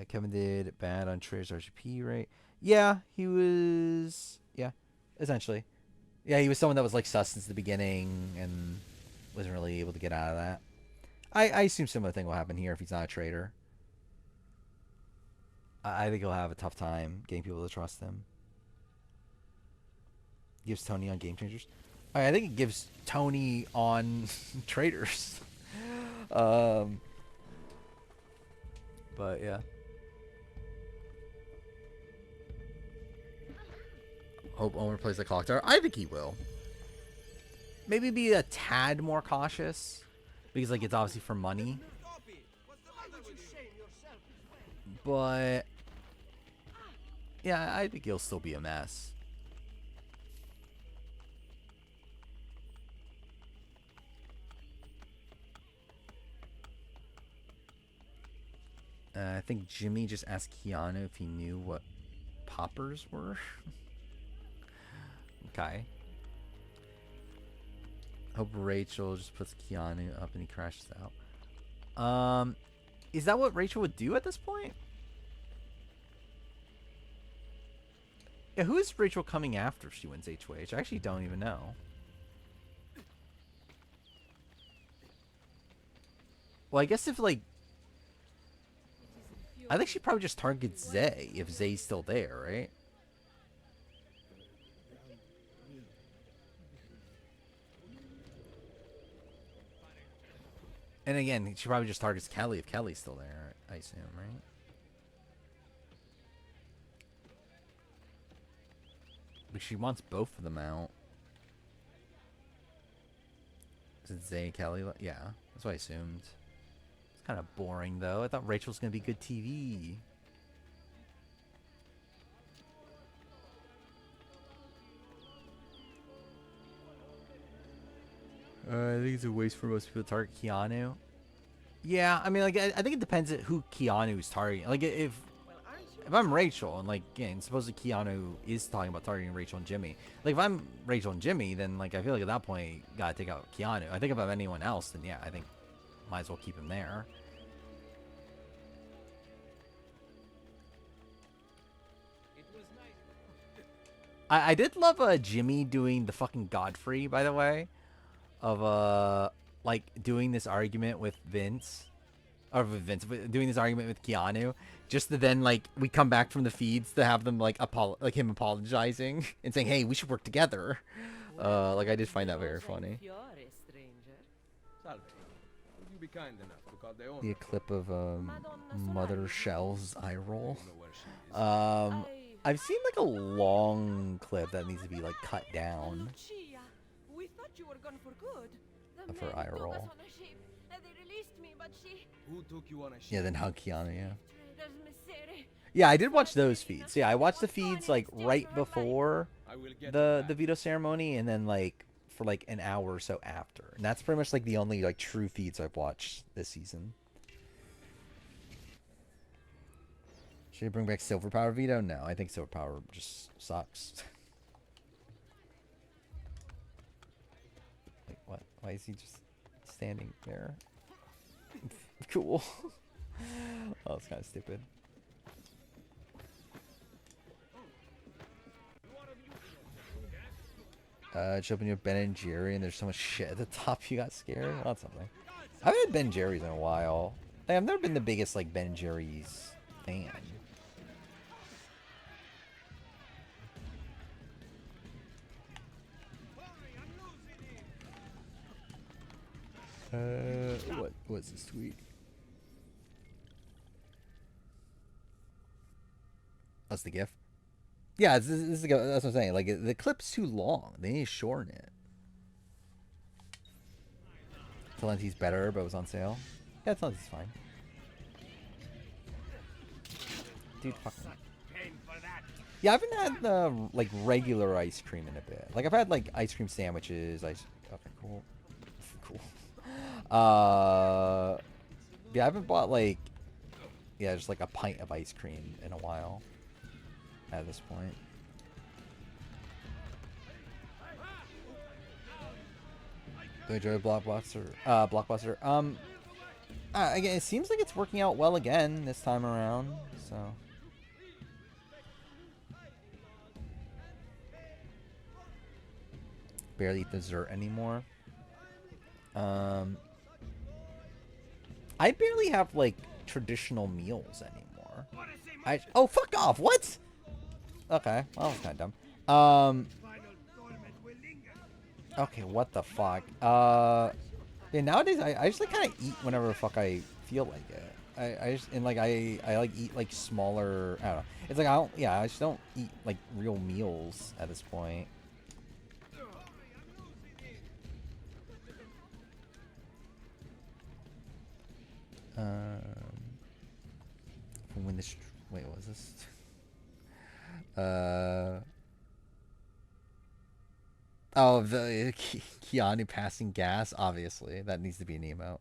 Kevin did bad on Trey's RGP, right? Yeah, he was. Yeah, essentially. Yeah, he was someone that was like sus since the beginning and wasn't really able to get out of that. I assume similar thing will happen here if he's not a traitor. I think he'll have a tough time getting people to trust him. Gives Tony on Game Changers. I think it gives Tony on traitors. But yeah. Hope Omer plays the clock tower. I think he will. Maybe be a tad more cautious. Because like it's obviously for money. But yeah, I think he'll still be a mess. I think Jimmy just asked Keanu if he knew what poppers were. Okay. Hope Rachel just puts Keanu up and he crashes out. Is that what Rachel would do at this point? Yeah, who is Rachel coming after if she wins HOH? I actually don't even know. Well, I guess if like I think she probably just targets Zay if Zay's still there, right? And again, she probably just targets Kelly if Kelly's still there, I assume, right? But she wants both of them out. Is it Zay and Kelly? Yeah, that's what I assumed. Kind of boring though. I thought Rachel was gonna be good TV. I think it's a waste for most people to target Keanu. Yeah, I mean, like I think it depends on who Keanu's targeting. Like if I'm Rachel and like again, supposedly Keanu is talking about targeting Rachel and Jimmy. Like if I'm Rachel and Jimmy, then like I feel like at that point you gotta take out Keanu. I think if I'm anyone else, then yeah, I think might as well keep him there. I did love Jimmy doing the fucking Godfrey, by the way, of like doing this argument with Vince, or with Vince, doing this argument with Keanu, just to then like we come back from the feeds to have them like him apologizing and saying, "Hey, we should work together." Like I did find that very funny. The clip of Mother Shell's eye roll. I've seen like a long clip that needs to be like cut down of her eye roll. Who took you on a ship? Yeah, then hug Keanu, yeah. Yeah, I did watch those feeds. Yeah, I watched the feeds like right before the veto ceremony and then like for like an hour or so after, and that's pretty much like the only like true feeds I've watched this season. Should you bring back Silver Power Vito? No, I think Silver Power just sucks. Like what? Why is he just standing there? Cool. Oh, it's kind of stupid. Just open your Ben and Jerry, and there's so much shit at the top. You got scared. Well, that's something. I haven't had Ben and Jerry's in a while. Like, I've never been the biggest like Ben and Jerry's fan. What's this tweet? That's the GIF. Yeah, this is that's what I'm saying. Like the clip's too long. They need to shorten it. Talenti's better, but it was on sale. Yeah, Talenti's fine. Dude, fuck me. Yeah, I haven't had the like regular ice cream in a bit. Like I've had like ice cream sandwiches. Okay, cool. Cool. Yeah, I haven't bought like just like a pint of ice cream in a while. At this point. Do I enjoy Blockbuster? Again, it seems like it's working out well again this time around. So. Barely eat dessert anymore. I barely have like traditional meals anymore. Oh, fuck off! What? Okay, well, that was kind of dumb. Okay, what the fuck? Yeah, nowadays I just like kind of eat whenever the fuck I feel like it. I just and like I like eat like smaller. I don't know. It's like I just don't eat like real meals at this point. When this wait, what was this? Oh, the Keanu passing gas. Obviously, that needs to be an emote.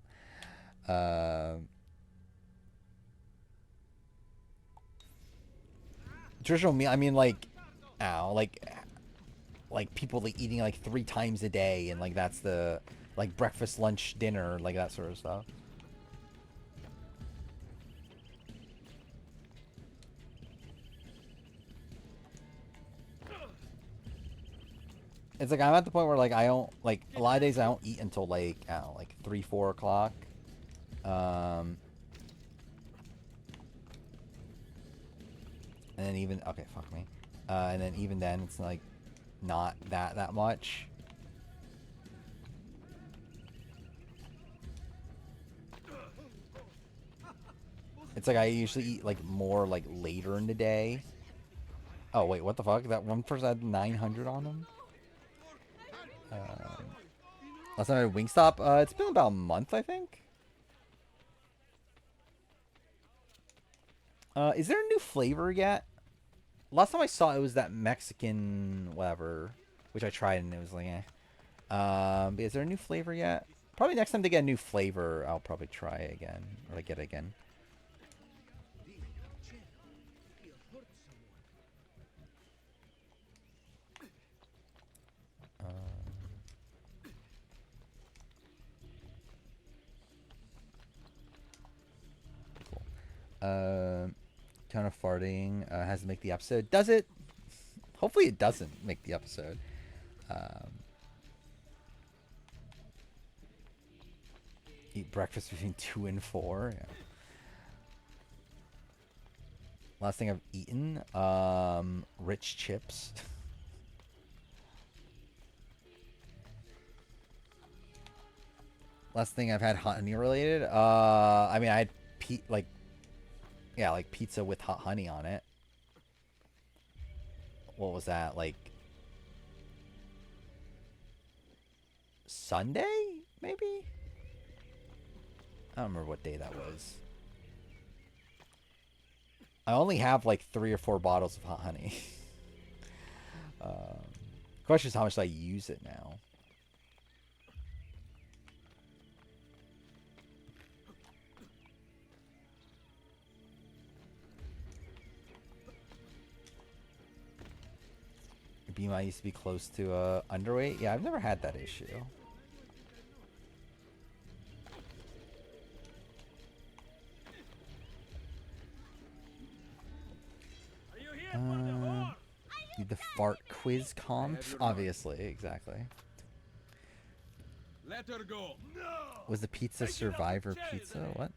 Traditional meal. I mean, like, like people like eating like 3 times a day, and like that's the like breakfast, lunch, dinner, like that sort of stuff. It's like I'm at the point where like I don't like a lot of days I don't eat until like I don't know, like 3-4 o'clock. And then even okay, fuck me. And then even then it's like not that much. It's like I usually eat like more like later in the day. Oh wait, what the fuck? That one person had 900 on them. Last time I had Wingstop, it's been about a month, I think. Is there a new flavor yet? Last time I saw it was that Mexican whatever, which I tried and it was like, eh. But is there a new flavor yet? Probably next time they get a new flavor, I'll probably try it again or like get it again. Kind of farting has to make the episode. Does it? Hopefully it doesn't make the episode. Eat breakfast between 2 and 4. Yeah. Last thing I've eaten, rich chips. Last thing I've had honey related. I mean, I had like pizza with hot honey on it. What was that? Like Sunday, maybe? I don't remember what day that was. I only have like 3 or 4 bottles of hot honey. Question is how much do I use it now? BMI used to be close to underweight. Yeah, I've never had that issue. The fart quiz comp, obviously, exactly. Let her go. Was the pizza Survivor pizza? What?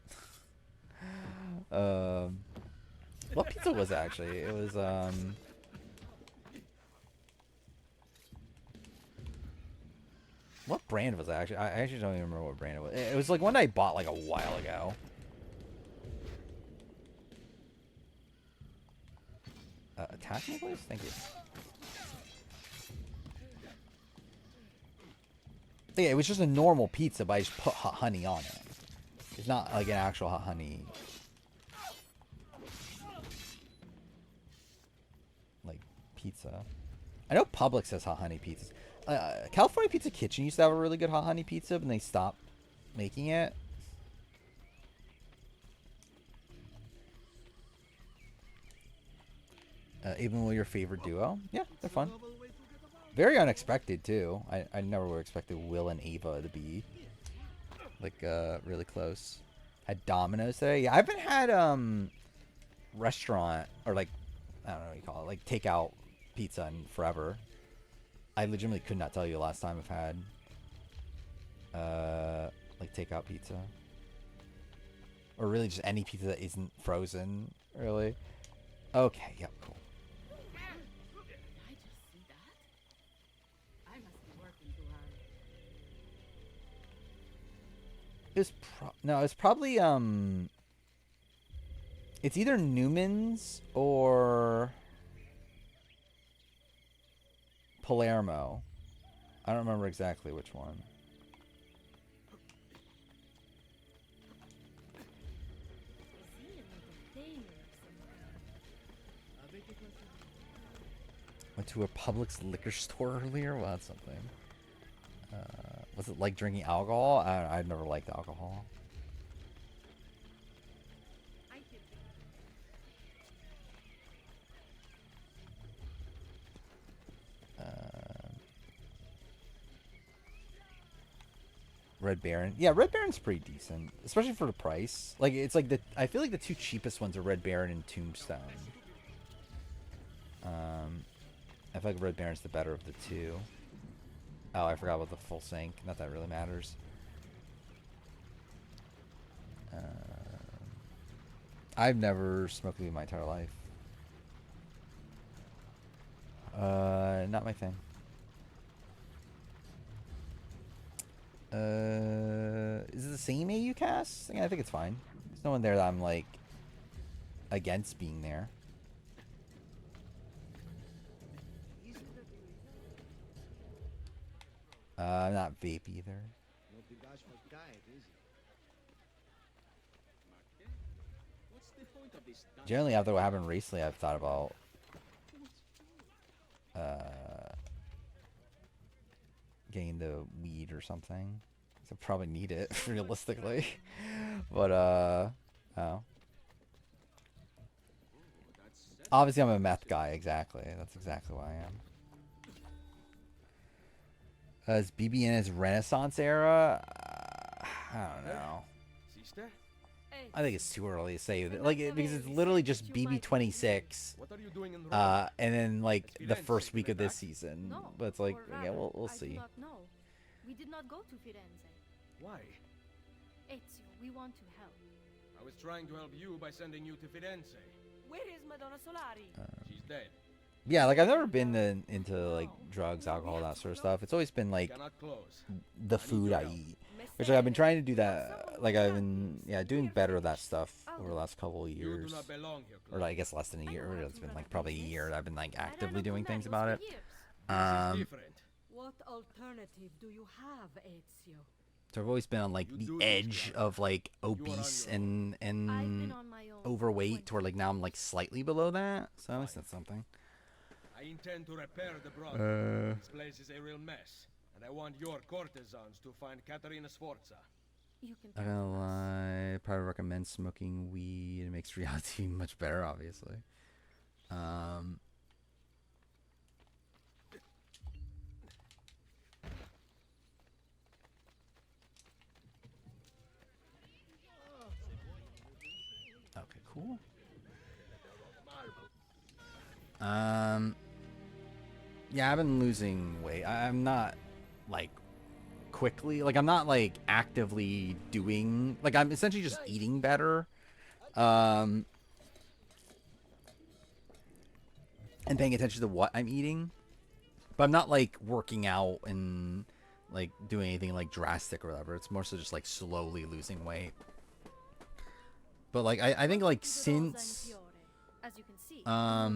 What pizza was it actually? It was what brand was it actually? I actually don't even remember what brand it was. It was like one I bought like a while ago. Attack me, please? Thank you. Yeah, it was just a normal pizza, but I just put hot honey on it. It's not like an actual hot honey. Like, pizza. I know Publix has hot honey pizzas. California Pizza Kitchen used to have a really good hot honey pizza, but they stopped making it. Even with your favorite duo? Yeah, they're fun. Very unexpected, too. I never would have expected Will and Ava to be, like, really close. Had Domino's today. Yeah, I haven't had, restaurant, or, like, I don't know what you call it, like, takeout pizza in forever. I legitimately could not tell you the last time I've had, like, takeout pizza. Or really just any pizza that isn't frozen, really. Okay, yep, cool. It was probably it's either Newman's or Palermo. I don't remember exactly which one. Went to a Publix liquor store earlier. Well, that's something. Was it like drinking alcohol? I've never liked alcohol. Red Baron. Yeah, Red Baron's pretty decent, especially for the price. Like, it's like I feel like the two cheapest ones are Red Baron and Tombstone. I feel like Red Baron's the better of the two. Oh, I forgot about the full sink. Not that it really matters. I've never smoked weed in my entire life. Not my thing. Is it the same AU cast? I think it's fine. There's no one there that I'm like against being there. Not vape either. Generally, after what happened recently, I've thought about getting the weed or something. So probably need it realistically, but oh. Obviously, I'm a meth guy. Exactly. That's exactly why I am. Is BB in his Renaissance era? I don't know. I think it's too early to say that, like, because it's literally just BB26, and then like the first week of this season. But it's like, yeah, we'll see. We did not go to Firenze. Why? Ezio, we want to help. I was trying to help you by sending you to Firenze. Where is Madonna Solari? She's dead. Yeah, like I've never been into like drugs, alcohol, that sort of stuff. It's always been like the food I eat, which like, I've been trying to do that. Like I've been doing better with that stuff over the last couple of years, or like, I guess less than a year. It's been like probably a year that I've been like actively doing things about it. What alternative do you have, Ezio? So I've always been on like the edge of like obese and overweight, to where like now I'm like slightly below that. So at least that's something. I intend to repair the Brotherhood. This place is a real mess, and I want your courtesans to find Caterina Sforza. I'm gonna lie, probably recommend smoking weed. It makes reality much better, obviously. Cool. Yeah, I've been losing weight. I'm not like quickly, like I'm not like actively doing, like I'm essentially just eating better. And paying attention to what I'm eating. But I'm not like working out and like doing anything like drastic or whatever. It's more so just like slowly losing weight. But like I think like since I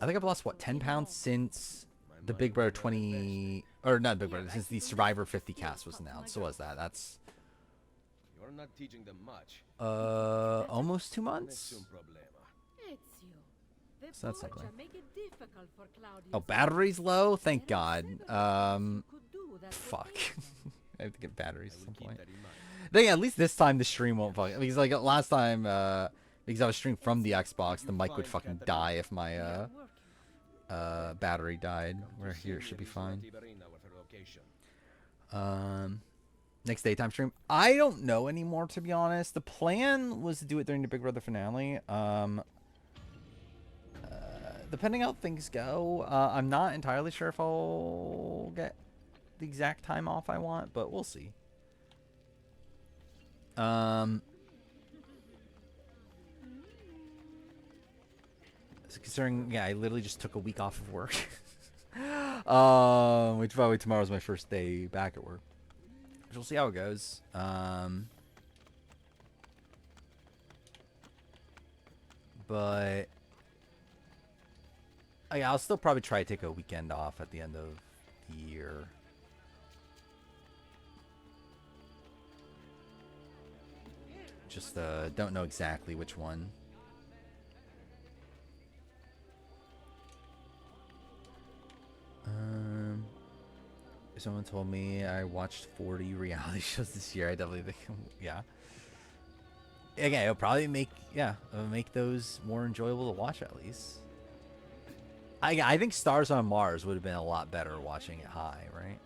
think I've lost what 10 pounds since the Big Brother 20 or not Big Brother since the Survivor 50 cast was announced. So was that? That's You're not teaching them much. almost 2 months. So that's something. Oh, battery's low? Thank God. Fuck. I have to get batteries at some point. Then yeah, at least this time the stream won't fuck. Because like last time, because I was streaming from the Xbox, the mic would fucking die if my battery died. Where here it should be fine. Next daytime stream. I don't know anymore, to be honest. The plan was to do it during the Big Brother finale. Depending how things go, I'm not entirely sure if I'll get the exact time off I want, but we'll see. Considering, yeah, I literally just took a week off of work. Which probably tomorrow's my first day back at work. Which we'll see how it goes. But yeah, I'll still probably try to take a weekend off at the end of the year. Just don't know exactly which one. Someone told me I watched 40 reality shows this year. I definitely think, yeah. Again, it'll probably make those more enjoyable to watch at least. I think Stars on Mars would have been a lot better watching it high, right?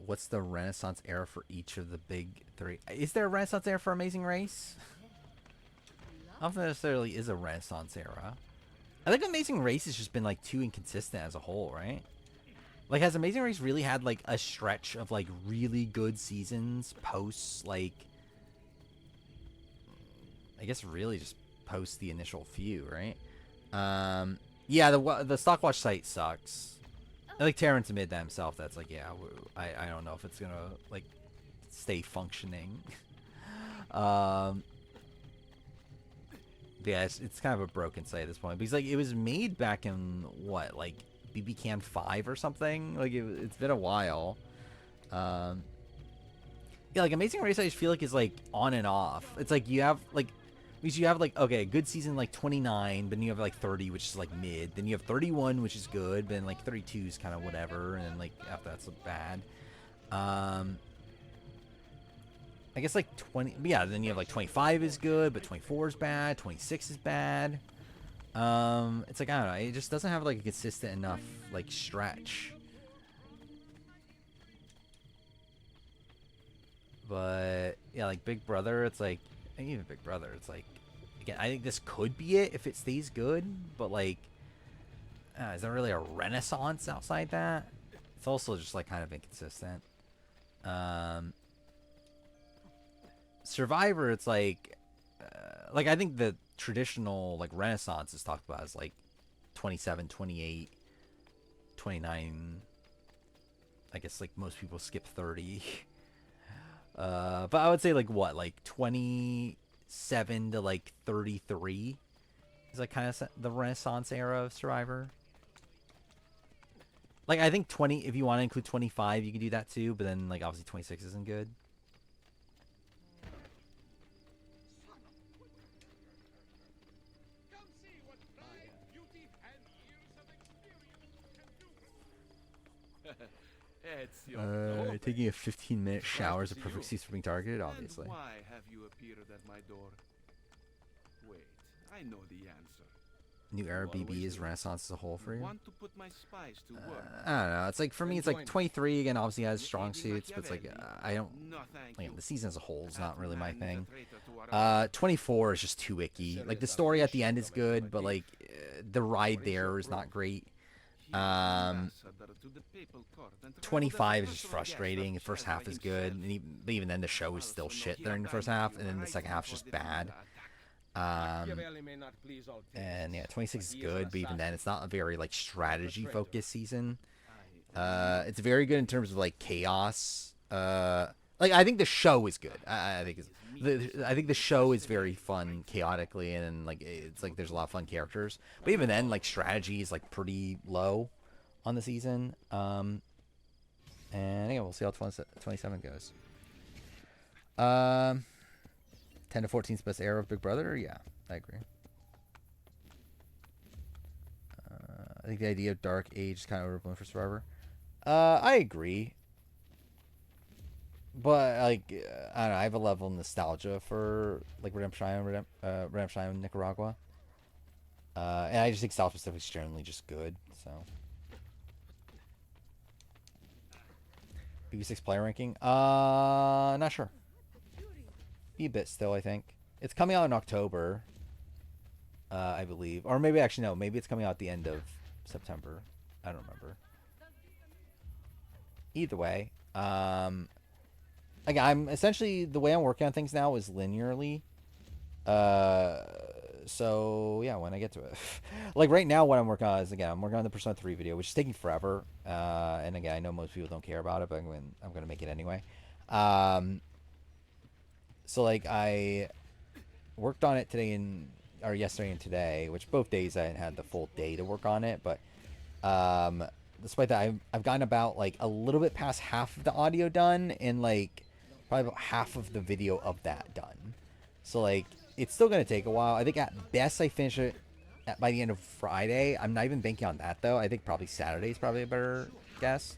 What's the Renaissance era for each of the big three? Is there a Renaissance era for Amazing Race? I don't think there necessarily is a Renaissance era. I think Amazing Race has just been like too inconsistent as a whole, right? Like, has Amazing Race really had like a stretch of like really good seasons post like, I guess really just post the initial few, right? Yeah, the Stockwatch site sucks. I think Terrence admitted that himself. That's like, yeah, I don't know if it's gonna like stay functioning. Yeah, it's kind of a broken site at this point because like it was made back in what, like BB Can 5 or something. Like it's been a while. Yeah, like Amazing Race I just feel like is like on and off. It's like you have like, because you have like, okay, a good season like 29, but then you have like 30, which is like mid. Then you have 31, which is good, but then like 32 is kind of whatever, and then like after that's bad. I guess like 20, yeah, then you have like 25 is good, but 24 is bad, 26 is bad. It's like, I don't know, it just doesn't have like a consistent enough like stretch. But yeah, like Big Brother, it's like, even Big Brother, it's like, again, I think this could be it if it stays good, but like, is there really a renaissance outside that? It's also just like kind of inconsistent. Survivor, it's like I think the traditional like renaissance is talked about as like 27, 28, 29. I guess like most people skip 30. But I would say like what, like 27 to like 33 is like kind of the Renaissance era of Survivor. Like I think 20, if you want to include 25, you can do that too. But then like obviously 26 isn't good. Taking a 15-minute shower is a perfect excuse for being targeted, obviously. And why have you appeared at my door? Wait, I know the answer. New era BB is Renaissance as a whole for you? Want to put my spies to work. I don't know. It's like for me, it's like 23 again. Obviously has strong suits, but it's like I don't. No, thank Like you. the season as a whole is not really my Man is a thing. traitor to our 24 is just too icky. Like the story at the end is good, but like the ride there is not great. 25 is just frustrating. The first half is good, and even then the show is still shit during the first half, and then the second half is just bad. And yeah, 26 is good, but even then it's not a very like strategy focused season. It's very good in terms of like chaos. Like I think the show is good. I think the show is very fun chaotically, and like it's like there's a lot of fun characters. But even then, like strategy is like pretty low on the season. And yeah, we'll see how 27 goes. 10 to 14 is best era of Big Brother. Yeah, I agree. I think the idea of Dark Age is kind of overblown for Survivor. I agree. But like I don't know, I have a level of nostalgia for like Redemption Island, Nicaragua. And I just think South Pacific is generally just good. So BB6 player ranking? Not sure. Be a bit still, I think. It's coming out in October, I believe, or maybe actually no, maybe it's coming out at the end of September. I don't remember. Either way, like I'm essentially the way I'm working on things now is linearly. So yeah, when I get to it, like right now, what I'm working on is again I'm working on the Persona 3 video, which is taking forever. And again, I know most people don't care about it, but I'm gonna make it anyway. So like I worked on it yesterday and today, which both days I had the full day to work on it, but despite that, I've gotten about like a little bit past half of the audio done and like probably about half of the video of that done. So like it's still gonna take a while. I think at best I finish it by the end of Friday. I'm not even banking on that though. I think probably Saturday is probably a better guess.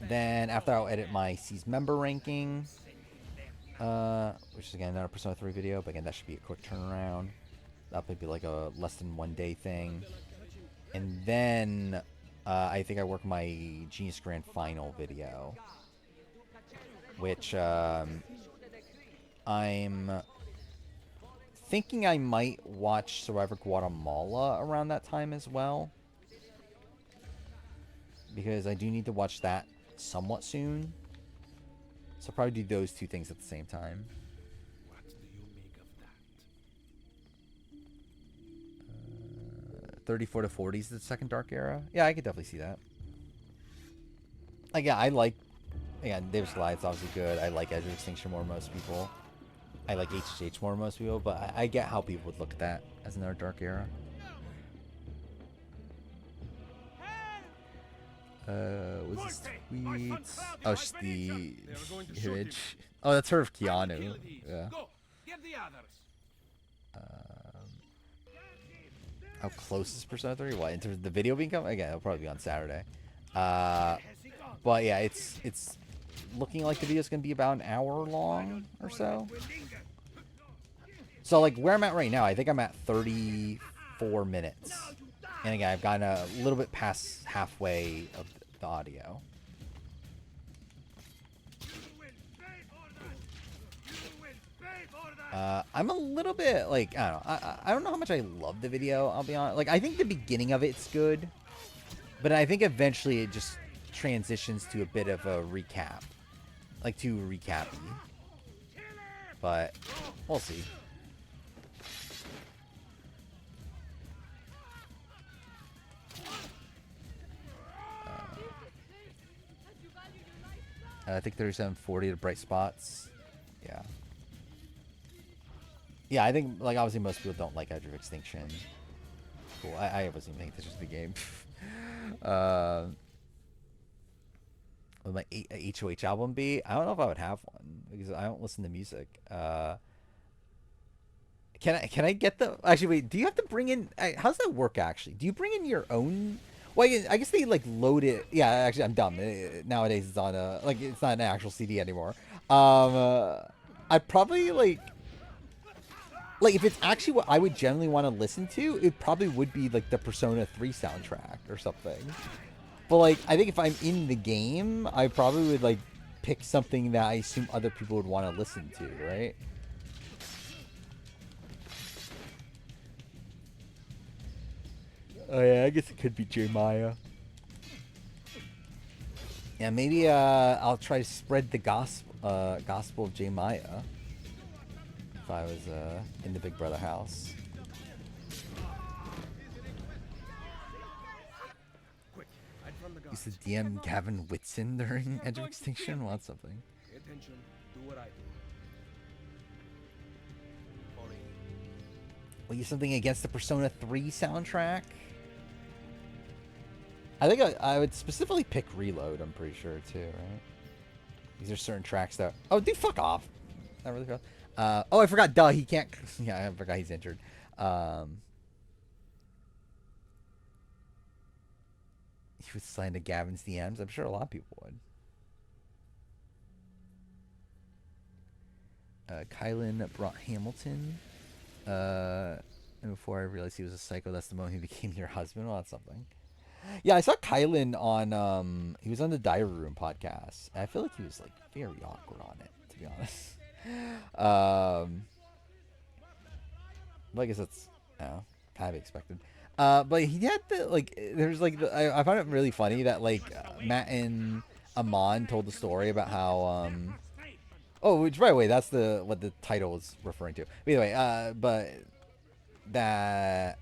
Then after I'll edit my C's member ranking, which is again another Persona 3 video, but again that should be a quick turnaround. That'll probably be like a less than 1 day thing. And then I think I work my Genius Grand Final video, which I'm thinking I might watch Survivor Guatemala around that time as well, because I do need to watch that somewhat soon. So I'll probably do those two things at the same time. What do you make of that? 34 to 40 is the second Dark Era. Yeah, I could definitely see that. Like, yeah, I like... Again, David Slide's obviously good. I like Edge of Extinction more than most people. I like HHH more than most people, but I get how people would look at that as another Dark Era. Was this tweet? Oh, it's the image. Oh, that's her of Keanu. Yeah. How close is Persona 3? What, in terms of the video being coming? Again, it'll probably be on Saturday. But yeah, it's looking like the video's gonna be about an hour long or so. So like where I'm at right now, I think I'm at 34 minutes. And again, I've gotten a little bit past halfway of the audio. I'm a little bit like, I don't know. I don't know how much I love the video, I'll be honest. Like, I think the beginning of it's good, but I think eventually it just transitions to a bit of a recap. Like, too recap-y. But, we'll see. I think 3740 to bright spots. Yeah. Yeah, I think, like, obviously most people don't like Edge of Extinction. Cool. I wasn't even thinking this was the game. Would my HOH album be? I don't know if I would have one, because I don't listen to music. Can I get the... Actually, wait, do you have to bring in... How's that work, actually? Do you bring in your own... Well, I guess they, like, load it... Yeah, actually, I'm dumb. Nowadays, it's on a... Like, it's not an actual CD anymore. I'd probably, like... like if it's actually what I would generally want to listen to, it probably would be like the Persona 3 soundtrack or something. But like I think if I'm in the game, I probably would like pick something that I assume other people would want to listen to, right? Oh yeah, I guess it could be J Maya. Yeah, maybe I'll try to spread the gospel of J Maya if I was in the Big Brother house. Used to DM Gavin Whitson during Edge of Extinction. Want something? Pay attention. Do what I do. Will you something against the Persona 3 soundtrack? I think I would specifically pick Reload, I'm pretty sure, too, right? These are certain tracks that... Oh, dude, fuck off. Not really cool. Oh, I forgot. Duh, he can't... Yeah, I forgot he's injured. He would slide into Gavin's DMs. I'm sure a lot of people would. Kylan brought Hamilton. And before I realized he was a psycho, that's the moment he became your husband. Well, that's something. Yeah, I saw Kylan on, he was on the Diary Room podcast. And I feel like he was, like, very awkward on it, to be honest. But I guess that's, kind of expected. But he had the, like, there's, like, I found it really funny that, like, Matt and Amon told the story about how, oh, which, by the way, that's what the title was referring to. But anyway, but that,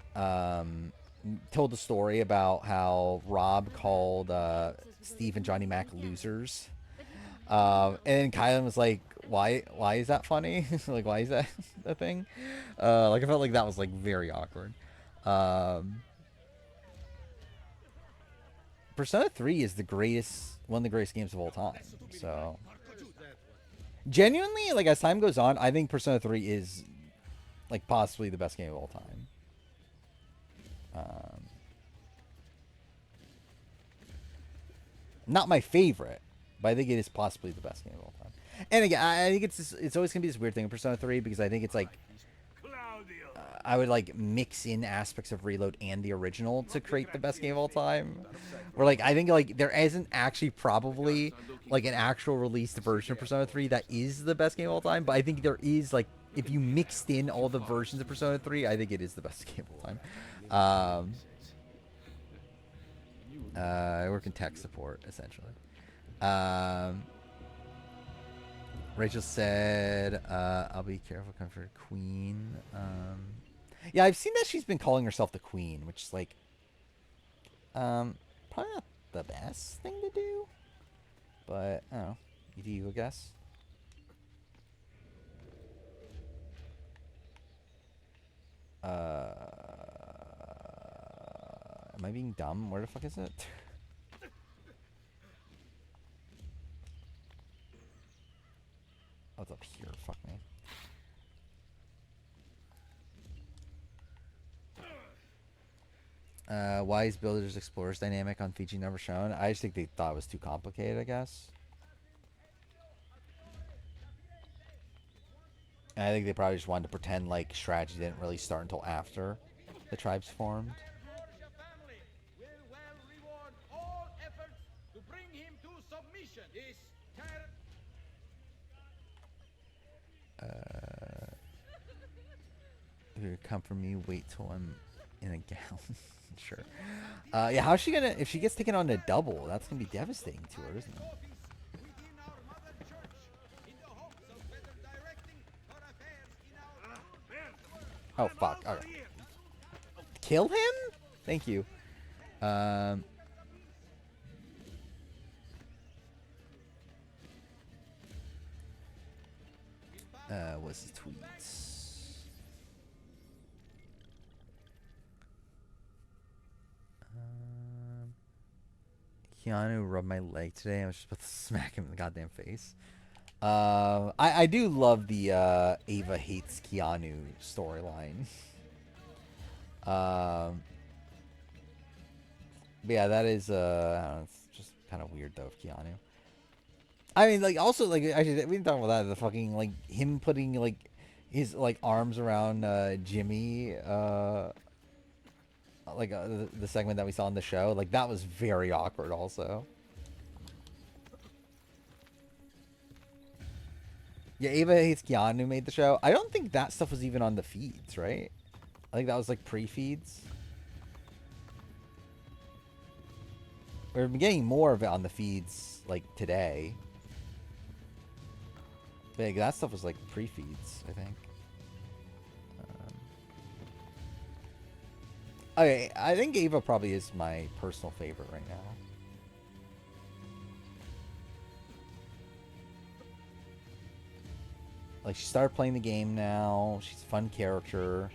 told the story about how Rob called Steve and Johnny Mac losers. And Kylan was like, why is that funny? Like, why is that a thing? Like, I felt like that was, like, very awkward. Persona 3 is one of the greatest games of all time. So, genuinely, like, as time goes on, I think Persona 3 is, like, possibly the best game of all time. Not my favorite, but I think it is possibly the best game of all time. And again, I think it's always gonna be this weird thing in Persona 3 because I think it's like I would like mix in aspects of Reload and the original to create the best game of all time. Where like I think like there isn't actually probably like an actual released version of Persona 3 that is the best game of all time, but I think there is like if you mixed in all the versions of Persona 3, I think it is the best game of all time. I work in tech support, essentially. Rachel said, I'll be careful, comfort queen. Yeah, I've seen that she's been calling herself the queen, which is like, probably not the best thing to do. But, I don't know. You do you, I guess. Am I being dumb? Where the fuck is it? Oh, it's up here. Fuck me. Why is Builders Explorers dynamic on Fiji never shown? I just think they thought it was too complicated, I guess. And I think they probably just wanted to pretend like strategy didn't really start until after the tribes formed. If you come for me, wait till I'm in a gown. Sure. Yeah, how's she gonna... If she gets taken on a double, that's gonna be devastating to her, isn't it? Oh, fuck. Okay. Kill him? Thank you. What's the tweets? Keanu rubbed my leg today. I was just about to smack him in the goddamn face. I do love the Ava hates Keanu storyline. But yeah, that is I don't know, it's just kind of weird though of Keanu. I mean, like, also, like, actually, we didn't talk about that. The fucking, like, him putting, like, his like arms around Jimmy, like the segment that we saw in the show, like that was very awkward also. Yeah, Ava Hates Keanu made the show. I don't think that stuff was even on the feeds, right? I think that was like pre-feeds. We've been getting more of it on the feeds like today. But that stuff was like pre-feeds, I think. Okay, I think Ava probably is my personal favorite right now. Like, she started playing the game now. She's a fun character.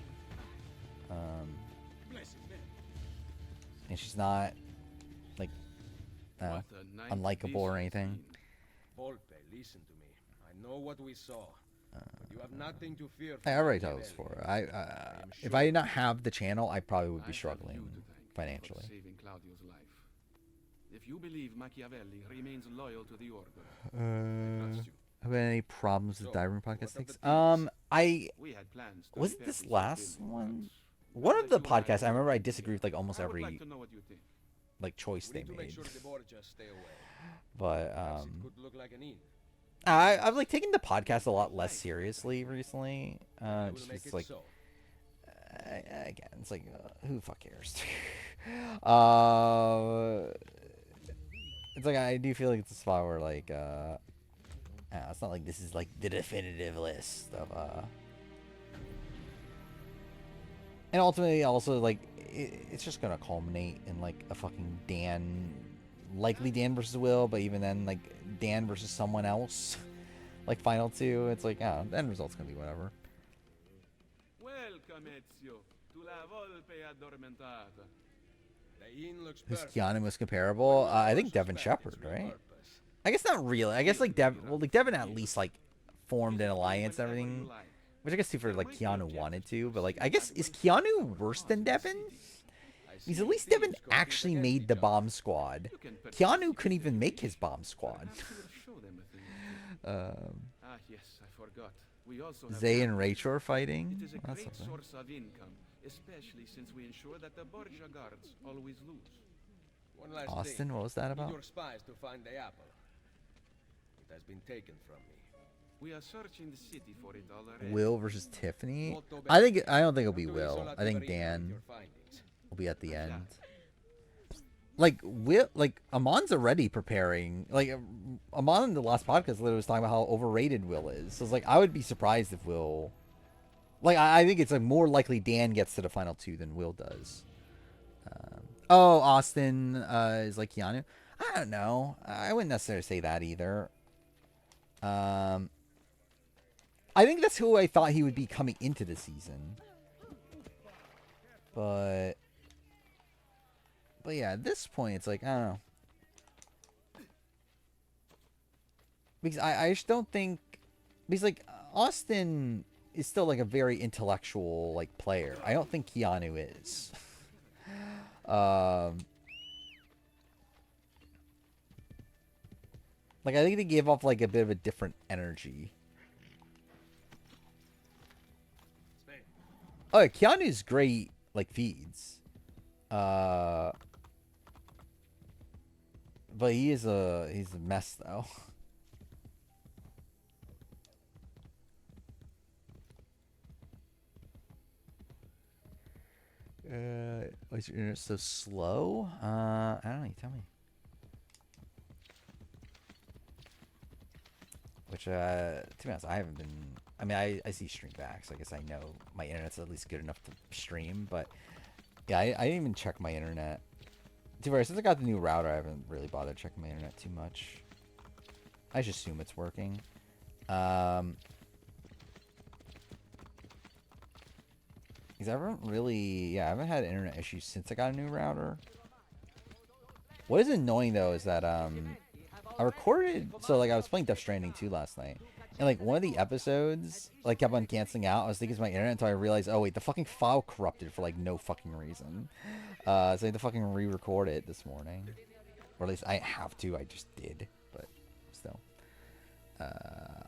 And she's not, like, unlikable or anything. Volpe, listen to me. I know what we saw. But you have nothing to fear. I already told this before. If I did not have the channel, I probably would be struggling financially. If you believe Machiavelli remains loyal to the order, Have any problems with Diving Podcast takes? Was it this last one? One of the podcasts, I remember I disagreed with like almost every like choice they made. But I've like taken the podcast a lot less seriously recently. Just like again, it's like who the fuck cares? It's like I do feel like it's a spot where like it's not like this is like the definitive list of and ultimately also like it's just gonna culminate in like a fucking likely Dan versus Will, but even then like Dan versus someone else like final two. It's like the end result's gonna be whatever. welcome Ezio to la Volpe addormentata. Who's Keanu most comparable? I think Devin Shepard, right? I guess not really. I guess like Devin at least like formed an alliance and everything, which I guess too for like Keanu wanted to. But like I guess is Keanu worse than Devin? Because at least Devin actually made the bomb squad. Keanu couldn't even make his bomb squad. Yes, I forgot. We also Zay and Rachel are fighting. It is a Well, that's great something. source of income, especially since we ensure that the Borgia guards always lose. One last Austin, thing. what was that I need about? your spies to find the apple. It has been taken from me. We are searching the city for it already. Will versus Tiffany. I don't think it'll be Will. I think Dan will be at the end. Like Will, like Amon's already preparing. Like Amon in the last podcast literally was talking about how overrated Will is. So it's like I would be surprised if Will. Like I think it's like more likely Dan gets to the final two than Will does. Austin is like Keanu. I don't know. I wouldn't necessarily say that either. I think that's who I thought he would be coming into the season. But yeah, at this point, it's like, I don't know. Because I just don't think... Because, like, Austin is still, like, a very intellectual, like, player. I don't think Keanu is. Like, I think they gave off, like, a bit of a different energy. Oh, yeah, Keanu's great, like, feeds. But he's a mess, though. Why is your internet so slow? I don't know. You tell me. Which, to be honest, I haven't been... I mean, I see stream back, so I guess I know my internet's at least good enough to stream, but... Yeah, I didn't even check my internet. To be honest, since I got the new router, I haven't really bothered checking my internet too much. I just assume it's working. Because I haven't really... Yeah, I haven't had internet issues since I got a new router. What is annoying, though, is that, I recorded... So, like, I was playing Death Stranding 2 last night. And, like, one of the episodes, like, kept on canceling out. I was thinking it's my internet until I realized, oh, wait, the fucking file corrupted for, like, no fucking reason. So I had to fucking re-record it this morning. Or at least I have to. I just did. But still.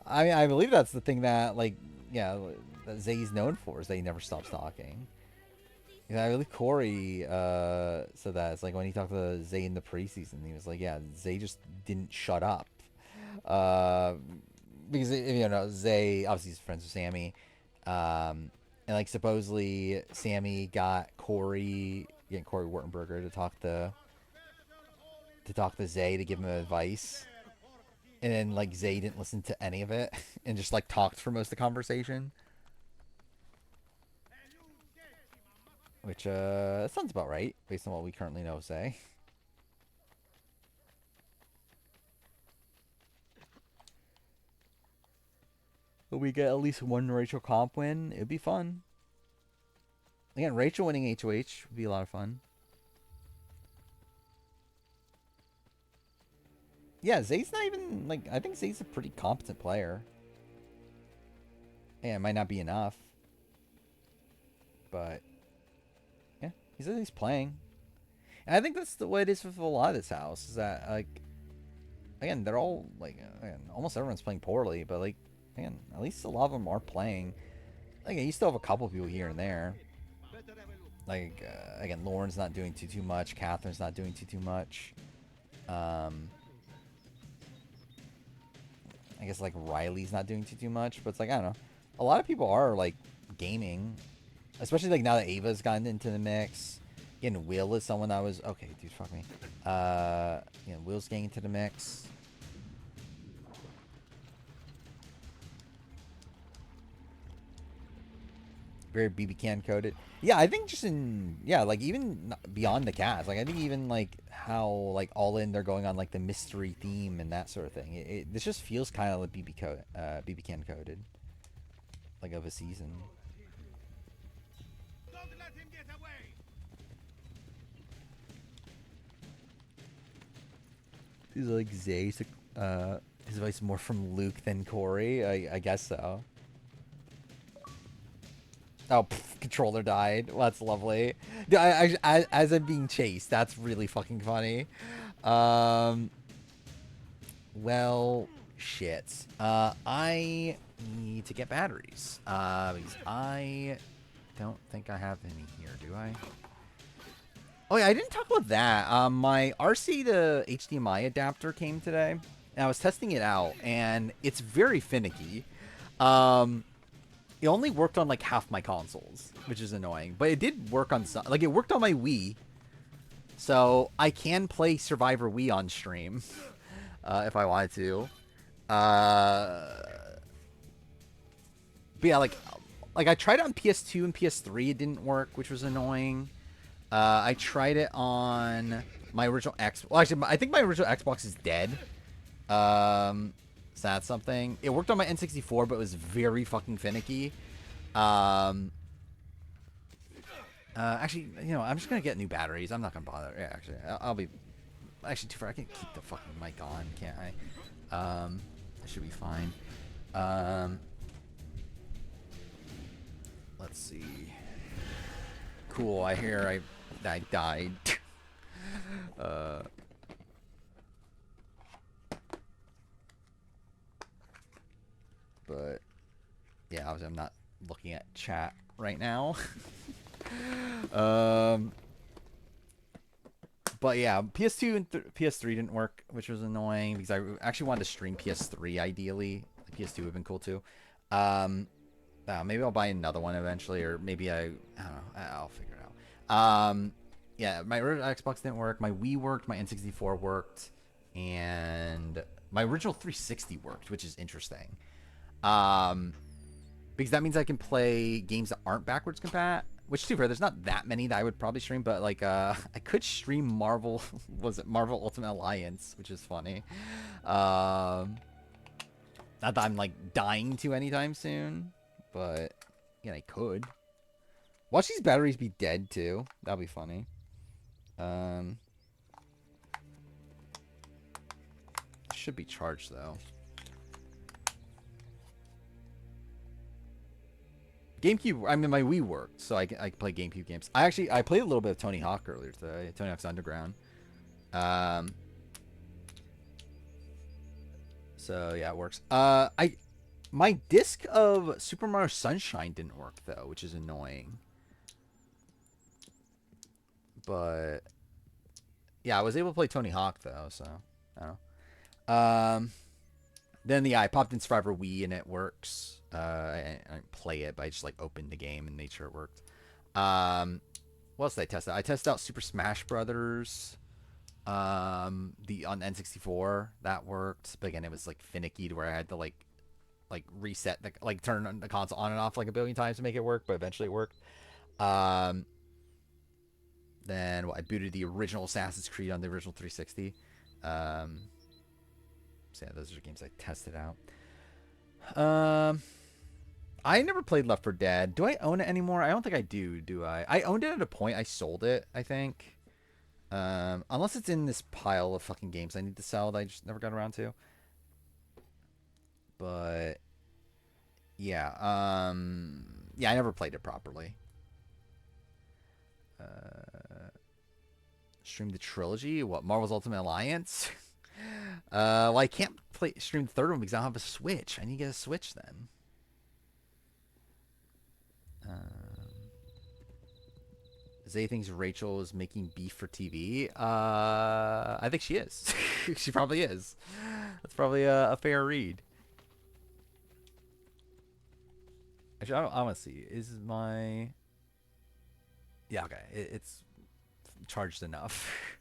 I mean, I believe that's the thing that, like, yeah, that Zay's known for is that he never stops talking. Yeah, I believe Corey said that. It's like when he talked to Zay in the preseason, he was like, yeah, Zay just didn't shut up. Because, you know, Zay, obviously he's friends with Sammy. And, like, supposedly Sammy got Corey Wurtenberger to talk to Zay to give him advice. And then, like, Zay didn't listen to any of it and just, like, talked for most of the conversation. Which, that sounds about right, based on what we currently know of Zay. But we get at least one Rachel comp win. It'd be fun. Again, Rachel winning HOH would be a lot of fun. Yeah, Zay's not even, like, I think Zay's a pretty competent player. Yeah, it might not be enough. But, yeah, he's at least playing. And I think that's the way it is with a lot of this house, is that, like, again, they're all, like, again, almost everyone's playing poorly, but, like, again, at least a lot of them are playing. Like, you still have a couple people here and there. Like, again, Lauren's not doing too much. Catherine's not doing too much. I guess, like, Riley's not doing too much. But it's like, I don't know. A lot of people are, like, gaming. Especially, like, now that Ava's gotten into the mix. Again, Will is someone that was... Okay, dude, fuck me. Will's getting into the mix. Very BB can coded. Yeah, I think just in, yeah, like even beyond the cast, like I think even like how like all in they're going on like the mystery theme and that sort of thing. This just feels kind of like BB can coded, like of a season. Don't let him get away. He's like Zay. His advice is more from Luke than Corey. I guess so. Oh, controller died. Well, that's lovely. As I'm being chased, that's really fucking funny. Well, shit. I need to get batteries. Because I don't think I have any here, do I? Oh yeah, I didn't talk about that. My RC to HDMI adapter came today, and I was testing it out, and it's very finicky. It only worked on like half my consoles, which is annoying. But it did work on some. Like it worked on my Wii, so I can play Survivor Wii on stream if I wanted to. But yeah, like I tried it on PS2 and PS3. It didn't work, which was annoying. I tried it on my original Xbox. Well, actually, I think my original Xbox is dead. So that's something. It worked on my N64, but it was very fucking finicky. Actually, you know, I'm just gonna get new batteries. I'm not gonna bother. Yeah, actually, I'll be. Actually, too far. I can keep the fucking mic on, can't I? That should be fine. Let's see. Cool. I hear I died. But yeah, obviously I'm not looking at chat right now. But yeah, PS2 and PS3 didn't work, which was annoying because I actually wanted to stream PS3 ideally. PS2 would have been cool too. Maybe I'll buy another one eventually, or maybe I don't know. I'll figure it out. Yeah, my original Xbox didn't work. My Wii worked. My N64 worked, and my original 360 worked, which is interesting. Because that means I can play games that aren't backwards compat. Which, to be fair, there's not that many that I would probably stream, but like I could stream Marvel. Was it Marvel Ultimate Alliance, which is funny. Not that I'm like dying to anytime soon, but yeah, I could. Watch these batteries be dead too. That'd be funny. Should be charged though. GameCube, I mean, my Wii worked, so I can play GameCube games. I played a little bit of Tony Hawk earlier today. Tony Hawk's Underground. So yeah, it works. My My disc of Super Mario Sunshine didn't work though, which is annoying. But yeah, I was able to play Tony Hawk though, so I don't know. Then I popped in Survivor Wii and it works. I didn't play it, but I just like opened the game and made sure it worked. What else did I test out? I tested out Super Smash Brothers. On N64 that worked, but again, it was like finicky to where I had to like reset turn the console on and off like a billion times to make it work, but eventually it worked. Then I booted the original Assassin's Creed on the original 360. So yeah, those are games I tested out. I never played Left 4 Dead. Do I own it anymore? I don't think I do I? I owned it at a point. I sold it, I think. Unless it's in this pile of fucking games I need to sell that I just never got around to. But yeah, yeah, I never played it properly. Stream the trilogy? What, Marvel's Ultimate Alliance? Well, I can't stream the third one because I don't have a Switch. I need to get a Switch then. Zay thinks Rachel is making beef for TV. I think she is. She probably is. That's probably a fair read. Actually, I want to see. Is my... Yeah, okay. It's charged enough.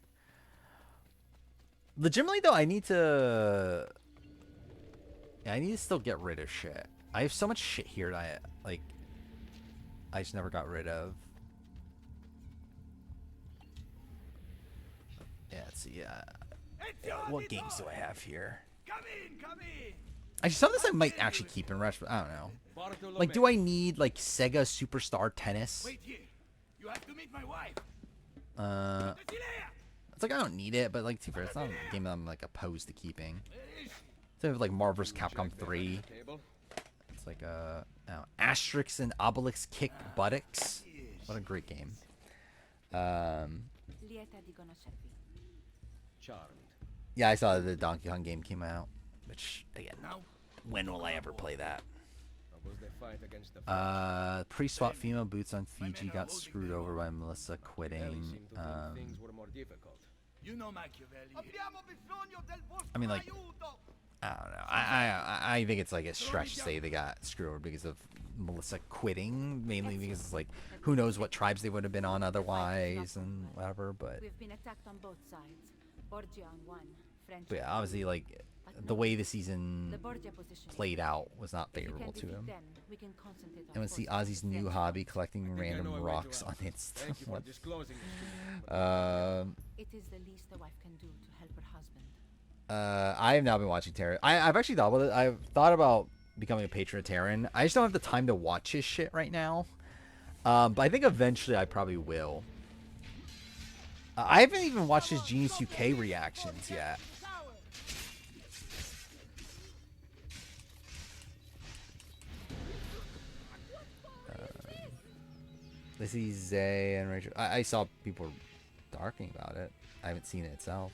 Legitimately, though, I need to... Yeah, I need to still get rid of shit. I have so much shit here that I just never got rid of. Yeah, let's see. What games do I have here? Actually, some of this I might actually keep in rest, but I don't know. Like, do I need like Sega Superstar Tennis? Wait here. You have to meet my wife. It's like I don't need it, but like, it's not a game that I'm like opposed to keeping. So like Marvel vs. Capcom 3. It's like Asterix and Obelix Kick Buttocks. What a great game. Yeah, I saw the Donkey Kong game came out, which again, when will I ever play that? Pre-swap female boots on Fiji got screwed over by Melissa quitting. I mean, like, I don't know. I think it's like a stretch to say they got screwed over because of Melissa quitting, mainly because it's like who knows what tribes they would have been on otherwise and whatever. But We've been attacked on both sides. Borgia on one, French. But yeah, obviously, like the way the season played out was not favorable to him. And we see Ozzy's new hobby, collecting random rocks on Insta. It is the least a wife can do to help her husband. I have now been watching Terran. I've actually thought about it. I've thought about becoming a patron of Terran. I just don't have the time to watch his shit right now. But I think eventually I probably will. I haven't even watched his Genius UK reactions yet. This is Zay and Rachel. I saw people talking about it. I haven't seen it itself.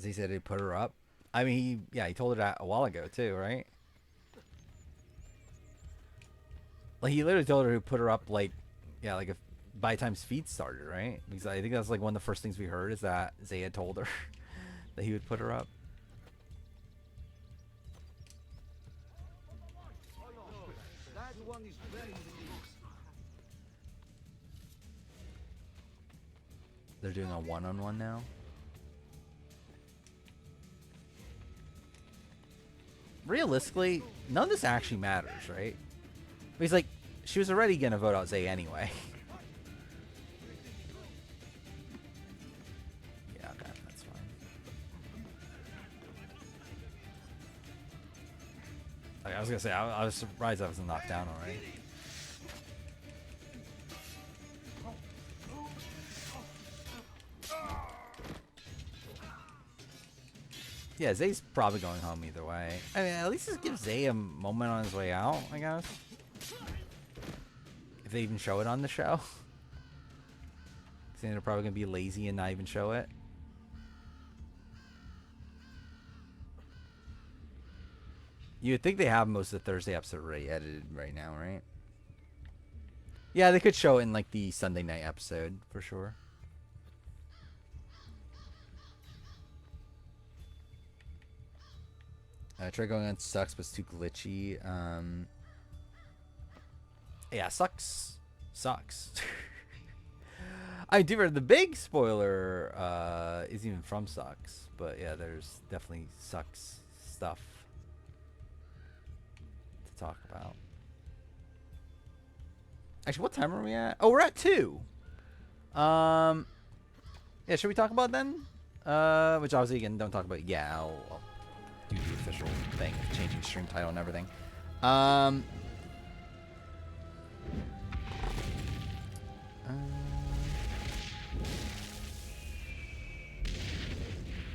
He said he put her up. I mean, he told her that a while ago too, right? Like he literally told her to put her up, like, yeah, like by the time feed started, right? Because I think that's like one of the first things we heard is that Zay had told her that he would put her up. They're doing a one-on-one now. Realistically, none of this actually matters, right? Because, like, she was already going to vote out Zay anyway. Yeah, okay, that's fine. Like, I was going to say, I was surprised I wasn't knocked down already. Yeah, Zay's probably going home either way. I mean, at least just give Zay a moment on his way out, I guess. If they even show it on the show. Saying they're probably gonna be lazy and not even show it. You would think they have most of the Thursday episode already edited right now, right? Yeah, they could show it in like the Sunday night episode for sure. I tried going on sucks, but it's too glitchy. Yeah, sucks. I do. The big spoiler is even from sucks, but yeah, there's definitely sucks stuff to talk about. Actually, what time are we at? Oh, we're at 2. Yeah, should we talk about it then? Which obviously again, don't talk about it. Yeah, I'll do the official thing of changing stream title and everything.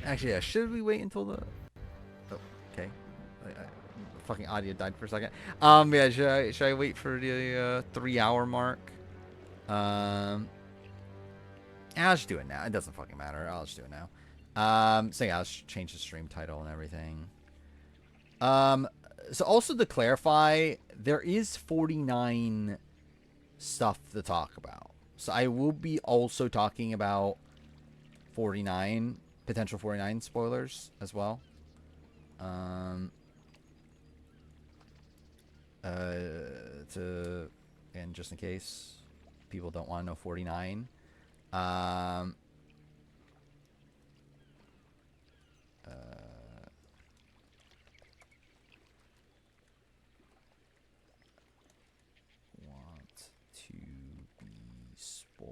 Actually, yeah, should we wait until the... Oh, okay. Fucking audio died for a second. Yeah, should I wait for the 3-hour mark? I'll just do it now. It doesn't fucking matter. I'll just do it now. So yeah, I'll change the stream title and everything. So also to clarify, there is 49 stuff to talk about. So I will be also talking about 49 potential 49 spoilers as well. And just in case people don't want to know 49. Want to be spoiled.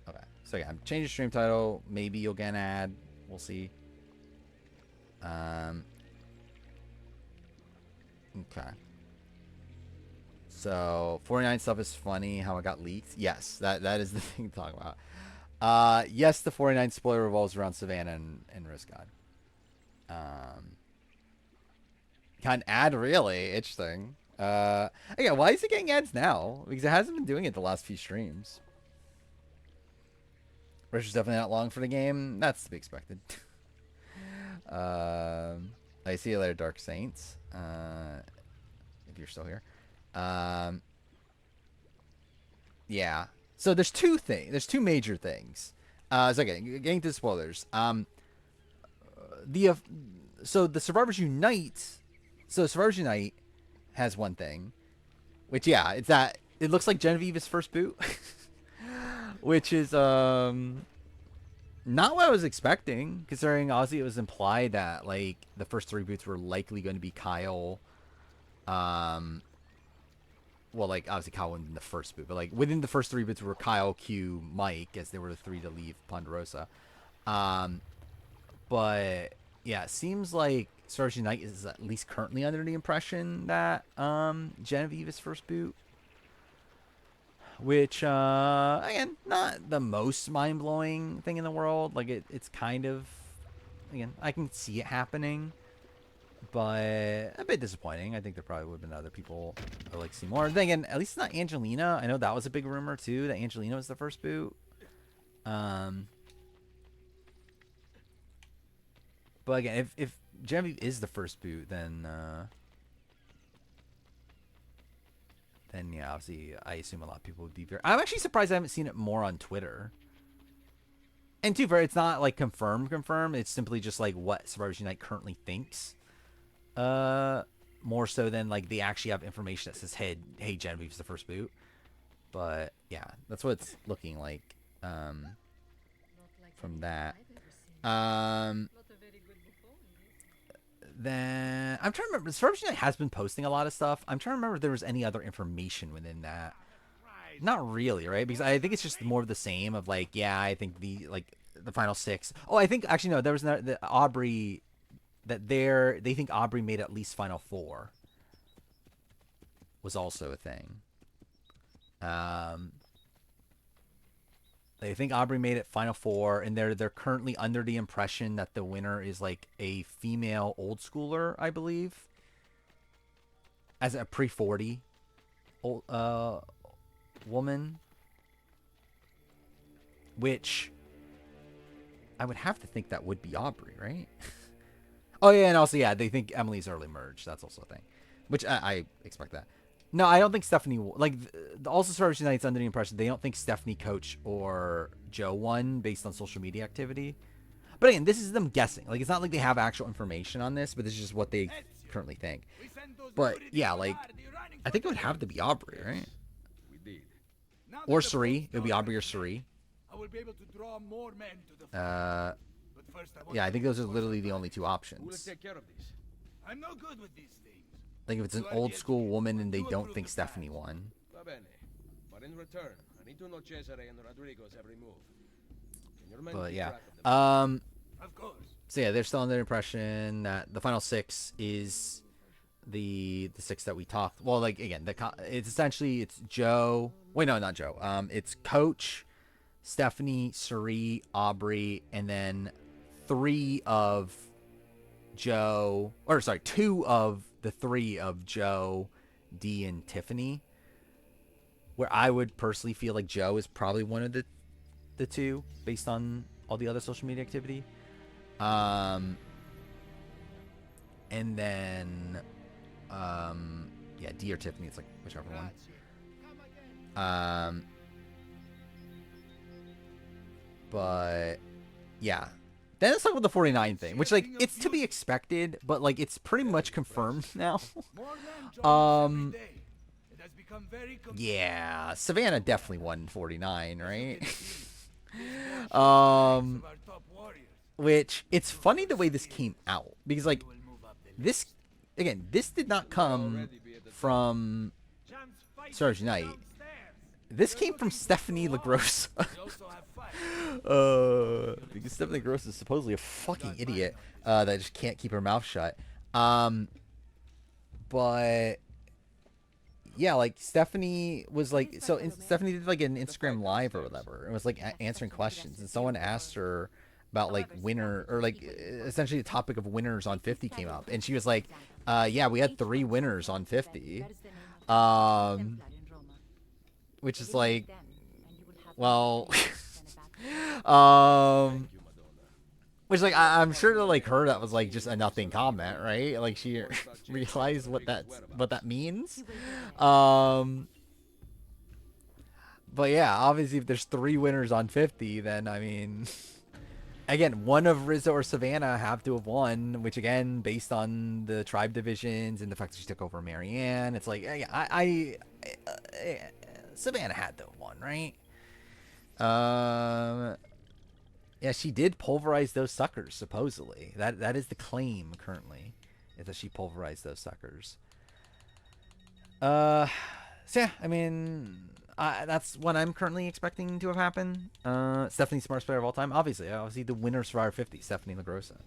Okay, so yeah, I'm changing stream title. Maybe you'll get an ad. We'll see. Okay. So 49 stuff is funny. How it got leaked. Yes, that is the thing to talk about. Yes, the 49 spoiler revolves around Savannah and Riscod. Kind of ad really interesting. Yeah, why is it getting ads now? Because it hasn't been doing it the last few streams. Richard's definitely not long for the game. That's to be expected. I see you later, Dark Saints. If you're still here. Yeah. So there's two things. There's two major things. So okay, getting to the spoilers. So the Survivors Unite. So Survivors Unite has one thing, which yeah, it's that it looks like Genevieve's first boot, which is not what I was expecting, considering obviously it was implied that like the first 3 boots were likely going to be Kyle. Well, like obviously Kyle wasn't in the first boot, but like within the first 3 boots were Kyle, Q, Mike, as they were the 3 to leave Ponderosa. But yeah, it seems like Survivors Unite is at least currently under the impression that Genevieve is first boot. Which, again, not the most mind-blowing thing in the world. Like, it's kind of, again, I can see it happening, but a bit disappointing. I think there probably would have been other people who would like to see more. Then again, at least it's not Angelina. I know that was a big rumor, too, that Angelina was the first boot. But again, if Genevieve is the first boot, then yeah, obviously, I assume a lot of people would be very... I'm actually surprised I haven't seen it more on Twitter. And too, it's not like confirmed. It's simply just like what Survivors Unite currently thinks. More so than like they actually have information that says, hey, Genevieve's the first boot. But yeah, that's what it's looking like from that. Then I'm trying to remember. Survivors Unite has been posting a lot of stuff. I'm trying to remember if there was any other information within that. Not really, right? Because I think it's just more of the same. Of like, yeah, I think the final 6. Oh, I think actually no. There was the Aubrey that they think Aubrey made at least final 4. Was also a thing. They think Aubrey made it final 4, and they're currently under the impression that the winner is like a female old schooler, I believe, as a pre-40 old woman, which I would have to think that would be Aubrey, right? Oh yeah, and also yeah, they think Emily's early merge. That's also a thing, which I expect that. No, I don't think Stephanie like the also Survivors United's under the impression they don't think Stephanie, Coach, or Joe won based on social media activity. But again, this is them guessing. Like, it's not like they have actual information on this, but this is just what they currently think. But yeah, like, I think it would have to be Aubrey, right? Or Suri. It would be Aubrey or Suri. Yeah, I think those are literally the only two options. I'm no good with these things. Like, if it's an old school woman and they don't think Stephanie won. But in return, I need to know Cesare and Rodrigo's every move. But yeah. So yeah, they're still under the impression that the final six is the six that we talked. Well, like again, it's essentially it's Joe. Wait, no, not Joe. It's Coach, Stephanie, Suri, Aubrey, and then two of the three of Joe, Dee, and Tiffany. Where I would personally feel like Joe is probably one of the two based on all the other social media activity. And then yeah, Dee or Tiffany, it's like whichever one. But yeah, then let's talk about the 49 thing, which like it's to be expected, but like it's pretty much confirmed now. Yeah, Savannah definitely won 49, right? Which it's funny the way this came out because like this did not come from Surge Knight. This came from Stephanie LaGrossa. Because Stephanie LaGrossa is supposedly a fucking idiot that just can't keep her mouth shut. But yeah, like Stephanie was like, Stephanie did like an Instagram live or whatever. It was like answering questions, and someone asked her about like winner or like essentially the topic of winners on 50 came up, and she was like, yeah, we had 3 winners on 50, which is like, well, which like I'm sure to like her that was like just a nothing comment, right? Like she realized what that means. But yeah, obviously if there's 3 winners on 50, then I mean, again, one of Rizzo or Savannah have to have won, which again, based on the tribe divisions and the fact that she took over Marianne, it's like Savannah had to have won, right? Yeah, she did pulverize those suckers, supposedly. That is the claim currently, is that she pulverized those suckers. So yeah, I mean, that's what I'm currently expecting to have happen. Stephanie, smartest player of all time, obviously the winner of Survivor 50, Stephanie LaGrossa.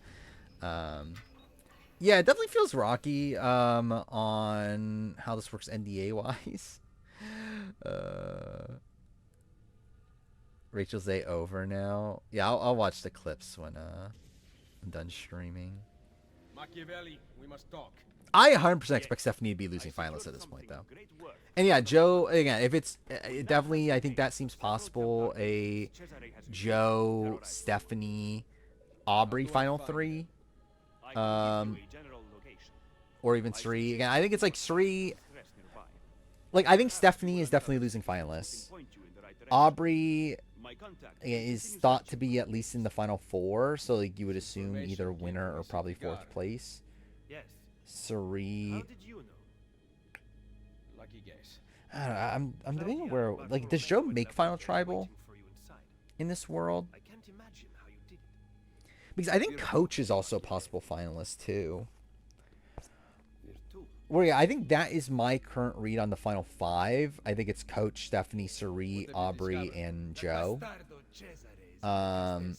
Yeah, it definitely feels rocky on how this works NDA wise. Rachel's Day over now. Yeah, I'll watch the clips when I'm done streaming. Machiavelli, we must talk. I 100% expect Stephanie to be losing finalists at this point, though. And yeah, Joe, again, if it's definitely, I think that seems possible. A Joe, Stephanie, Aubrey final 3. Or even Sri. Again, I think it's like Sri. Like, I think Stephanie is definitely losing finalists. Aubrey is thought to be at least in the final 4, so like you would assume either winner or probably 4th place. Suri. I don't know, I'm debating where, like, does Joe make final tribal in this world? Because I think Coach is also a possible finalist too. Well, yeah, I think that is my current read on the final 5. I think it's Coach, Stephanie, Suri, Aubrey, and Joe. And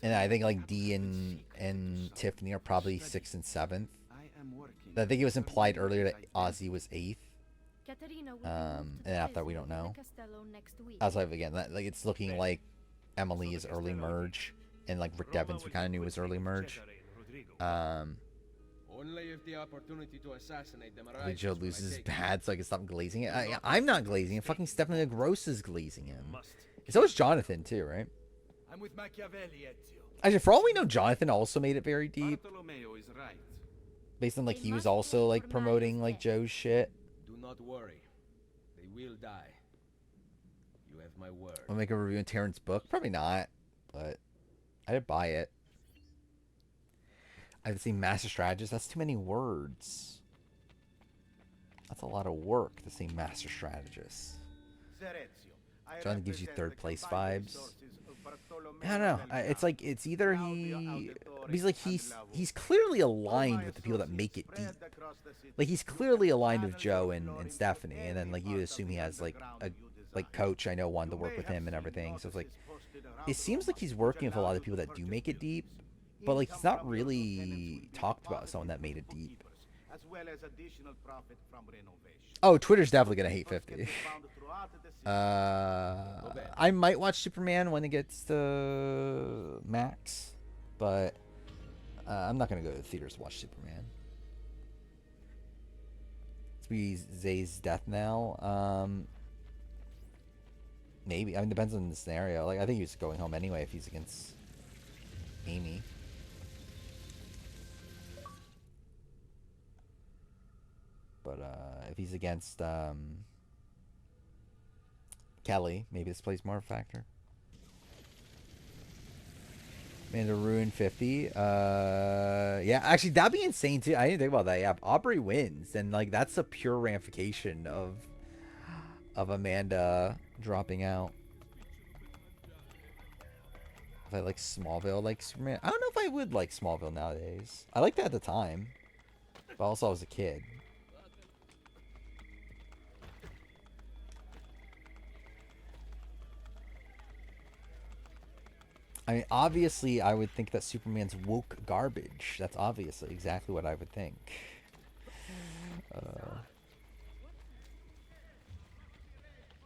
I think like Dee and Tiffany are probably 6th and 7th. I think it was implied earlier that Ozzy was 8th. And after that, we don't know. Outside of, again, like it's looking like Emily is early merge, and like Rick Devens we kind of knew was early merge. Only if the opportunity to assassinate them Hopefully arises Joe will I loses take bad so I can stop glazing it. I'm not glazing it. Fucking Stephanie Gross is glazing him. Must. So is Jonathan too, right? I'm with Machiavelli, Ezio. Actually, for all we know, Jonathan also made it very deep. Bartolomeo is right. Based on like They he was must also pay like for promoting Mario's like death. Joe's shit. Do not worry. They will die. You have my word. I'll make a review in Terrence's book. Probably not, but I did buy it. I haven't seen Master Strategist. That's too many words. That's a lot of work to say Master Strategist. Jonathan gives you third place vibes. I don't know. It's like it's either he's clearly aligned with the people that make it deep. Like he's clearly aligned with Joe and Stephanie, and then like you assume he has like a coach I know wanted to work with him and everything. So it's like it seems like he's working with a lot of people that do make it deep, but like he's not really talked about someone that made it deep. Oh, Twitter's definitely gonna hate 50. I might watch Superman when it gets to Max, but I'm not gonna go to the theaters to watch Superman. It's be Zay's death now. Maybe. I mean, depends on the scenario. Like, I think he's going home anyway if he's against Amy. But if he's against Kelly, maybe this plays more of a factor. Man, to ruin 50. Yeah, actually, that'd be insane too. I didn't think about that. Yeah, if Aubrey wins, then like that's a pure ramification of Amanda dropping out. If I like Smallville, like Superman, I don't know if I would like Smallville nowadays. I liked that at the time, but also I was a kid. I mean, obviously, I would think that Superman's woke garbage. That's obviously exactly what I would think.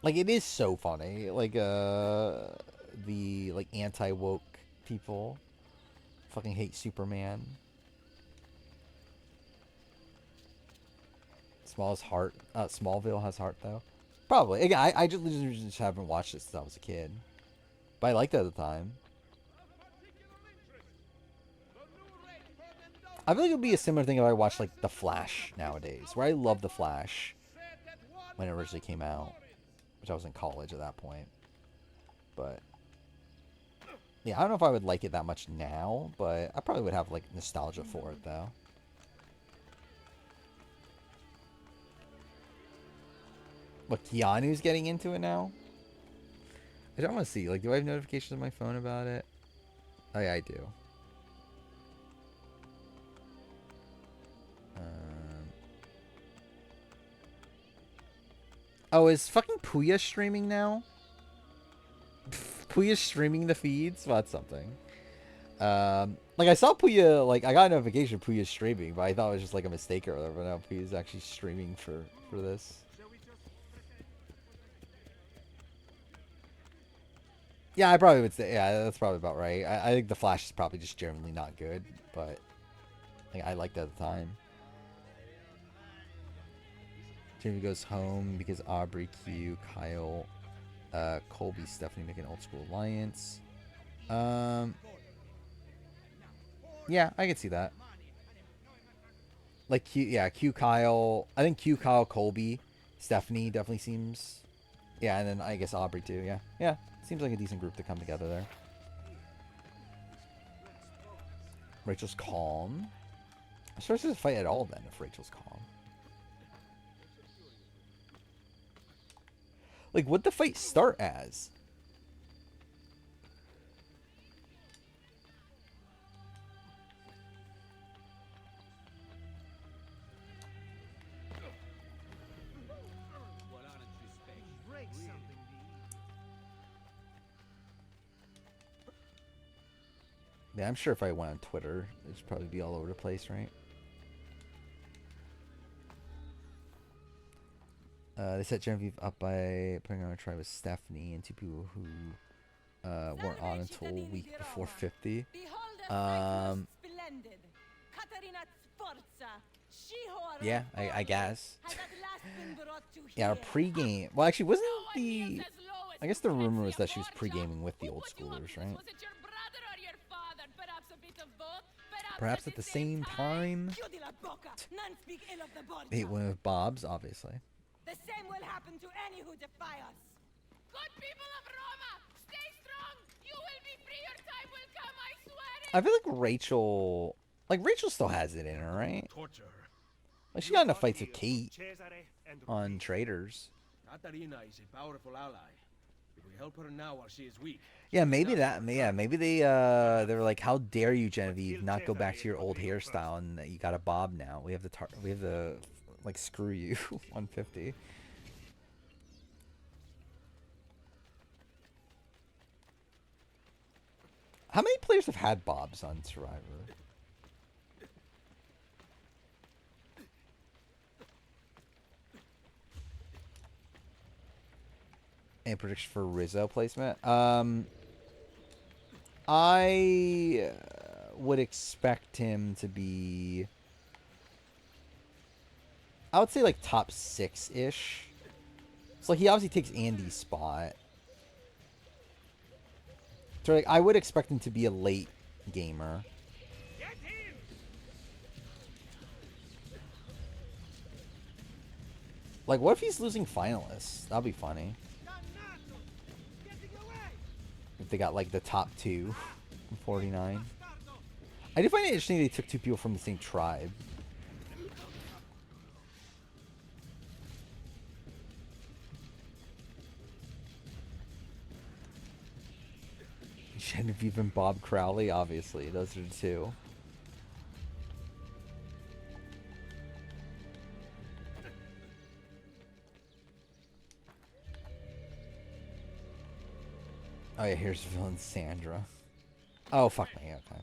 Like, it is so funny. Like, the, like, anti-woke people fucking hate Superman. Smallville has heart, though. Probably. Again, I just haven't watched it since I was a kid. But I liked it at the time. I feel like it would be a similar thing if I watched like The Flash nowadays, where I love The Flash when it originally came out, which I was in college at that point. But yeah, I don't know if I would like it that much now, but I probably would have like nostalgia for it though. What, Keanu's getting into it now? I don't want to see. Like, do I have notifications on my phone about it? Oh yeah, I do. Oh, is fucking Puya streaming now? Puya's streaming the feeds? Well, that's something. Like, I saw Puya, like, I got a notification Puya's streaming, but I thought it was just, like, a mistake or whatever. But now Puya's actually streaming for this. Yeah, I probably would say, yeah, that's probably about right. I think The Flash is probably just generally not good, but like, I liked it at the time. Jamie goes home because Aubrey, Q, Kyle, Colby, Stephanie make an old school alliance. Yeah, I can see that. Like Q, yeah, Q, Kyle. I think Q, Kyle, Colby, Stephanie definitely seems. Yeah, and then I guess Aubrey too. Yeah, yeah, seems like a decent group to come together there. Rachel's calm. I'm sure there's a fight at all then if Rachel's calm. Like, what'd the fight start as? Yeah, I'm sure if I went on Twitter, it'd probably be all over the place, right? They set Genevieve up by putting her on a try with Stephanie and two people who weren't on until a week before 50. Yeah, I guess. Yeah, pregame. Well, actually, wasn't the... I guess the rumor was that she was pre-gaming with the old schoolers, right? Perhaps at the same time. They went with Bob's, obviously. The same will happen to any who defy us. Good people of Roma, stay strong. You will be free. Your time will come. I swear it. I feel like Rachel... Like, Rachel still has it in her, right? Like, she got into fights with Kate on Traders. Katarina is a powerful ally. If we help her now while she is weak. Yeah, maybe that. Yeah, maybe they were like, "How dare you, Genevieve, not go back to your old hairstyle and that you got a bob now? We have the like screw you 150." How many players have had bobs on Survivor? Any prediction for Rizzo placement? I would expect him to be... I would say like top 6-ish. So like he obviously takes Andy's spot. So like I would expect him to be a late gamer. Like what if he's losing finalists? That'd be funny. If they got like the top 2 from 49. I do find it interesting they took 2 people from the same tribe. Genevieve and Bob Crowley, obviously. Those are the 2. Oh yeah, here's villain Sandra. Oh, fuck me, okay.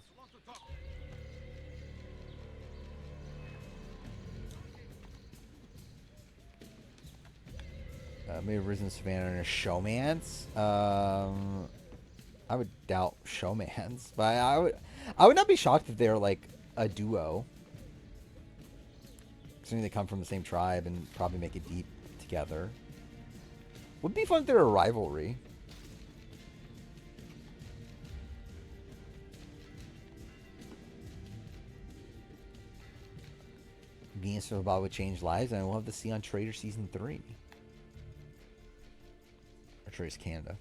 Maybe Risen Savannah and a showmance. I would doubt showmance, but I would not be shocked if they're like a duo. Considering they come from the same tribe and probably make it deep together. Would be fun if they're a rivalry. Venus and Bob would change lives, and we'll have to see on Trader Season 3. Or Trader's Canada.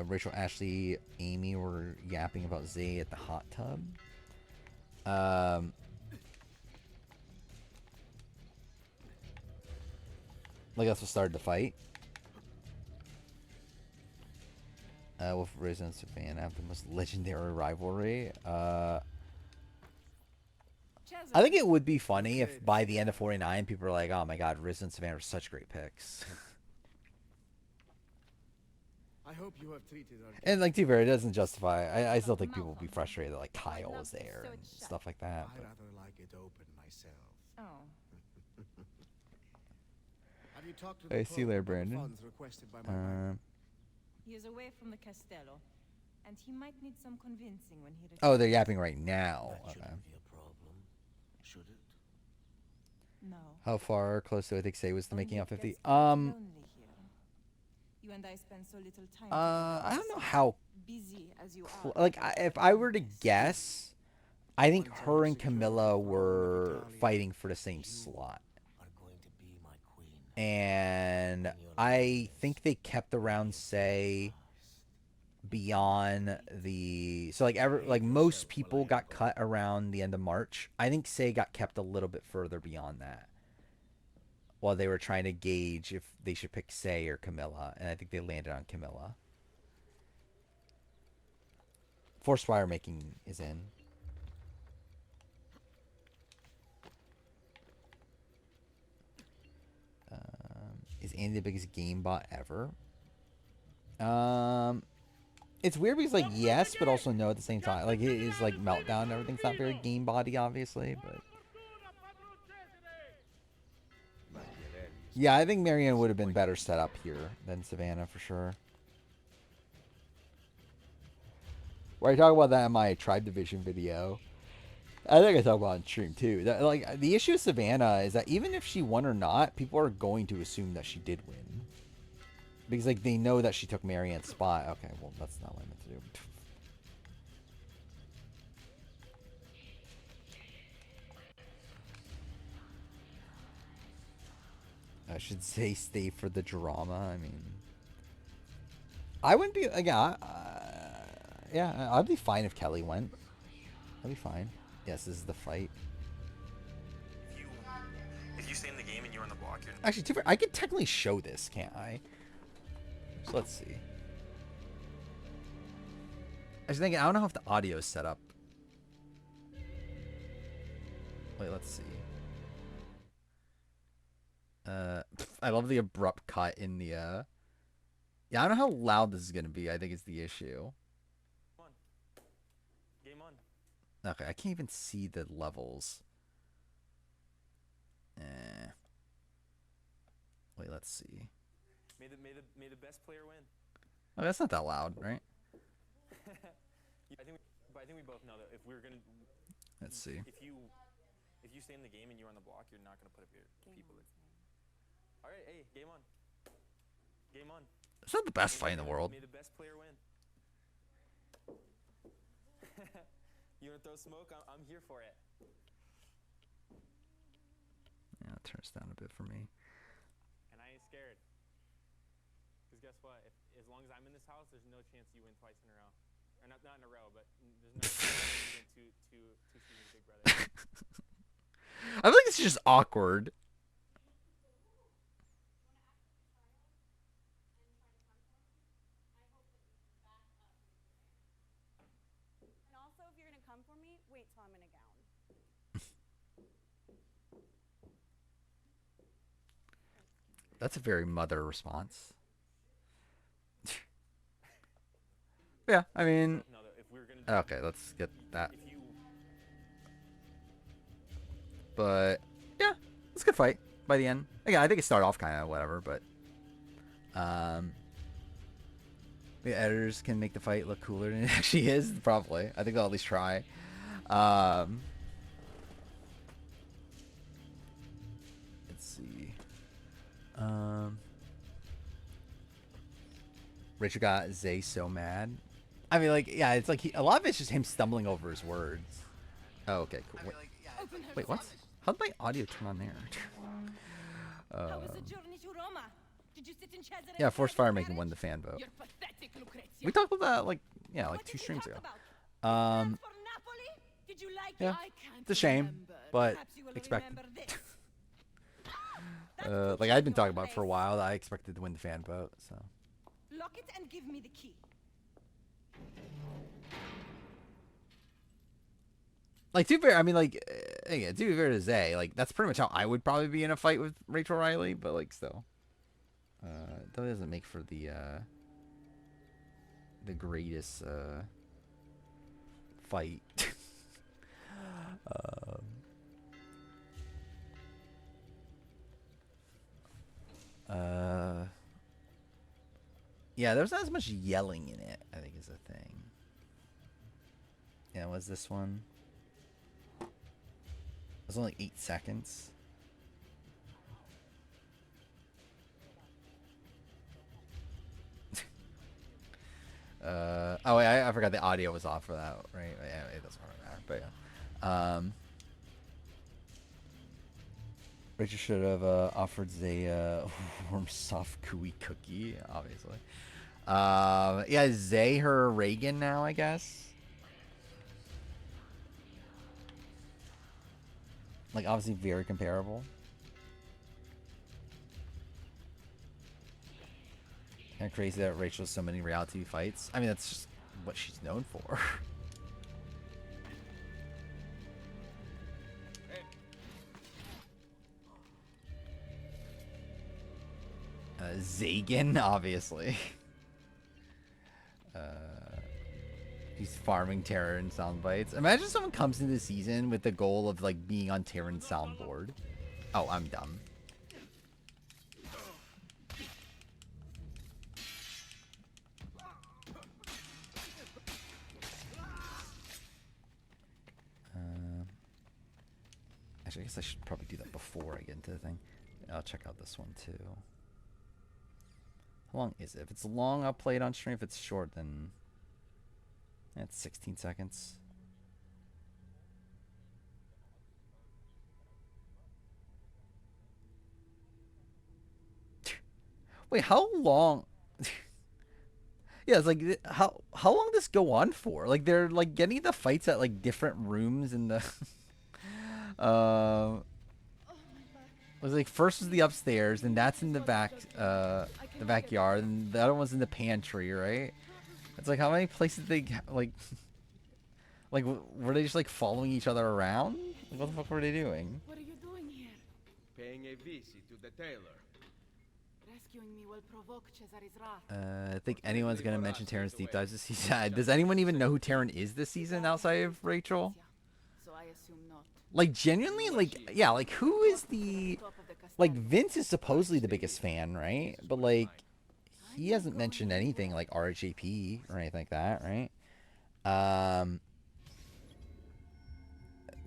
Rachel, Ashley, Amy were yapping about Zay at the hot tub. Like that's what started the fight. With Riz and Savannah have the most legendary rivalry. I think it would be funny if by the end of 49 people are like, oh my god, Riz and Savannah are such great picks. I hope you have treated our And like, to be fair, it doesn't justify. I still think people will be frustrated that like Kyle was there and stuff like that. I rather like it open myself. Oh. Have you talked to I the see you later, Pope about the Brandon. funds requested by my bank? He is away from the Castello, and he might need some convincing when he returns. Oh, they're yapping right now. That Okay. shouldn't be a problem, should it? No. How far close do I think Say was to making out 50? Lonely here. You and I spend so little time. I don't know how. Busy as you are. Like, if I were to guess, I think her and Camilla were fighting for the same slot. And I think they kept around Say beyond the... So, like most people got cut around the end of March. I think Say got kept a little bit further beyond that. While they were trying to gauge if they should pick Say or Camilla. And I think they landed on Camilla. Forced wire making is in. Is Andy the biggest game bot ever? It's weird because like yes, but also no at the same time. Like his like meltdown and everything's not very game body, obviously, but yeah, I think Marianne would have been better set up here than Savannah for sure. where I talk about that in my Tribe Division video. I think I talk about it on stream too. That, like, the issue with Savannah is that even if she won or not, people are going to assume that she did win. Because, like, they know that she took Marianne's spot. Okay, well, that's not what I meant to do. I should say stay for the drama. I mean, I wouldn't be, again, yeah, I'd be fine if Kelly went. I'd be fine. Yes, this is the fight. If you stay in the game and you're on the block, you're... Actually, too fair, I could technically show this, can't I? So let's see. I was thinking, I don't know if the audio is set up. Wait, let's see. I love the abrupt cut in the, yeah, I don't know how loud this is going to be. I think it's the issue. Game on. Okay, I can't even see the levels. Wait, let's see. May the best player win. Oh, that's not that loud, right? I think we both know that if we're gonna. Let's see. If you stay in the game and you're on the block, you're not gonna put up your people. All right, hey, game on. Game on. It's not the best fight in the world. May the best player win. You wanna throw smoke? I'm here for it. Yeah, it turns down a bit for me. And I ain't scared. Because guess what? As long as I'm in this house, there's no chance you win twice in a row. Or not in a row, but there's no chance you win two seasons of Big Brother. I feel like it's just awkward. And also, if you're gonna come for me, wait till I'm in a gown. That's a very mother response. Yeah, I mean, okay, let's get that. But yeah, it's a good fight by the end. Again, I think it started off kind of whatever, but the editors can make the fight look cooler than it actually is. Probably, I think they'll at least try. Let's see. Richard got Zay so mad. I mean, like, yeah, it's like a lot of it's just him stumbling over his words. Oh, okay, cool. Wait, what? How did my audio turn on there? How was the journey to Roma? Did you sit in Cesare? Yeah, Forced Fire making win the fan vote. You're pathetic, Lucrezia. We talked about that like 2 streams ago. Did you like Yeah, I can't it's a shame, remember. but Perhaps you will expected. remember this. Like I'd been talking about it for a while that I expected to win the fan vote. So Lock it and give me the key. like, to be fair, I mean, like, again, to be fair to Zay, like, that's pretty much how I would probably be in a fight with Rachel Riley, but like, still, that doesn't make for the greatest fight. Yeah, there's not as much yelling in it, I think, is the thing. Yeah, was this one? It was only 8 seconds. Oh, wait, I forgot the audio was off for that, right? Yeah, it doesn't really matter, but yeah. Rachel should have offered Zay warm soft gooey cookie, obviously. Yeah, Zay her Reagan now, I guess. Like, obviously very comparable. Kind of crazy that Rachel has so many reality fights. I mean, that's just what she's known for. Zagan, obviously. He's farming Terran sound bites. Imagine someone comes into the season with the goal of like being on Terran's soundboard. Oh, I'm dumb. Actually, I guess I should probably do that before I get into the thing. I'll check out this one too. How long is it? If it's long, I'll play it on stream. If it's short, then it's 16 seconds. Wait, how long? Yeah, it's like how long does this go on for? Like they're like getting the fights at like different rooms in the. It was like first was the upstairs, and that's in the the backyard, and the other one's in the pantry, right? It's like how many places they like. Like were they just like following each other around? Like, what the fuck were they doing? What are you doing here? Paying a visit to the tailor. Rescuing me will provoke Cesare's wrath. I think anyone's gonna mention Taryn's deep dives this season. Does anyone even know who Taryn is this season outside of Rachel? So I assume not. Like genuinely, like yeah, like who is the like Vince is supposedly the biggest fan, right? But like he hasn't mentioned anything like RHAP or anything like that, right?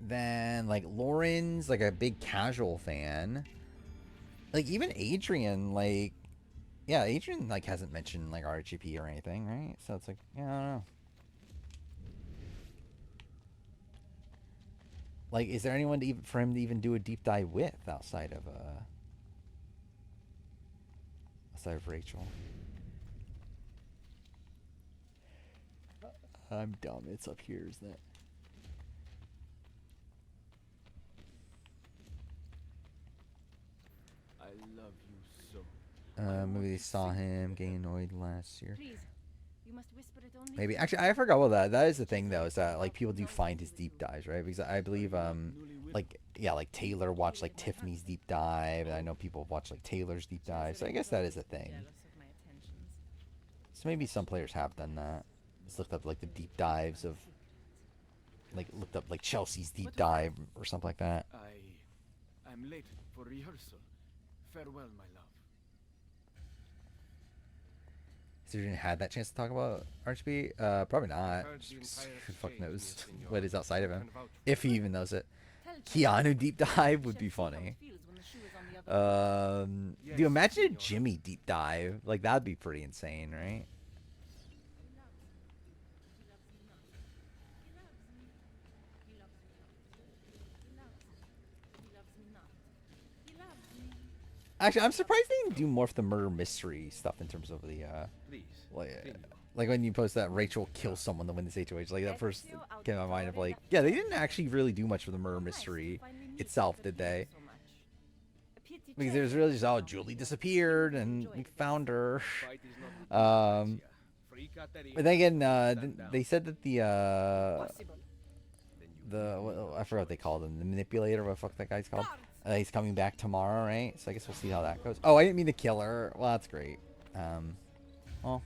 Then like Lauren's like a big casual fan. Like even Adrian, like yeah, Adrian like hasn't mentioned like RHAP or anything, right? So it's like yeah, I don't know. Like, is there anyone to even, for him to even do a deep dive with outside of Rachel? I'm dumb. It's up here, isn't it? I love you so. Maybe they saw him getting annoyed last year. Please, you must whisper it only. Maybe actually I forgot about that. That is the thing though, is that like people do find his deep dives, right? Because I believe like yeah, like Taylor watched like Tiffany's deep dive, and I know people watch like Taylor's deep dive. So I guess that is a thing. So maybe some players have done that. Just looked up like the deep dives of like looked up like Chelsea's deep dive or something like that. I'm late for rehearsal. Farewell, my love. So you didn't have that chance to talk about RHB? Probably not. Who fuck knows what is outside of him, if he even knows it. Keanu deep dive would be funny. Dude, imagine a Jimmy deep dive. Like that'd be pretty insane, right? Actually, I'm surprised they didn't do more of the murder mystery stuff in terms of the like when you post that Rachel kills someone to win this HOH. Like that first came to my mind of like, yeah, they didn't actually really do much for the murder mystery itself, did they? Because it was really just, oh, Julie disappeared and we found her. But then again, they said that I forgot what they called him, the manipulator, what the fuck that guy's called. He's coming back tomorrow, right? So I guess we'll see how that goes. Oh, I didn't mean to kill her. Well, that's great. Well,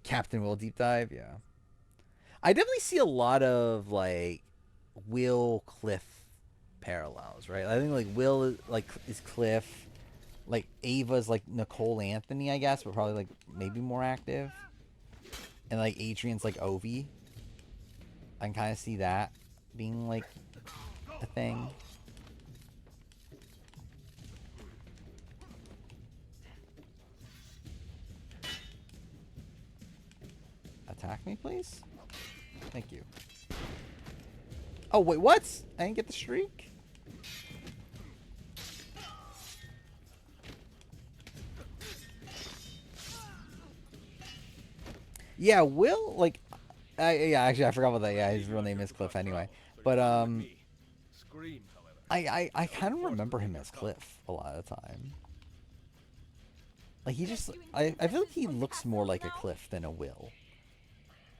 Captain Will deep dive, yeah. I definitely see a lot of like Will Cliff parallels, right? I think like Will is Cliff, like Ava's like Nicole Anthony, I guess, but probably like maybe more active, and like Adrian's like Ovi. I can kind of see that being like a thing. Attack me, please. Thank you. Oh wait, what? I didn't get the shriek. Yeah, Will like. Yeah, actually, I forgot about that. Yeah, his real name is Cliff anyway. But I kind of remember him as Cliff a lot of the time. Like he just, I feel like he looks more like a Cliff than a Will.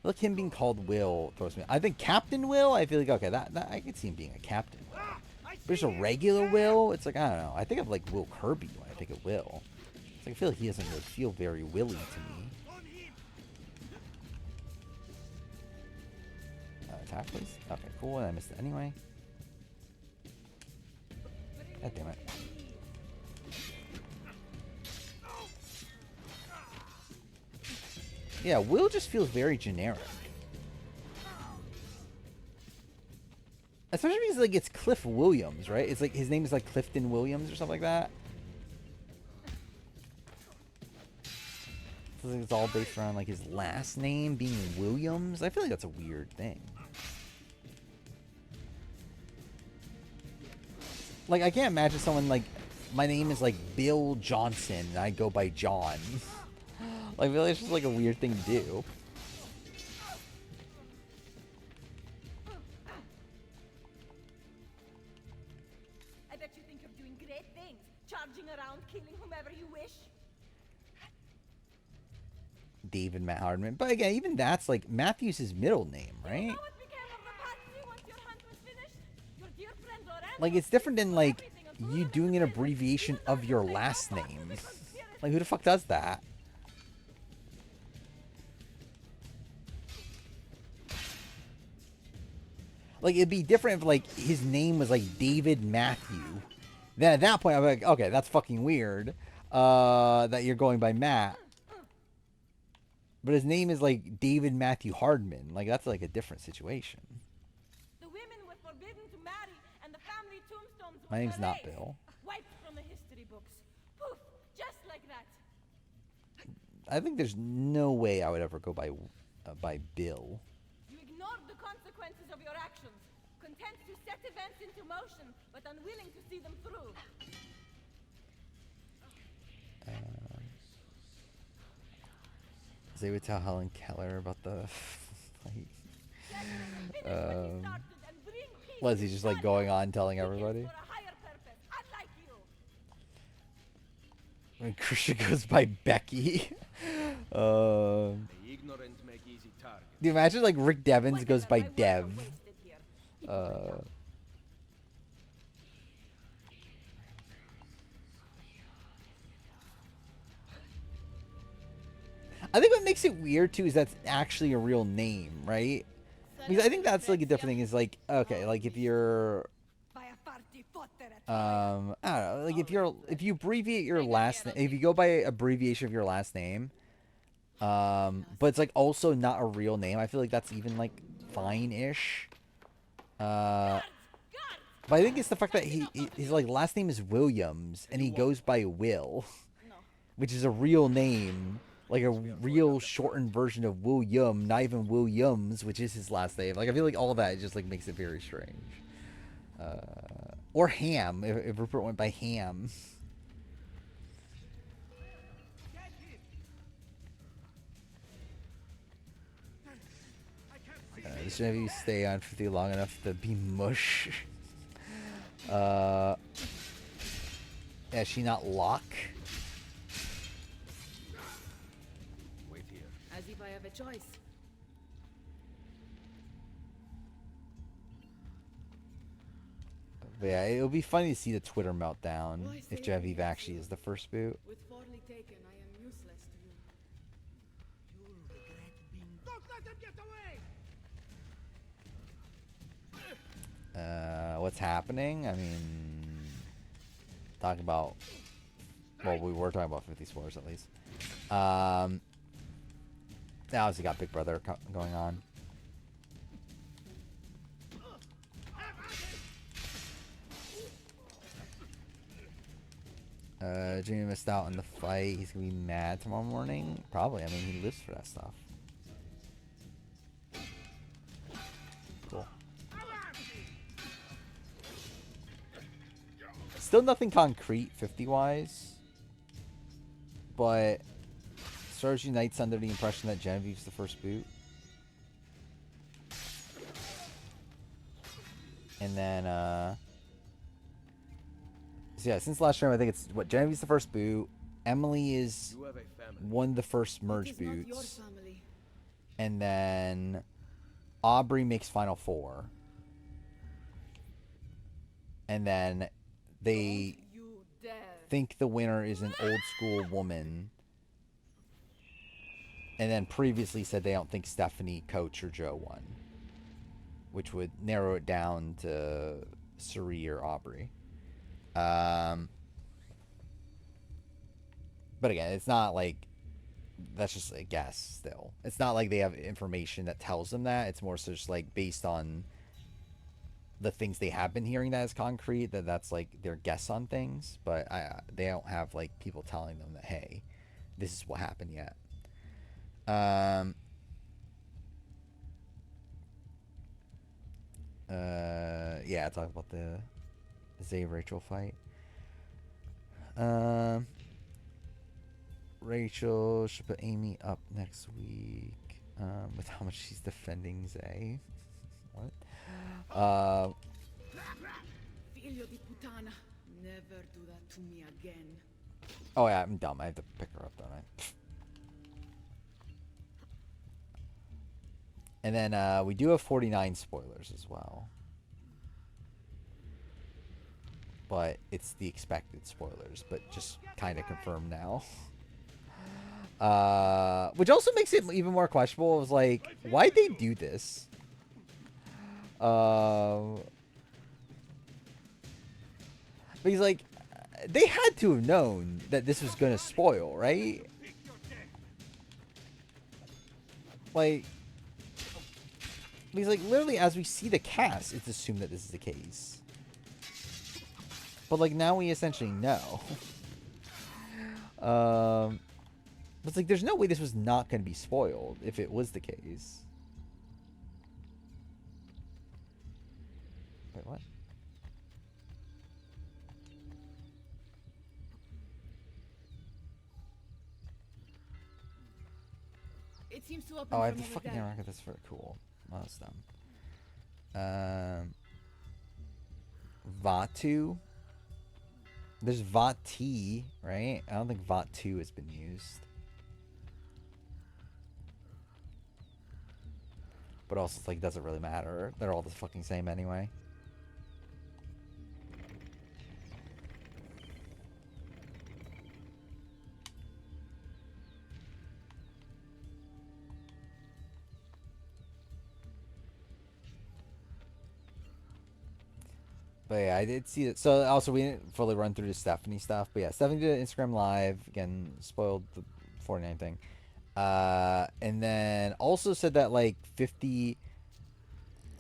Look, him being called Will throws me. I think Captain Will. I feel like okay, that I could see him being a Captain Will. But just a regular Will, it's like I don't know. I think of like Will Kirby when I think of Will. It's like I feel like he doesn't really feel very Willy to me. Attack, please. Okay, cool. I missed it anyway. God damn it. Yeah, Will just feels very generic. Especially because like it's Cliff Williams, right? It's like his name is like Clifton Williams or something like that. So it's all based around like his last name being Williams. I feel like that's a weird thing. Like I can't imagine someone like my name is like Bill Johnson and I go by John. Like I feel like it's just like a weird thing to do. I bet you think you're doing great things, charging around, killing whomever you wish. David Matt Hardman. But again, even that's like Matthew's his middle name, right? Like it's different than like you doing an abbreviation of your last name. Like who the fuck does that? Like it'd be different if like his name was like David Matthew. Then at that point I'm like, okay, that's fucking weird. That you're going by Matt. But his name is like David Matthew Hardman. Like that's like a different situation. The women were forbidden to marry, and the family tombstones were My name's not erased, Bill. wiped from the history books. Poof, just like that. I think there's no way I would ever go by Bill. You ignored the consequences of your actions, content to set events into motion, but unwilling to see them through. They would tell Helen Keller about the fight. Was he just like going on telling everybody? When Christian goes by Becky. Do you imagine like Rick Devens goes by Dev? I think what makes it weird too is that's actually a real name, right? Because I think that's like a different thing. Is like okay, like if you're, I don't know, like if you abbreviate your last name, if you go by abbreviation of your last name, but it's like also not a real name. I feel like that's even like fine-ish. But I think it's the fact that his like last name is Williams and he goes by Will, which is a real name. Like a real shortened version of William, not even Williams, which is his last name. Like I feel like all that just like makes it very strange. Or Ham, if Rupert went by Ham. Does Genevieve stay on 50 long enough to be mush? Yeah, is she not Locke? As if I have a choice. But yeah, it'll be funny to see the Twitter meltdown if Genevieve actually is the first boot. With Forley taken, I am useless to you. You'll regret being. Don't let them get away! What's happening? I mean, talking about. Well, we were talking about 50 Spores at least. Now he got Big Brother going on. Jimmy missed out on the fight. He's gonna be mad tomorrow morning. Probably. I mean, he lives for that stuff. Cool. Still nothing concrete 50-wise. But Stars Unite's under the impression that Genevieve's the first boot. And then, so yeah, since last stream, I think it's, what, Genevieve's the first boot. Emily is one of the first merge boots. And then Aubrey makes Final Four. And then they think the winner is an old school woman. And then previously said they don't think Stephanie, Coach, or Joe won. Which would narrow it down to Suri or Aubrey. But again, it's not like... That's just a guess still. It's not like they have information that tells them that. It's more so just like based on the things they have been hearing that is concrete, that's like their guess on things, but they don't have like people telling them that, hey, this is what happened yet. Yeah, talk about the Zay Rachel fight. Rachel should put Amy up next week with how much she's defending Zay. What? Figlio di puttana. Never do that to me again. Oh yeah, I'm dumb. I have to pick her up, don't I? And then we do have 49 spoilers as well. But it's the expected spoilers, but just kind of confirmed now. Which also makes it even more questionable. It was like, why'd they do this? Because, like, they had to have known that this was going to spoil, right? Like, because, like, literally as we see the cast, it's assumed that this is the case. But, like, now we essentially know. It's like, there's no way this was not going to be spoiled if it was the case. Wait, what? It seems to open Oh, I have from the over fucking there. rocket. That's very cool. Oh, that's dumb. Vatu. There's Vati, right? I don't think Vatu has been used. But also, it's like, doesn't really matter. They're all the fucking same anyway. But yeah, I did see it. So also, we didn't fully run through the Stephanie stuff. But yeah, Stephanie did an Instagram Live. Again, spoiled the 49 thing. And then also said that, like, 50...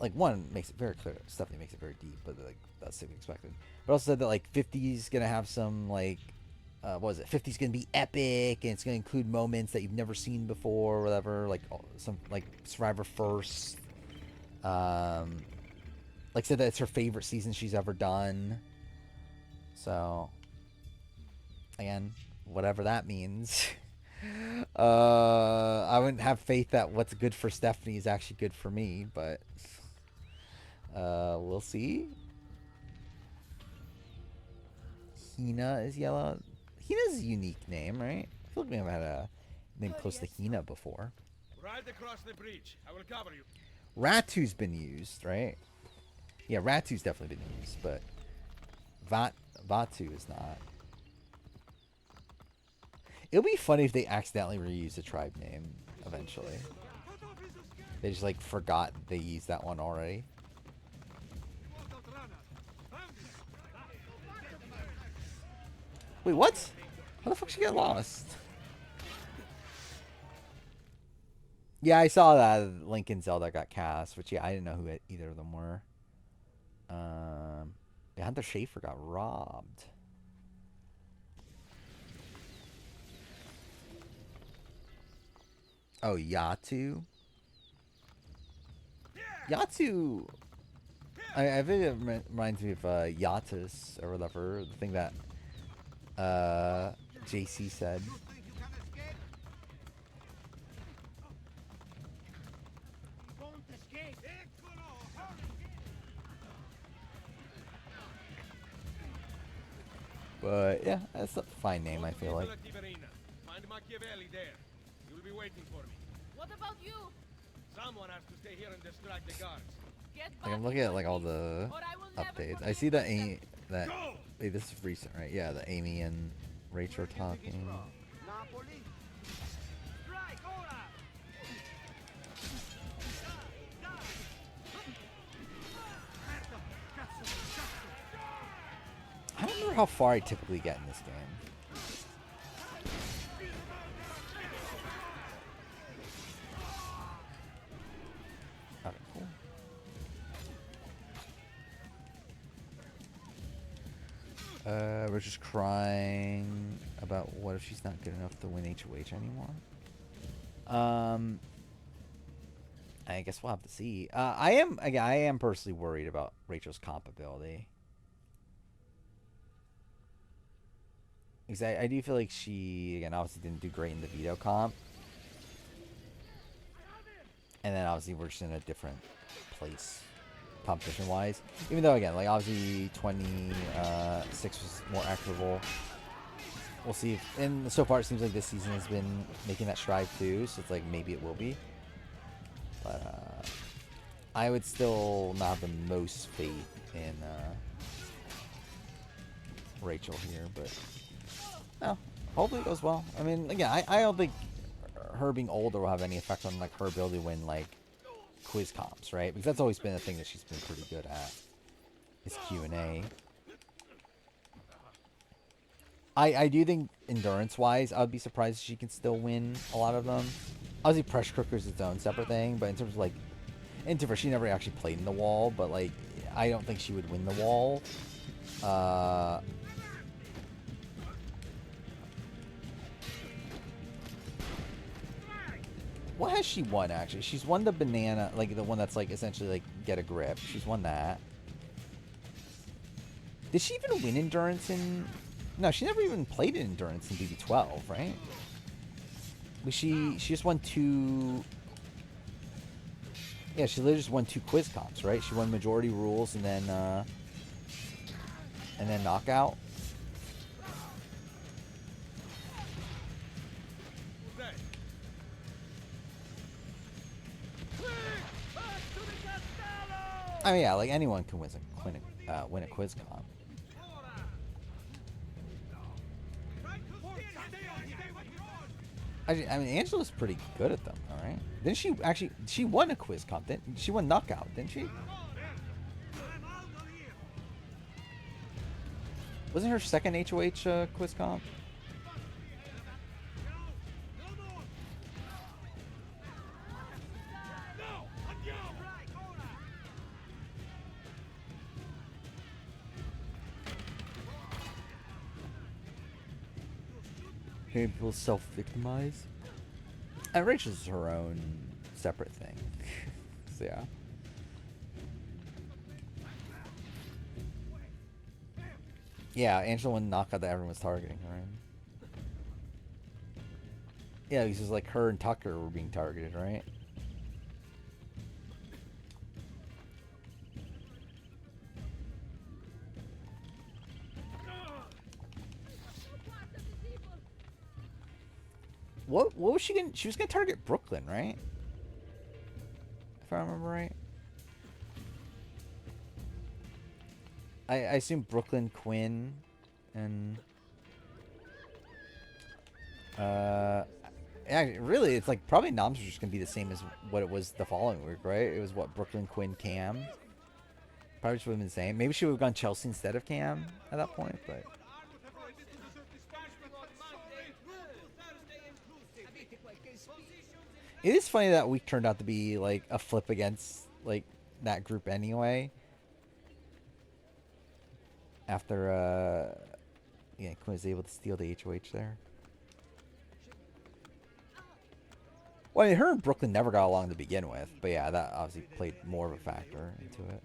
Like, one, makes it very clear. Stephanie makes it very deep, but, like, that's to be expected. But also said that, like, 50's going to have some, like... what was it? 50's going to be epic, and it's going to include moments that you've never seen before, or whatever. Like, some, like, Survivor First. Like, said that it's her favorite season she's ever done. So, again, whatever that means. I wouldn't have faith that what's good for Stephanie is actually good for me, but we'll see. Hina is yellow. Hina's a unique name, right? I feel like we haven't had a name close to Hina before. Ride across the bridge. I will cover you. Ratu's been used, right? Yeah, Ratu's definitely been used, but Vatu is not. It'll be funny if they accidentally reuse a tribe name eventually. They just, like, forgot they used that one already. Wait, what? How the fuck did she get lost? Yeah, I saw that Link and Zelda got cast, which, yeah, I didn't know who either of them were. Yeah, Hunter Schafer got robbed. Oh, Yatu. Yatu. I think it reminds me of Yatus or whatever, the thing that JC said. But yeah, that's a fine name, I feel like. Find Machiavelli there. You'll be waiting for me. What about you? Someone has to stay here and distract the guards. Like, I'm looking at, like, all the updates. I see that hey, this is recent, right? Yeah, the Amy and Rachel are talking. I don't remember how far I typically get in this game. Okay, cool. We're just crying about what if she's not good enough to win HOH anymore. I guess we'll have to see. I am personally worried about Rachel's comp ability. Because I do feel like she, again, obviously didn't do great in the veto comp. And then obviously we're just in a different place competition-wise. Even though, again, like obviously 26 was more equitable. We'll see. And so far it seems like this season has been making that stride too. So it's like maybe it will be. But I would still not have the most faith in Rachel here. But no, hopefully it goes well. I mean, again, I don't think her being older will have any effect on like her ability to win like quiz comps, right? Because that's always been a thing that she's been pretty good at. Is Q&A. I do think endurance-wise, I would be surprised if she can still win a lot of them. Obviously, pressure cooker is its own separate thing, but in terms of like, she never actually played in the wall, but like, I don't think she would win the wall. What has she won, actually? She's won the banana, like the one that's like essentially like get a grip. She's won that. Did she even win endurance in... No, she never even played in endurance in BB12, right? She just won 2... Yeah, she literally just won 2 quiz comps, right? She won majority rules and then knockout. I mean, yeah, like anyone can win a quiz comp. I mean, Angela's pretty good at them, all right? Didn't she actually? She won a quiz comp. She won knockout, didn't she? Wasn't her second HOH quiz comp? Hearing people self-victimize. And Rachel's her own separate thing. So yeah. Yeah, Angela won knockout that everyone was targeting, right? Yeah, this is like her and Tucker were being targeted, right? What was she gonna... She was gonna target Brooklyn, right? If I remember right. I assume Brooklyn, Quinn, and... Yeah, really, it's like probably noms are just gonna be the same as what it was the following week, right? It was what, Brooklyn, Quinn, Cam. Probably just would have been the same. Maybe she would have gone Chelsea instead of Cam at that point, but... It is funny that week turned out to be like a flip against like that group anyway. After yeah, Quinn was able to steal the HOH there. Well, I mean, her and Brooklyn never got along to begin with, but yeah, that obviously played more of a factor into it.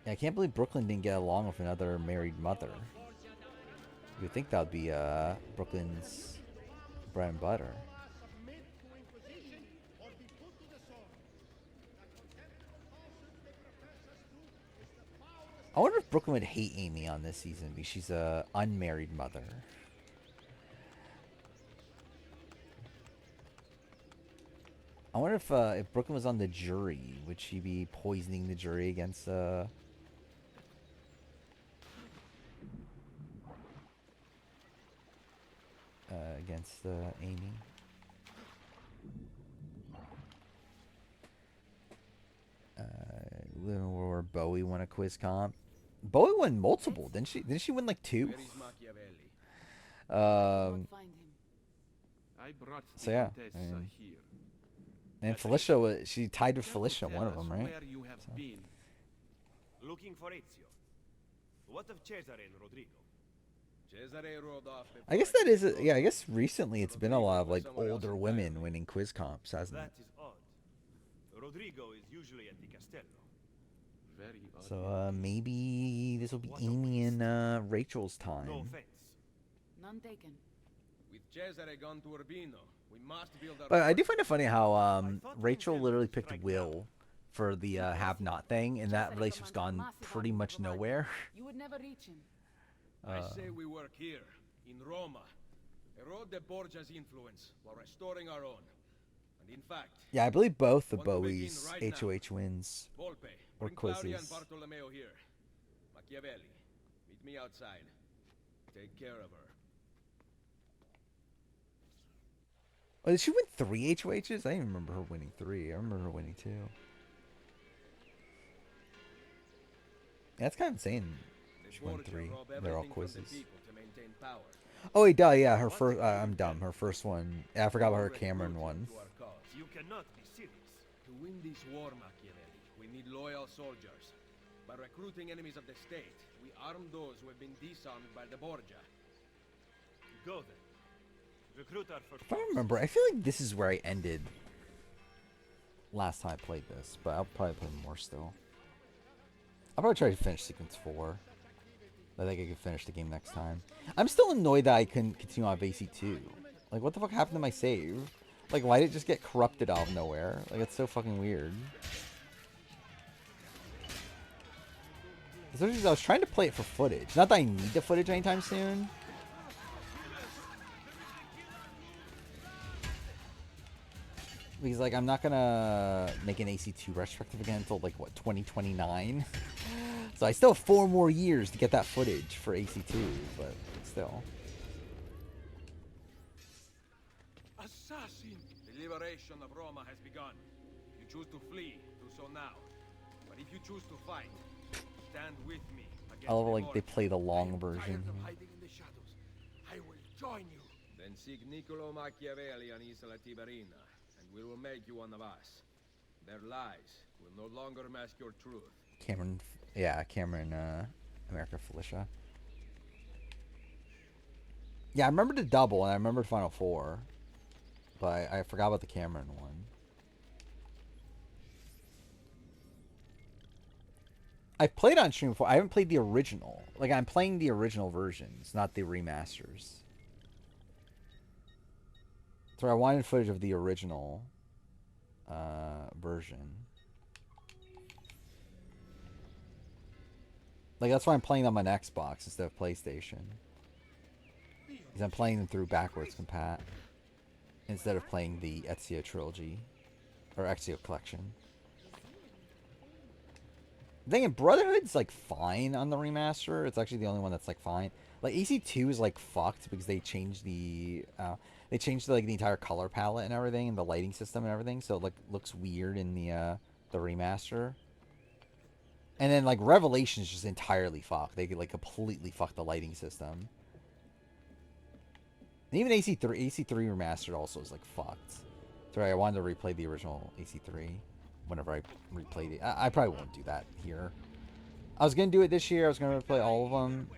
Yeah, I can't believe Brooklyn didn't get along with another married mother. You would think that would be Brooklyn's bread and butter. I wonder if Brooklyn would hate Amy on this season because she's a unmarried mother. I wonder if Brooklyn was on the jury, would she be poisoning the jury against Amy? Living where Bowie won a quiz comp. Bowie won multiple, didn't she? Didn't she win like 2? I brought So yeah, here. And Felicia, she tied with Felicia, one of them, right? Where you have So. been. Looking for Ezio. What of Cesare and Rodrigo? Cesare rode off I guess that is, yeah, I guess recently it's been a lot of, like, older women winning quiz comps, hasn't That it? is odd. Rodrigo is usually at the Castello. Very odd. So, maybe this will be Amy and, Rachel's No time. offense. None taken. With Cesare gone to Urbino, we must build our But I do find it funny how, Rachel literally picked Will for the, have-not thing, and that relationship's gone pretty much nowhere. You would never reach him. I say we work here, in Roma. Erode the Borgia's influence while restoring our own. And in fact... Yeah, I believe both the want to begin Bowies right HOH wins Volpe, or bring Claudia and quizzes. Bartolomeo here. Machiavelli, meet me outside. Take care of her. Oh, did she win 3 HOHs? I didn't remember her winning 3. I remember her winning 2. Yeah, that's kind of insane. She won 3. They're all quizzes. Oh wait, duh, yeah, her first. I'm dumb. Her first one. Yeah, I forgot about her Cameron one. You cannot be serious. To win this war, Machiavelli, we need loyal soldiers. By recruiting enemies of the state, we arm those who have been disarmed by the Borgia. Go then. Recruit our first. If I remember, I feel like this is where I ended last time I played this, but I'll probably play more still. I'll probably try to finish sequence 4. I think I can finish the game next time. I'm still annoyed that I couldn't continue on AC2. Like, what the fuck happened to my save? Like, why did it just get corrupted out of nowhere? Like, it's so fucking weird. Especially because I was trying to play it for footage. Not that I need the footage anytime soon. Because, like, I'm not gonna make an AC2 retrospective again until, like, what, 2029? So I still have 4 more years to get that footage for AC2, but still. Assassin! The liberation of Roma has begun. If you choose to flee, do so now. But if you choose to fight, stand with me. I love, like, they play the long version. Hiding in the shadows. I will join you. Then seek Niccolo Machiavelli on Isola Tiberina, and we will make you one of us. Their lies will no longer mask your truth. Cameron, yeah, Cameron, America Felicia. Yeah, I remember the double, and I remember Final 4. But I forgot about the Cameron one. I've played on stream before. I haven't played the original. Like, I'm playing the original versions, not the remasters. So I wanted footage of the original version. Like, that's why I'm playing them on Xbox instead of PlayStation. Because I'm playing them through backwards compat instead of playing the Ezio trilogy or Ezio collection. The thing in Brotherhood's like fine on the remaster. It's actually the only one that's like fine. Like AC2 is like fucked because they changed the like the entire color palette and everything and the lighting system and everything, so it like looks weird in the remaster. And then like Revelation's just entirely fucked. They could like completely fuck the lighting system. And even AC3 remastered also is like fucked. Sorry, I wanted to replay the original AC3 whenever I replayed it. I probably won't do that here. I was gonna do it this year. I was gonna replay all of them,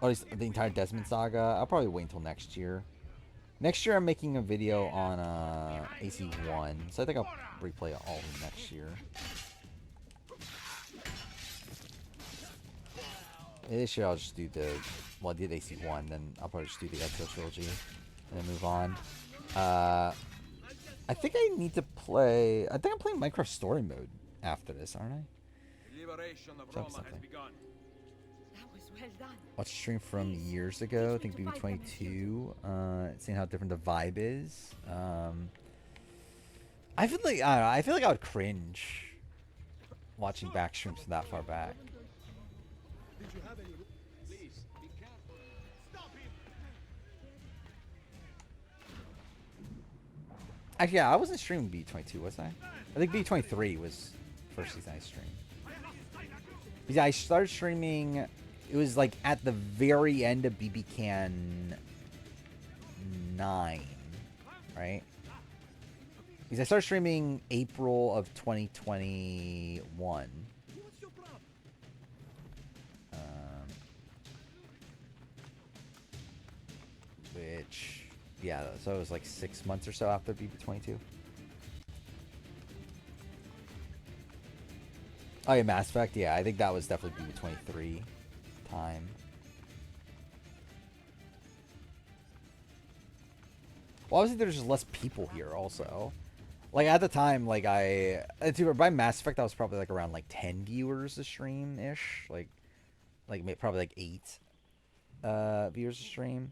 or at least the entire Desmond saga. I'll probably wait until next year. Next year I'm making a video on AC1, so I think I'll replay all of them next year. This year I'll just do the, well, I did AC1, then I'll probably just do the Ezio trilogy, and then move on. I think I need to play, I think I'm playing Minecraft Story Mode after this, aren't I? The liberation of Roma has begun. That was well done. Watched a stream from years ago, I think BB22, seeing how different the vibe is. I feel like, I don't know, I feel like I would cringe watching back streams from that far back. Did you have any? Please be careful. Stop him. Actually, yeah, I wasn't streaming B22, was I? I think B23 was the first season I streamed. Yeah, I started streaming, it was like at the very end of BB Can 9, right? Because I started streaming April of 2021. Which, yeah, so it was like 6 months or so after BB22. Oh yeah, Mass Effect. Yeah, I think that was definitely BB23 time. Well, obviously there's just less people here also. Like at the time, like by Mass Effect, I was probably like around like 10 viewers a stream ish. Like probably like 8 viewers a stream.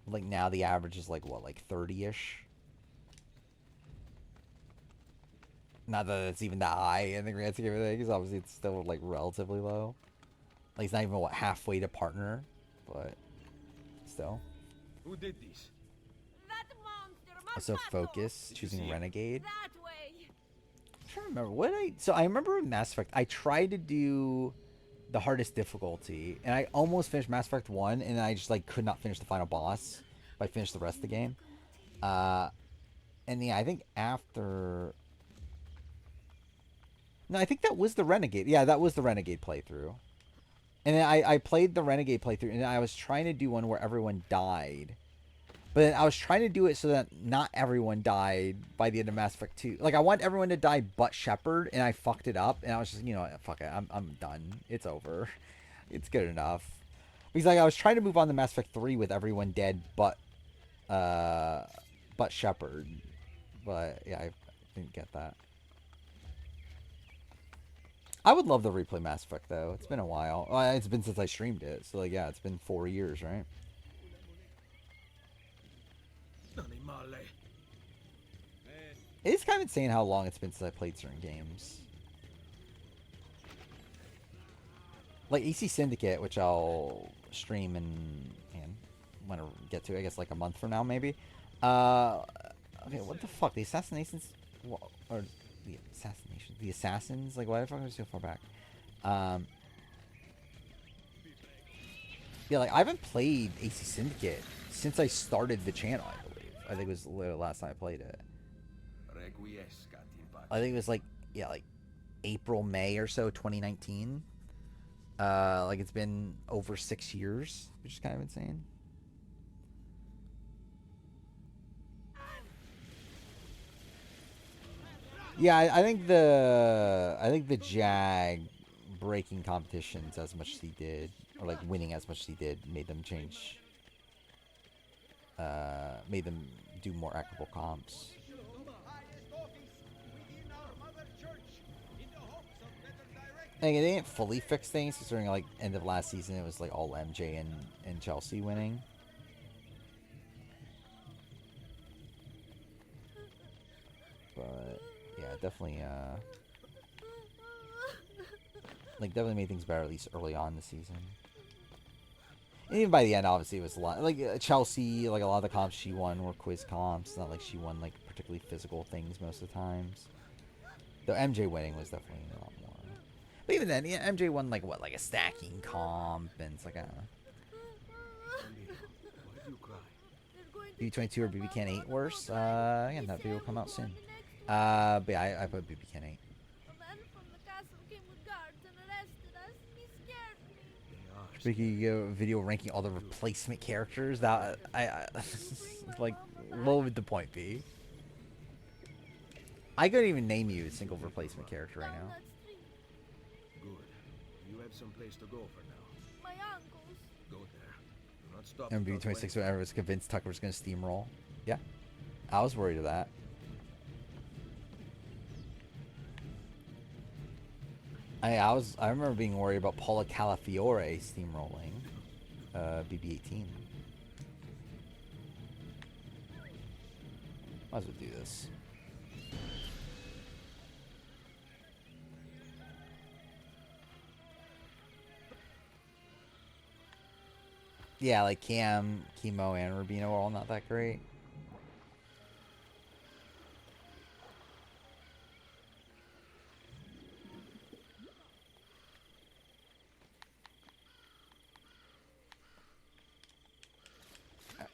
Like now the average is like what, like 30-ish. Not that it's even that high in the grand scheme of things. Obviously, it's still like relatively low. Like it's not even what, halfway to partner, but still. Who did this? That monster, Also, focus Did you choosing see him? Renegade. that way. I'm trying to remember what I. So I remember in Mass Effect, I tried to do the hardest difficulty, and I almost finished Mass Effect 1, and I just like could not finish the final boss. But I finished the rest of the game. And yeah, I think after. No, I think that was the Renegade. Yeah, that was the Renegade playthrough. And then I played the Renegade playthrough, and I was trying to do one where everyone died. But then I was trying to do it so that not everyone died by the end of Mass Effect 2. Like, I want everyone to die but Shepard, and I fucked it up. And I was just, you know, fuck it, I'm done. It's over. It's good enough. Because, like, I was trying to move on to Mass Effect 3 with everyone dead but Shepard. But, yeah, I didn't get that. I would love to replay Mass Effect, though. It's been a while. Well, it's been since I streamed it. So, like, yeah, it's been 4 years, right? It is kind of insane how long it's been since I played certain games. Like AC Syndicate, which I'll stream and when I get to, I guess, like a month from now, maybe. Okay, what the fuck? The Assassinations? Or the Assassination? The Assassins? Like, why the fuck am I so far back? Yeah, like, I haven't played AC Syndicate since I started the channel, I believe. I think it was the last time I played it. I think it was like, yeah, like April, May or so, 2019. Like it's been over 6 years, which is kind of insane. Yeah, I think the Jag breaking competitions as much as he did, or like winning as much as he did, made them change. Made them do more equitable comps. I think they didn't fully fix things, considering like end of last season it was like all MJ and Chelsea winning. But yeah, definitely definitely made things better, at least early on in the season. And even by the end, obviously it was a lot like Chelsea, like a lot of the comps she won were quiz comps. Not like she won like particularly physical things most of the times. Though MJ winning was definitely a lot more. But even then, yeah, MJ won like what, like a stacking comp, and it's like I don't know. BB 22 or BB Can 8 worse? Again, that video will come out soon. But yeah, I put BB Can 8. A man from the castle came with guards and arrested us. He scared me. Speaking video ranking all the replacement characters, that I like, what would the point be? I couldn't even name you a single replacement character right now. Good. You have some place to go for now. My uncle's. Go there. Do not stop. MB26 whenever was convinced Tucker was going to steamroll. Yeah. I was worried of that. I remember being worried about Paula Calafiore steamrolling BB-18. Might as well do this. Yeah, like Cam, Chemo, and Rubino are all not that great.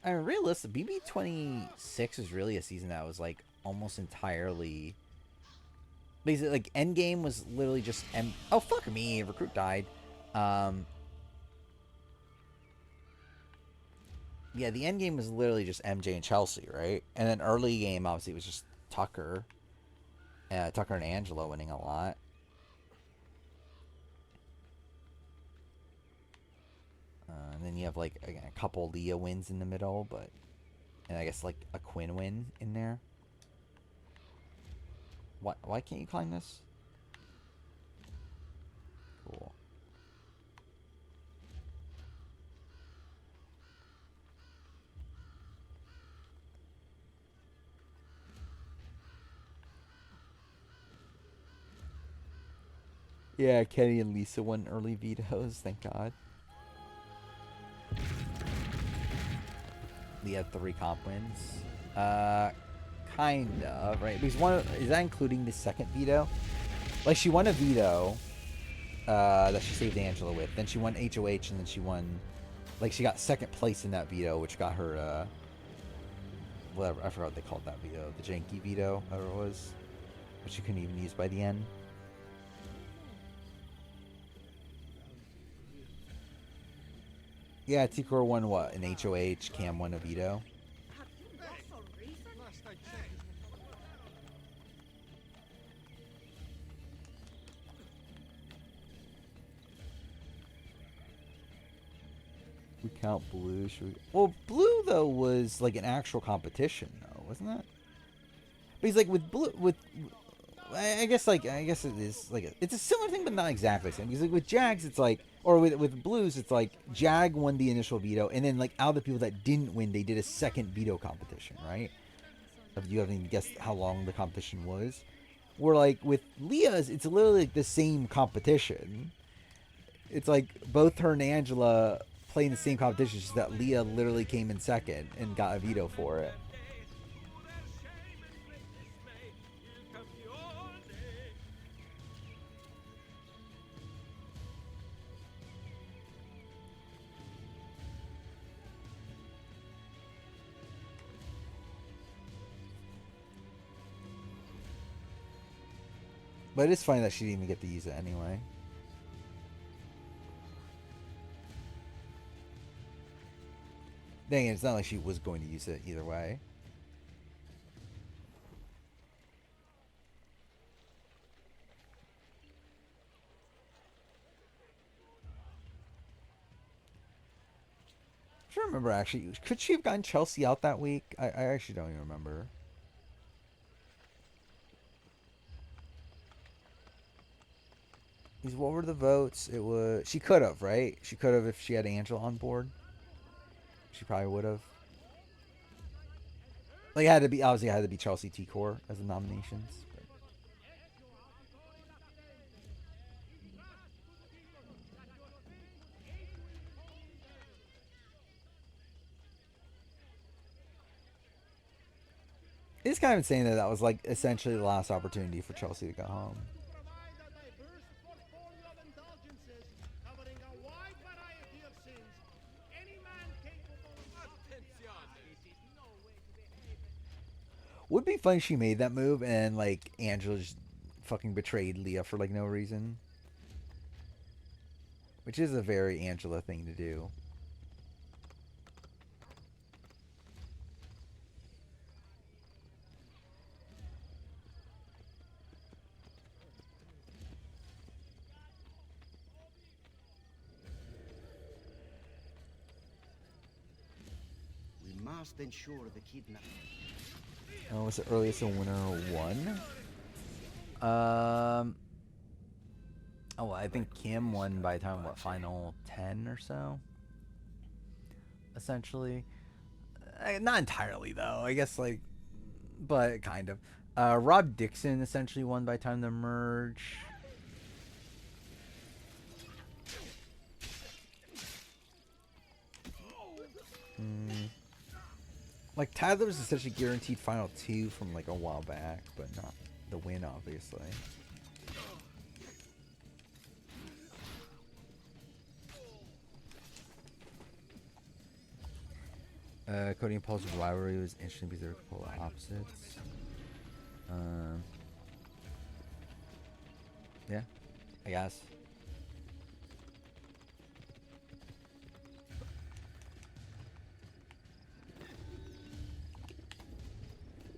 I mean, realistic. BB26 is really a season that was like almost entirely. Basically, like Endgame was literally just Oh fuck me! Recruit died. Yeah, the end game was literally just MJ and Chelsea, right? And then early game, obviously, it was just Tucker. Tucker and Angela winning a lot. And then you have, like, again, a couple Leah wins in the middle, but... And I guess, like, a Quinn win in there. Why can't you climb this? Cool. Yeah, Kenny and Lisa won early vetoes, thank God. Leah had 3 comp wins. Kind of, right? Because is that including the second veto? Like, she won a veto that she saved Angela with. Then she won HOH, and then she won... Like, she got second place in that veto, which got her, whatever, I forgot what they called that veto. The janky veto, whatever it was. Which she couldn't even use by the end. Yeah, T-Core won what? An HOH, Cam won a veto. We count Blue. Should we... Well, Blue, though, was like an actual competition, though, wasn't it? But he's like, with Blue, I guess it is like it's a similar thing, but not exactly the same. Because like with Jags, it's like, or with Blues, it's like Jag won the initial veto, and then like out of the people that didn't win, they did a second veto competition, right? If you haven't guessed how long the competition was, where like with Leah's, it's literally like the same competition. It's like both her and Angela playing the same competition, just that Leah literally came in second and got a veto for it. But it's funny that she didn't even get to use it anyway. Dang it, it's not like she was going to use it either way. I don't remember actually. Could she have gotten Chelsea out that week? I actually don't even remember. What were the votes? It was... She could have, right? She could have if she had Angela on board. She probably would have. Like, it had to be... Obviously, it had to be Chelsea T-Core as the nominations. But... It's kind of insane that that was, like, essentially the last opportunity for Chelsea to go home. Would be funny if she made that move and like Angela just fucking betrayed Leah for like no reason. Which is a very Angela thing to do. We must ensure the kidnapping. Oh, what's the earliest a winner won? Oh, I think Kim won by the time, what, final 10 or so? Essentially. Not entirely, though. I guess, like, but kind of. Rob Dixon essentially won by the time the merge. Like, Tyler's essentially guaranteed final 2 from, like, a while back, but not the win, obviously. Cody and Paul's rivalry was interesting because they were polar opposites. Yeah, I guess.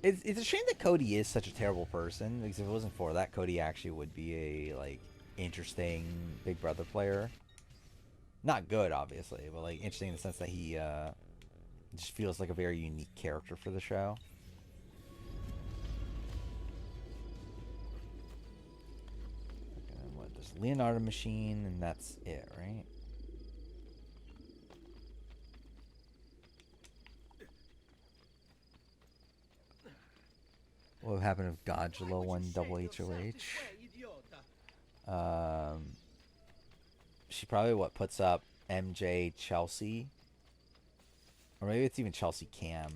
It's a shame that Cody is such a terrible person, because if it wasn't for that, Cody actually would be a like interesting Big Brother player. Not good, obviously, but like interesting in the sense that he just feels like a very unique character for the show. And what? There's Leonardo machine, and that's it, right? What would happen if Godzilla won double HOH? She probably puts up MJ Chelsea, or maybe it's even Chelsea Cam.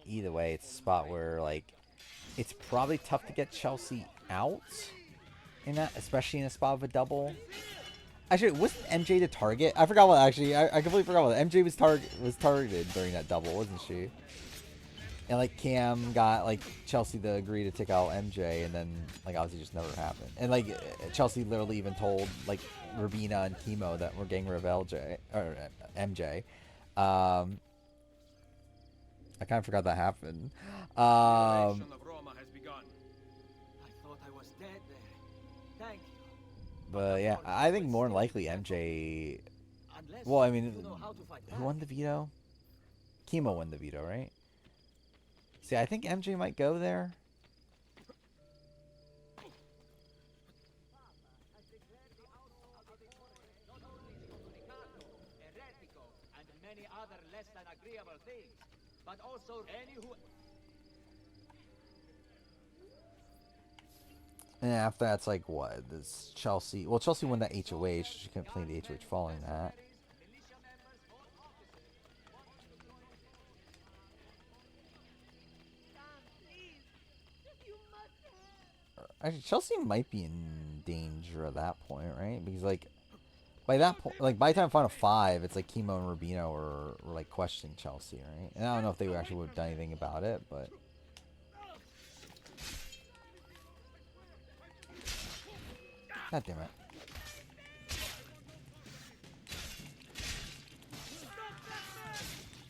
Either way, it's a spot where like it's probably tough to get Chelsea out in that, especially in a spot of a double. Actually, wasn't MJ the target? I forgot what. Actually, I completely forgot what MJ was targeted during that double, wasn't she? And like Cam got like Chelsea to agree to take out MJ, and then like obviously just never happened. And like Chelsea literally even told like Rabina and Chemo that we're getting rid of LJ or MJ. I kind of forgot that happened. But yeah, I think more than likely MJ. Well, I mean, who won the veto? Chemo won the veto, right? See, I think MJ might go there. And after that's like what? This Chelsea. Well, Chelsea won that HOH. She couldn't play the HOH following that. Actually, Chelsea might be in danger at that point, right? Because like by that point, like by the time Final 5, it's like Chemo and Rubino were like questioning Chelsea, right? And I don't know if they actually would have done anything about it, but. God damn it.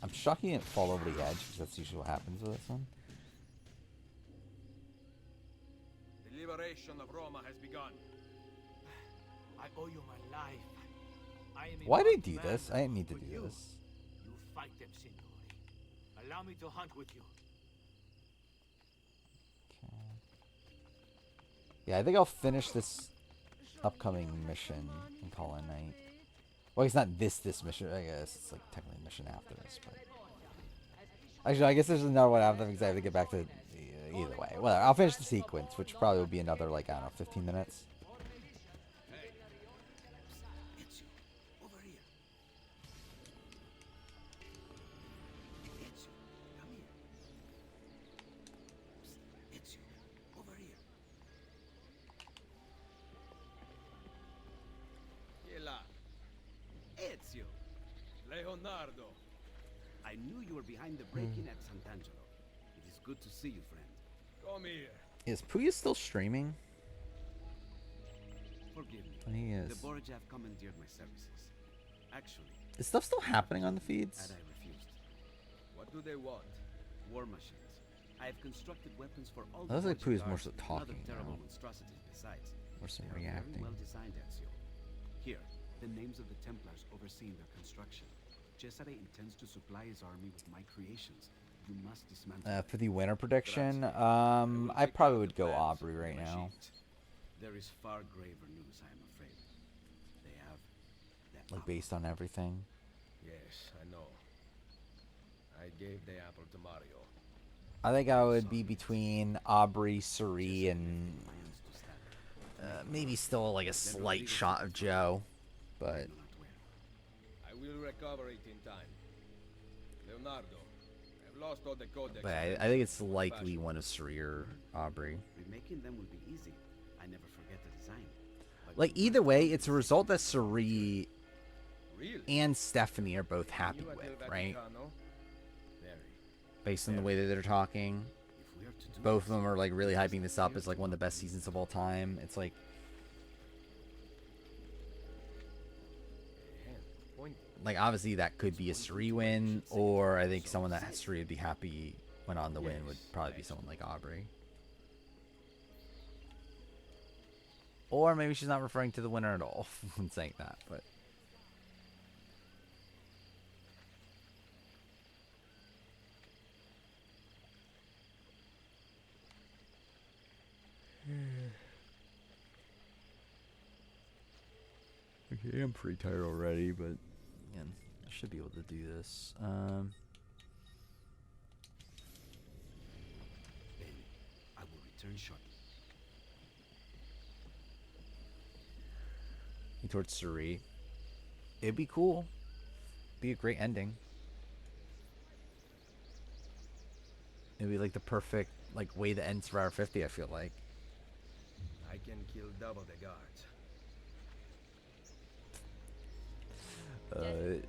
I'm shocked he didn't fall over the edge, because that's usually what happens with this one. The liberation of Roma has begun. I owe you my life. Why did I do this? I didn't need to do this. You fight them, Signori. Allow me to hunt with you. Okay. Yeah, I think I'll finish this upcoming mission and call it a night. Well, it's not this mission. I guess it's like technically a mission after this, but actually, I guess there's another one after because I have to get back to either way. Well, I'll finish the sequence, which probably will be another like I don't know, 15 minutes. Ezio. Leonardo. I knew you were behind the break-in at Sant'Angelo. It is good to see you, friend. Come here. Is Puya still streaming? Forgive me. He is. The Borgia have commandeered my services. Actually, Is stuff still happening on the feeds? had I refused. What do they want? War machines. I have constructed weapons for all Looks like Borgia Puya's more guards so and talking other terrible now. monstrosities besides. Or some They are reacting. very well designed, Ezio. Here, the names of the Templars overseeing their construction. Cesare intends to supply his army with my creations. You must dismantle. For the winner prediction, I probably would go Aubrey right now. There is far graver news, I am afraid. They have Like based on everything. Yes, I know. I gave the apple to Mario. I think I would be between Aubrey, Suri, and maybe still like a slight shot of Joe, but I will recover it in time. Leonardo, I I've lost all the codex. But I think it's likely one of Suri or Aubrey. Remaking them will be easy. I never forget the design. Like, either way, it's a result that Suri and Stephanie are both happy with, right? Based on the way that they're talking. Both of them are, like, really hyping this up as, like, one of the best seasons of all time. It's like, obviously that could be a Suri win, or I think someone that Suri would be happy went on the win would probably be someone like Aubrey. Or maybe she's not referring to the winner at all when saying that, but... Okay, I'm pretty tired already, but again, I should be able to do this. I will return shortly. Towards Suri. It'd be cool. Be a great ending. It'd be like the perfect way to end Survivor 50, I feel like. I can kill double the guards.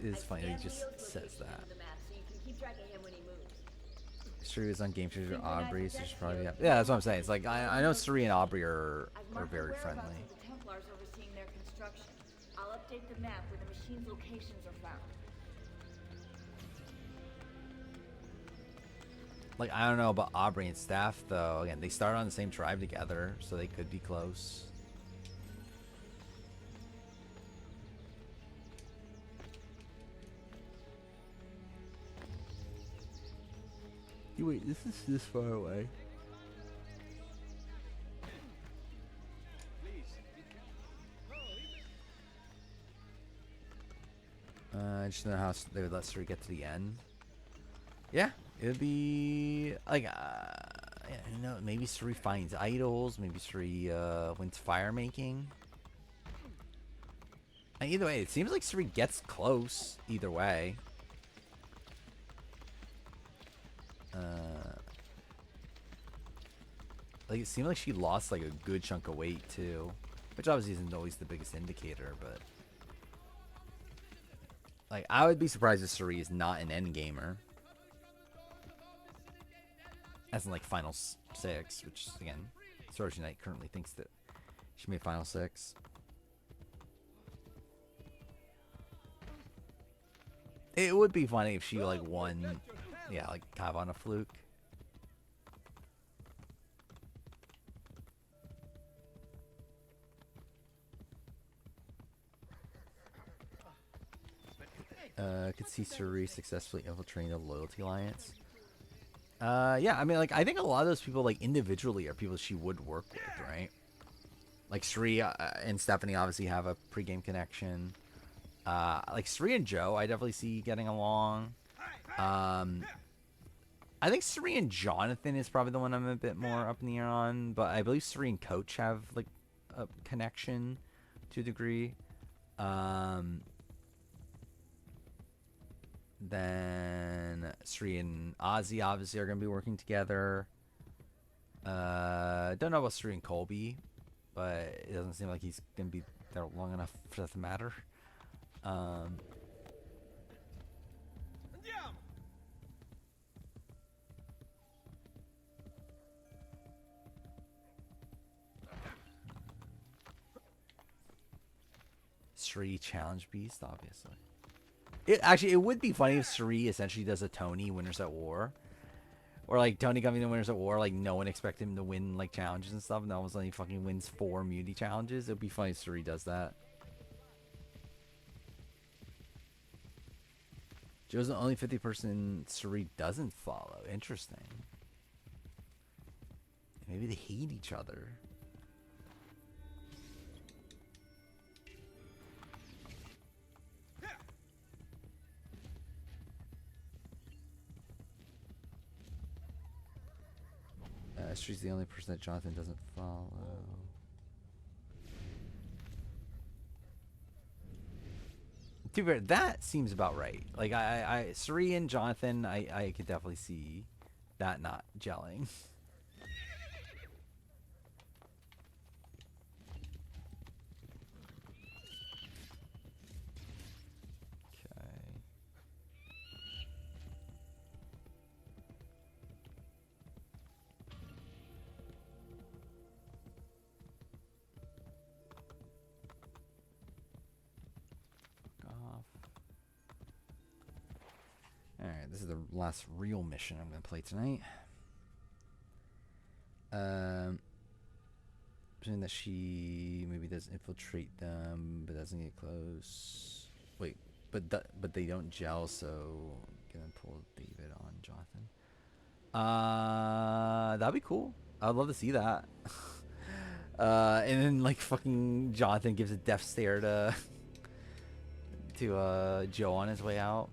It's funny he just says that. Suri is on Game Changer Aubrey, so she's probably yeah, that's what I'm saying. It's like I know Suri and Aubrey are very friendly. The Templars overseeing their construction. I'll update the map where the machine's locations are found. Like, I don't know about Aubrey and Staff though. Again, they started on the same tribe together, so they could be close. Wait, this is this far away. I just know how they would let Suri get to the end. Yeah, it would be like, yeah, you know, maybe Suri finds idols, maybe Suri wins fire making. And either way, it seems like Suri gets close. Either way. Like, it seemed like she lost like a good chunk of weight too, which obviously isn't always the biggest indicator, but like, I would be surprised if Suri is not an end gamer, as in like final 6, which again, Sorority Knight currently thinks that she made final 6. It would be funny if she like won, yeah, like kind of on a fluke. Could see Suri successfully infiltrating the Loyalty Alliance. Yeah, I mean, like, I think a lot of those people, like, individually are people she would work with, right? Like, Suri and Stephanie obviously have a pre-game connection. Like, Suri and Joe, I definitely see getting along. I think Suri and Jonathan is probably the one I'm a bit more up in the air on, but I believe Suri and Coach have, like, a connection to a degree. Then Sri and Ozzy obviously are going to be working together. Don't know about Sri and Colby, but it doesn't seem like he's going to be there long enough for that to matter. Sri Challenge Beast, obviously. It would be funny if Suri essentially does a Tony Winners at War. Or like Tony coming to Winners at War, like no one expected him to win like challenges and stuff, and all of a sudden he fucking wins 4 immunity challenges. It would be funny if Suri does that. Joe's the only 50 person Suri doesn't follow. Interesting. Maybe they hate each other. Suri's the only person that Jonathan doesn't follow. To be fair, that seems about right. Like Suri and Jonathan, I could definitely see that not gelling. Okay. Off. Alright, this is the last real mission I'm going to play tonight. Saying that she maybe does infiltrate them, but doesn't get close. Wait, but they don't gel, so gonna pull David on Jonathan. That'd be cool. I'd love to see that. And then like fucking Jonathan gives a death stare to Joe on his way out.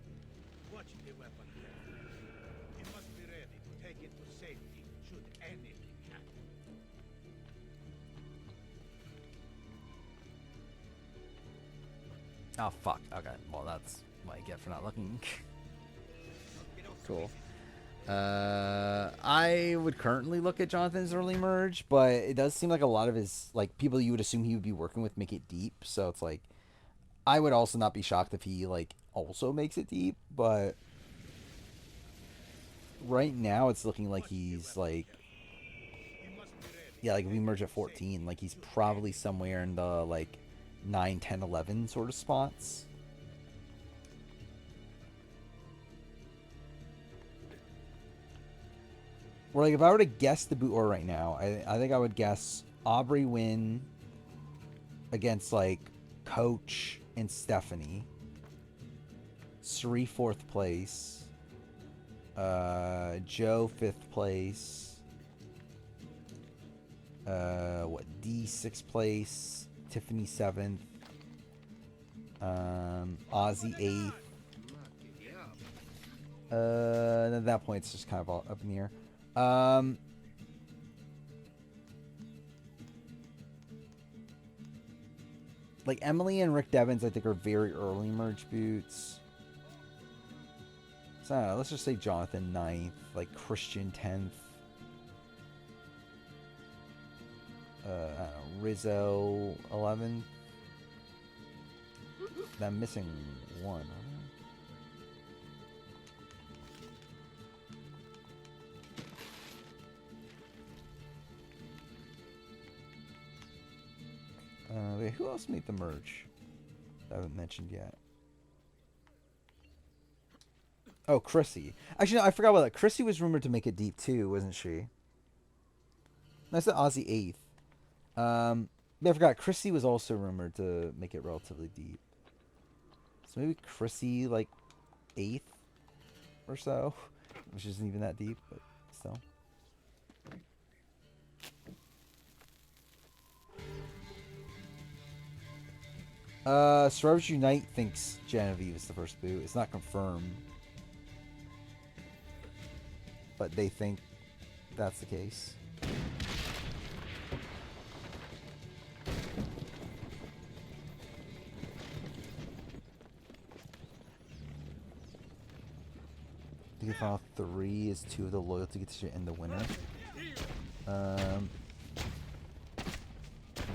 Watch the weapon carefully. You must be ready to take it to safety should anything happen. Oh fuck. Okay. Well, that's what I get for not looking. Cool. I would currently look at Jonathan's early merge, but it does seem like a lot of his like people you would assume he would be working with make it deep. So it's like I would also not be shocked if he like also makes it deep, but right now it's looking like he's like yeah, like if we merge at 14, like he's probably somewhere in the like 9, 10, 11 sort of spots. Or like if I were to guess the boot order right now, I think I would guess Aubrey win against like Coach and Stephanie. Sri 4th place. Joe 5th place. D 6th place. Tiffany 7th. Ozzy 8th. And at that point it's just kind of all up in the air. Like Emily and Rick Devens, I think are very early merge boots. So I don't know, let's just say Jonathan 9th, like Christian 10th. I don't know, Rizzo 11th. I'm missing one. Wait, who else made the merge? I haven't mentioned yet. Oh, Chrissy. Actually, no, I forgot about that. Chrissy was rumored to make it deep too, wasn't she? That's the Aussie 8th. Yeah, I forgot. Chrissy was also rumored to make it relatively deep. So maybe Chrissy, like, 8th or so. Which isn't even that deep, but still. Survivors Unite thinks Genevieve is the first boot. It's not confirmed. But they think that's the case. The final 3 is 2 of the loyalty gets you in the winner.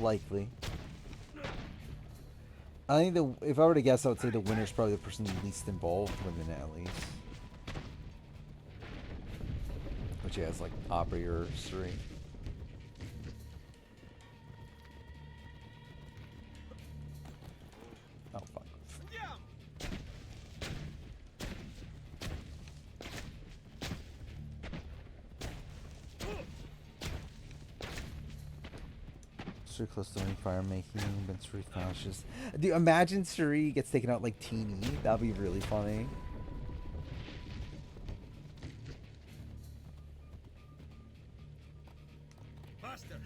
Likely. I think if I were to guess, I would say the winner's probably the person least involved within it, at least. Which has like Aubrey or Suri. Oh fuck. Suri close to fire making, but Suri flashes. Dude, imagine Suri gets taken out like Teeny. That'd be really funny. Faster.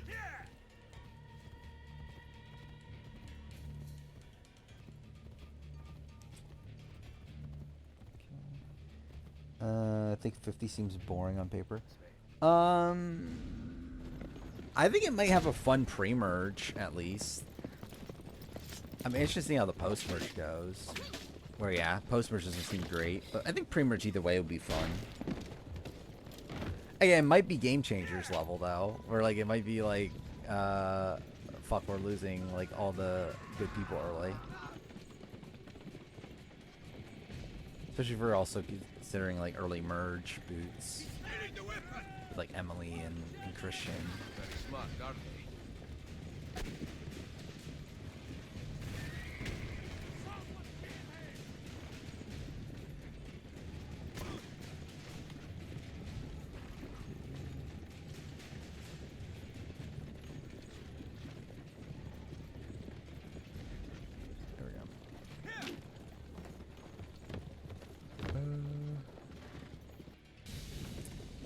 I think 50 seems boring on paper. I think it might have a fun pre-merge, at least. I'm interested to see how the post-merge goes. Where yeah, post-merge doesn't seem great, but I think pre-merge either way would be fun. Again, it might be game changers level though, where like it might be like, fuck, we're losing like all the good people early. Especially if we're also considering like early merge boots, with, like Emily and Christian. Very smart, aren't they?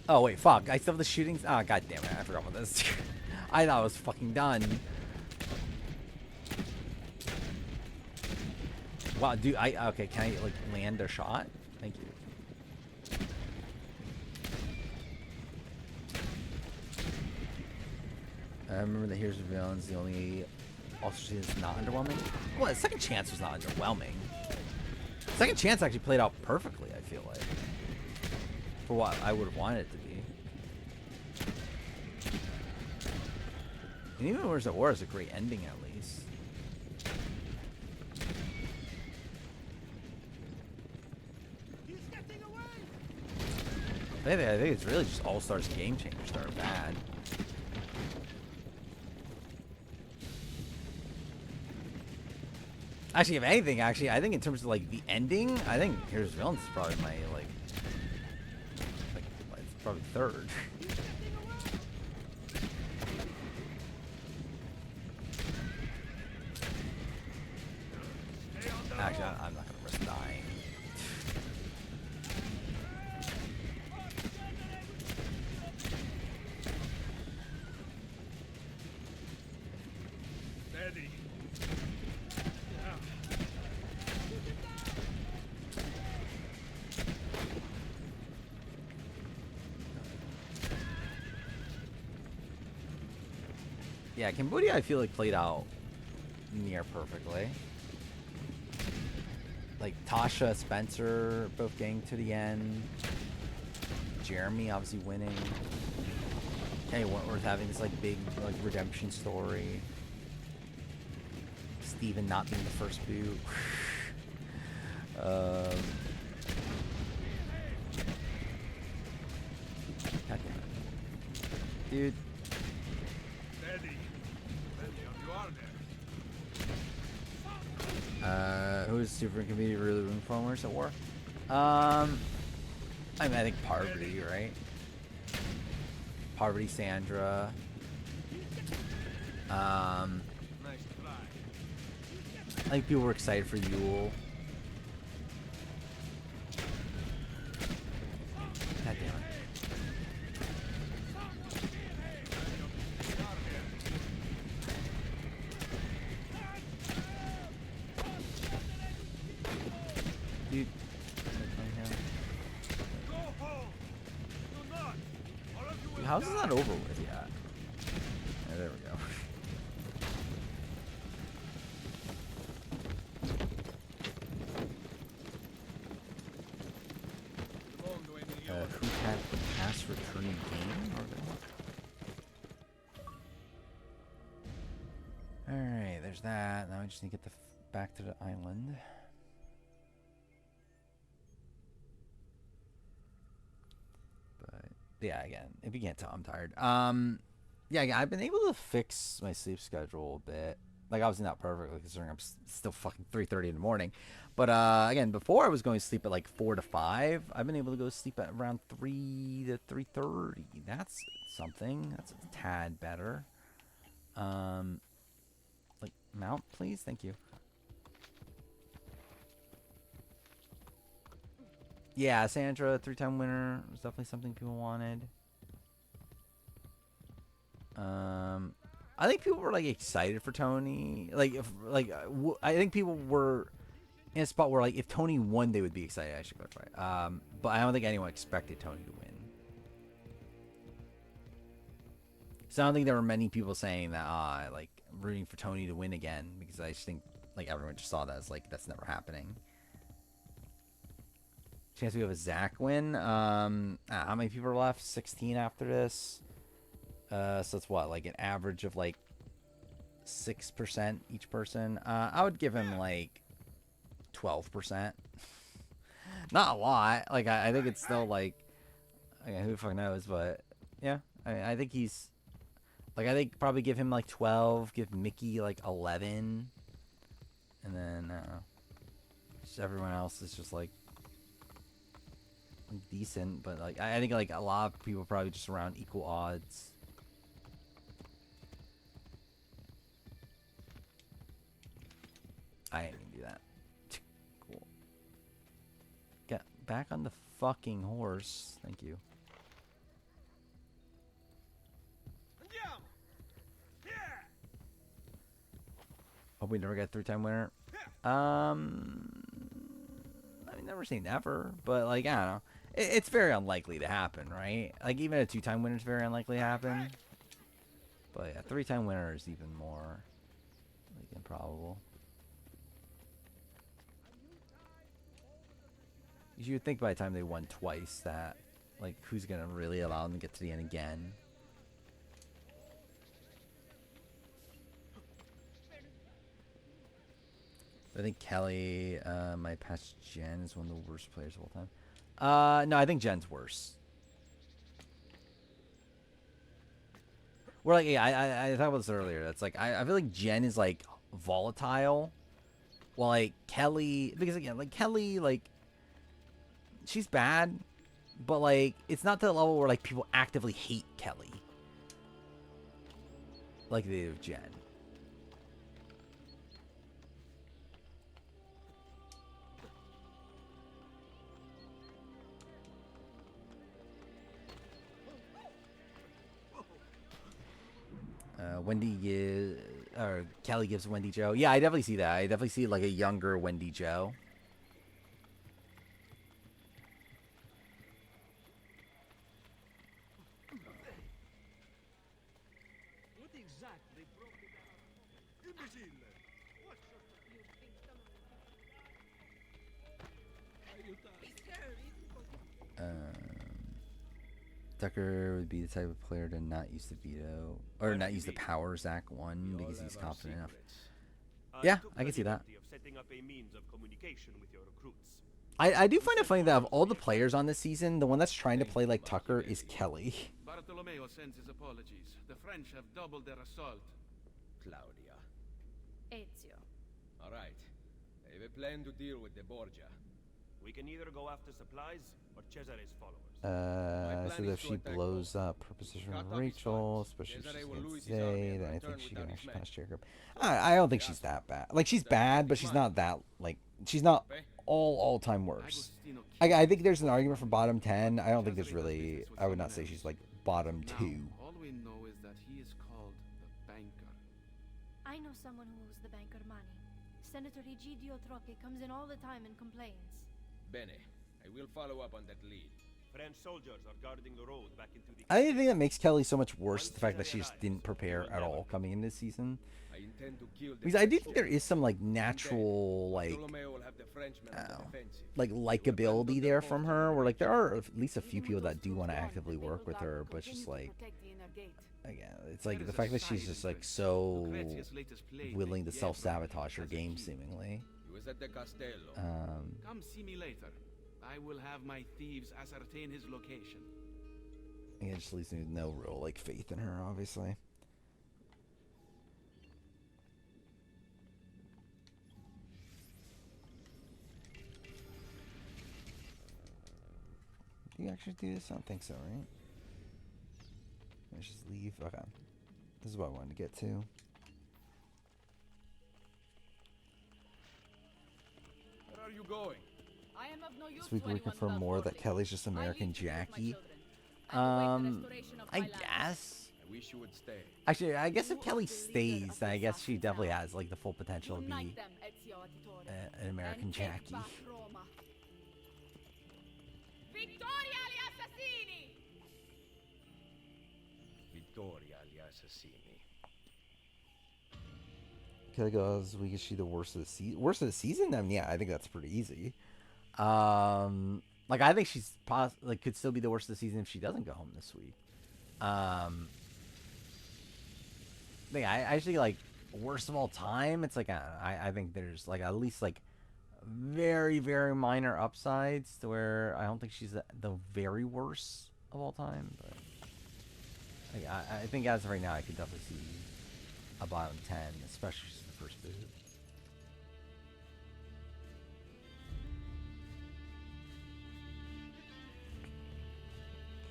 Oh wait, fuck! I still have the shootings. Ah, oh, god damn it! I forgot about this. I thought I was fucking done. Wow, dude. Okay? Can I like land a shot? Thank you. I remember the Heroes of Villains. The only also is not underwhelming. Well, the second chance was not underwhelming. Second chance actually played out perfectly. I feel like for what I would have wanted it to be. And even Where's the War is a great ending at least. I think it's really just All Stars and Game Changers that are bad. Actually, if anything, I think in terms of like the ending, I think Heroes of Villains is probably my like it's probably third. Actually, I'm not gonna risk dying. Steady. Yeah, Cambodia I feel like played out near perfectly. Like Tasha, Spencer both getting to the end. Jeremy obviously winning. Kenny Wentworth having this like big like redemption story. Steven not being the first boot. God damn it. Dude. Steady. You are there. Who is super inconvenient really room formers at war? I mean, I think Parvati, right? Parvati, Sandra. I think people were excited for Yule. God damn it. Dude. Dude, how's this not over with yet? Yeah, there we go. Who had the pass returning game? Alright, there's that. Now we just need to get back to the island. But yeah, again, if you can't tell, I'm tired. Yeah, again, I've been able to fix my sleep schedule a bit. Like, obviously not perfectly, considering I'm still fucking 3:30 in the morning. But again, before I was going to sleep at like 4 to 5. I've been able to go to sleep at around 3 to 3:30. That's something. That's a tad better. Like, mount, please. Thank you. Yeah, Sandra, 3-time winner, was definitely something people wanted. I think people were like excited for Tony. Like, I think people were in a spot where like if Tony won, they would be excited. I should clarify. But I don't think anyone expected Tony to win. So I don't think there were many people saying that like rooting for Tony to win again, because I just think like everyone just saw that as like that's never happening. chance we have a Zach win. How many people are left? 16 after this. So it's what, like an average of like 6% each person. I would give him like 12%. Not a lot. Like I think it's still like, who the fuck knows? But yeah, I think he's like, I think probably give him like 12. Give Mickey like 11, and then just everyone else is just like decent. But like I think like a lot of people probably just around equal odds. I ain't gonna do that. Cool. Get back on the fucking horse. Thank you. Hope we never get a 3-time winner. I mean, never say never, but like, I don't know. It's very unlikely to happen, right? Like, even a 2-time winner is very unlikely to happen. But a 3-time winner is even more like improbable. You would think by the time they won twice that, like, who's gonna really allow them to get to the end again? I think Kelly, my past Jen, is one of the worst players of all time. No, I think Jen's worse. We're like, yeah, I talked about this earlier. That's like, I feel like Jen is like volatile, while like Kelly, because again, like Kelly, like she's bad, but like it's not to the level where like people actively hate Kelly, like they do with Jen. Or Kelly gives Wendy Joe. Yeah, I definitely see that. I definitely see like a younger Wendy Joe. What exactly broke it down? Imbecile! What's Tucker would be the type of player to not use the veto or not use the power Zach won because he's confident enough. Yeah, I can see that. I do find it funny that of all the players on this season, the one that's trying to play like Tucker is Kelly. Bartolomeo sends his apologies. The French have doubled their assault. Claudia. Ezio. All right. I have a plan to deal with the Borgia. We can either go after supplies or Cesare's followers. So that if she blows up her position with Rachel, especially if she's against Zay, then I think she can actually punish Jacob. I don't think she's that bad. Like, she's bad, but she's not that, like, she's not all-time worse. I think there's an argument for bottom 10. I don't think there's really, I would not say she's, like, bottom 2. All we know is that he is called the Banker. I know someone who owes the banker money. Senator Egidio Trocche comes in all the time and complains. Bene. I will follow up on that lead. French soldiers are guarding the road back into the... I think that makes Kelly so much worse, the fact that she just didn't prepare at all coming into this season. Because I do think there is some, like, natural, like, like, likability there from her, where, like, there are at least a few people that do want to actively work with her, but it's just, like, again, it's, like, the fact that she's just, like, so willing to self-sabotage her game, seemingly. Come see me later. I will have my thieves ascertain his location. It just leaves me with no real, like, faith in her, obviously. Do you actually do this? I don't think so, right? Let's just leave. Okay. This is what I wanted to get to. Where are you going? I am of no use This week we confirm more that Kelly's just American Jackie. I guess. I wish you would stay. Actually, I guess if Kelly stays, then I guess she definitely has like the full potential to be an American Jackie. Vittoria agli assassini! Vittoria agli assassini. Kelly goes, "We is she the worst of the season? Worst of the season? I mean, yeah, I think that's pretty easy. Like, I think she's like could still be the worst of the season if she doesn't go home this week. Yeah, I actually like worst of all time. It's like I think there's like at least like very very minor upsides to where I don't think she's the very worst of all time. But like, I think as of right now, I could definitely see a bottom 10, especially just the first boot.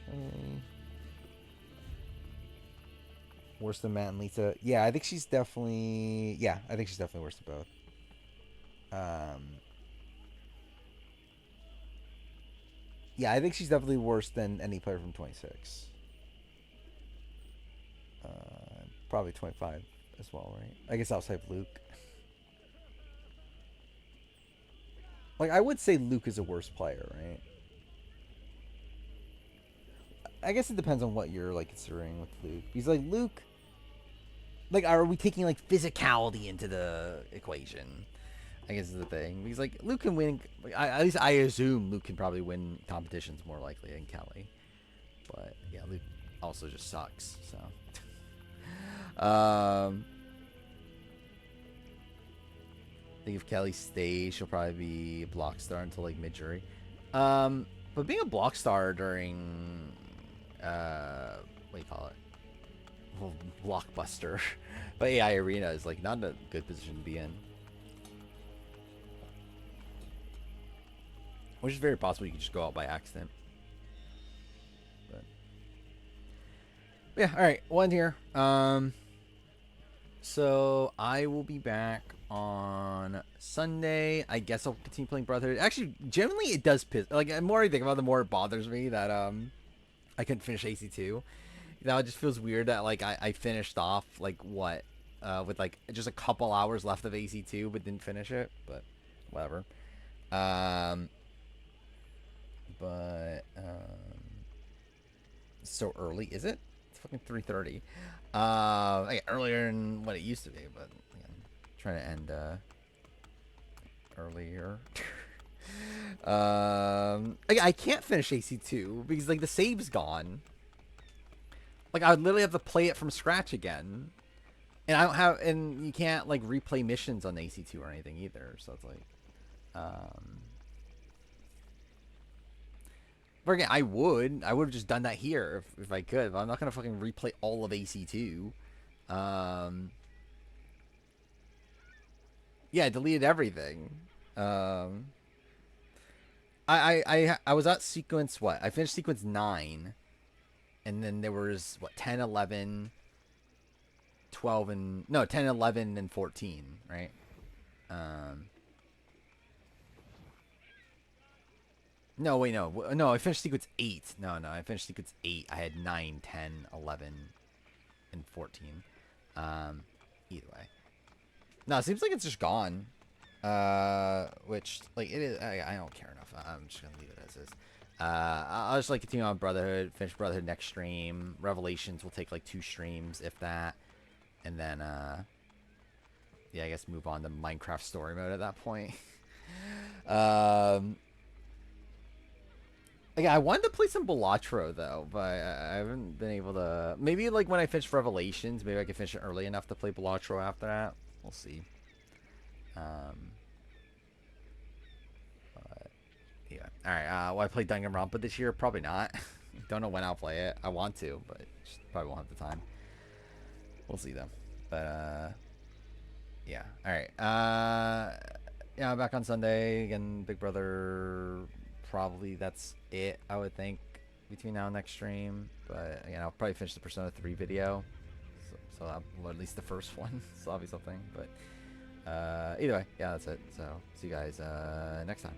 Okay. Worse than Matt and Lisa. Yeah, I think she's definitely. Yeah, I think she's definitely worse than both. Yeah, I think she's definitely worse than any player from 26. Probably 25 as well, right? I guess outside of Luke. Like, I would say Luke is a worse player, right? I guess it depends on what you're like considering with Luke. He's like Luke. Like, are we taking like physicality into the equation? I guess is the thing. Because like Luke can win. At least I assume Luke can probably win competitions more likely than Kelly. But yeah, Luke also just sucks. So. I think if Kelly stays, she'll probably be a block star until like mid-jury. But being a block star during what do you call it? Well, blockbuster. But AI Arena is like not a good position to be in. Which is very possible you could just go out by accident. But yeah, alright, we'll end here. So I will be back on Sunday. I guess I'll continue playing Brotherhood. Actually, generally it does piss. Like, the more I think about it, the more it bothers me that I couldn't finish AC2. Now it just feels weird that like I finished off like what with like just a couple hours left of AC2, but didn't finish it. But whatever. So early, is it? It's fucking 3:30. Earlier than what it used to be, but again, trying to end earlier. I can't finish AC2 because like the save's gone. Like I would literally have to play it from scratch again, and I don't have, and you can't like replay missions on AC2 or anything either. So it's like, but again, I would have just done that here if I could. But I'm not gonna fucking replay all of AC2. Yeah, I deleted everything. I was at sequence what? I finished sequence 9. And then there was, what, 10, 11, 12, and... No, 10, 11, and 14, right? No, wait, no. No, I finished sequence 8. No, I finished sequence 8. I had 9, 10, 11, and 14. Either way. No, it seems like it's just gone. Which, like, it is... I don't care enough. I'm just gonna leave it as is. I'll just like continue on Brotherhood, finish Brotherhood next stream. Revelations will take like 2 streams, if that, and then yeah, I guess move on to Minecraft story mode at that point. Again, I wanted to play some Balatro though, but I haven't been able to. Maybe like when I finish Revelations, maybe I can finish it early enough to play Balatro after that. We'll see. Yeah. Alright, will I play Danganronpa this year? Probably not. Don't know when I'll play it. I want to, but just probably won't have the time. We'll see, though. But, yeah. Alright. Yeah, I'm back on Sunday. Again, Big Brother. Probably that's it, I would think, between now and next stream. But, again, I'll probably finish the Persona 3 video. So well, at least the first one. So that'll be something. But, either way, yeah, that's it. So, see you guys next time.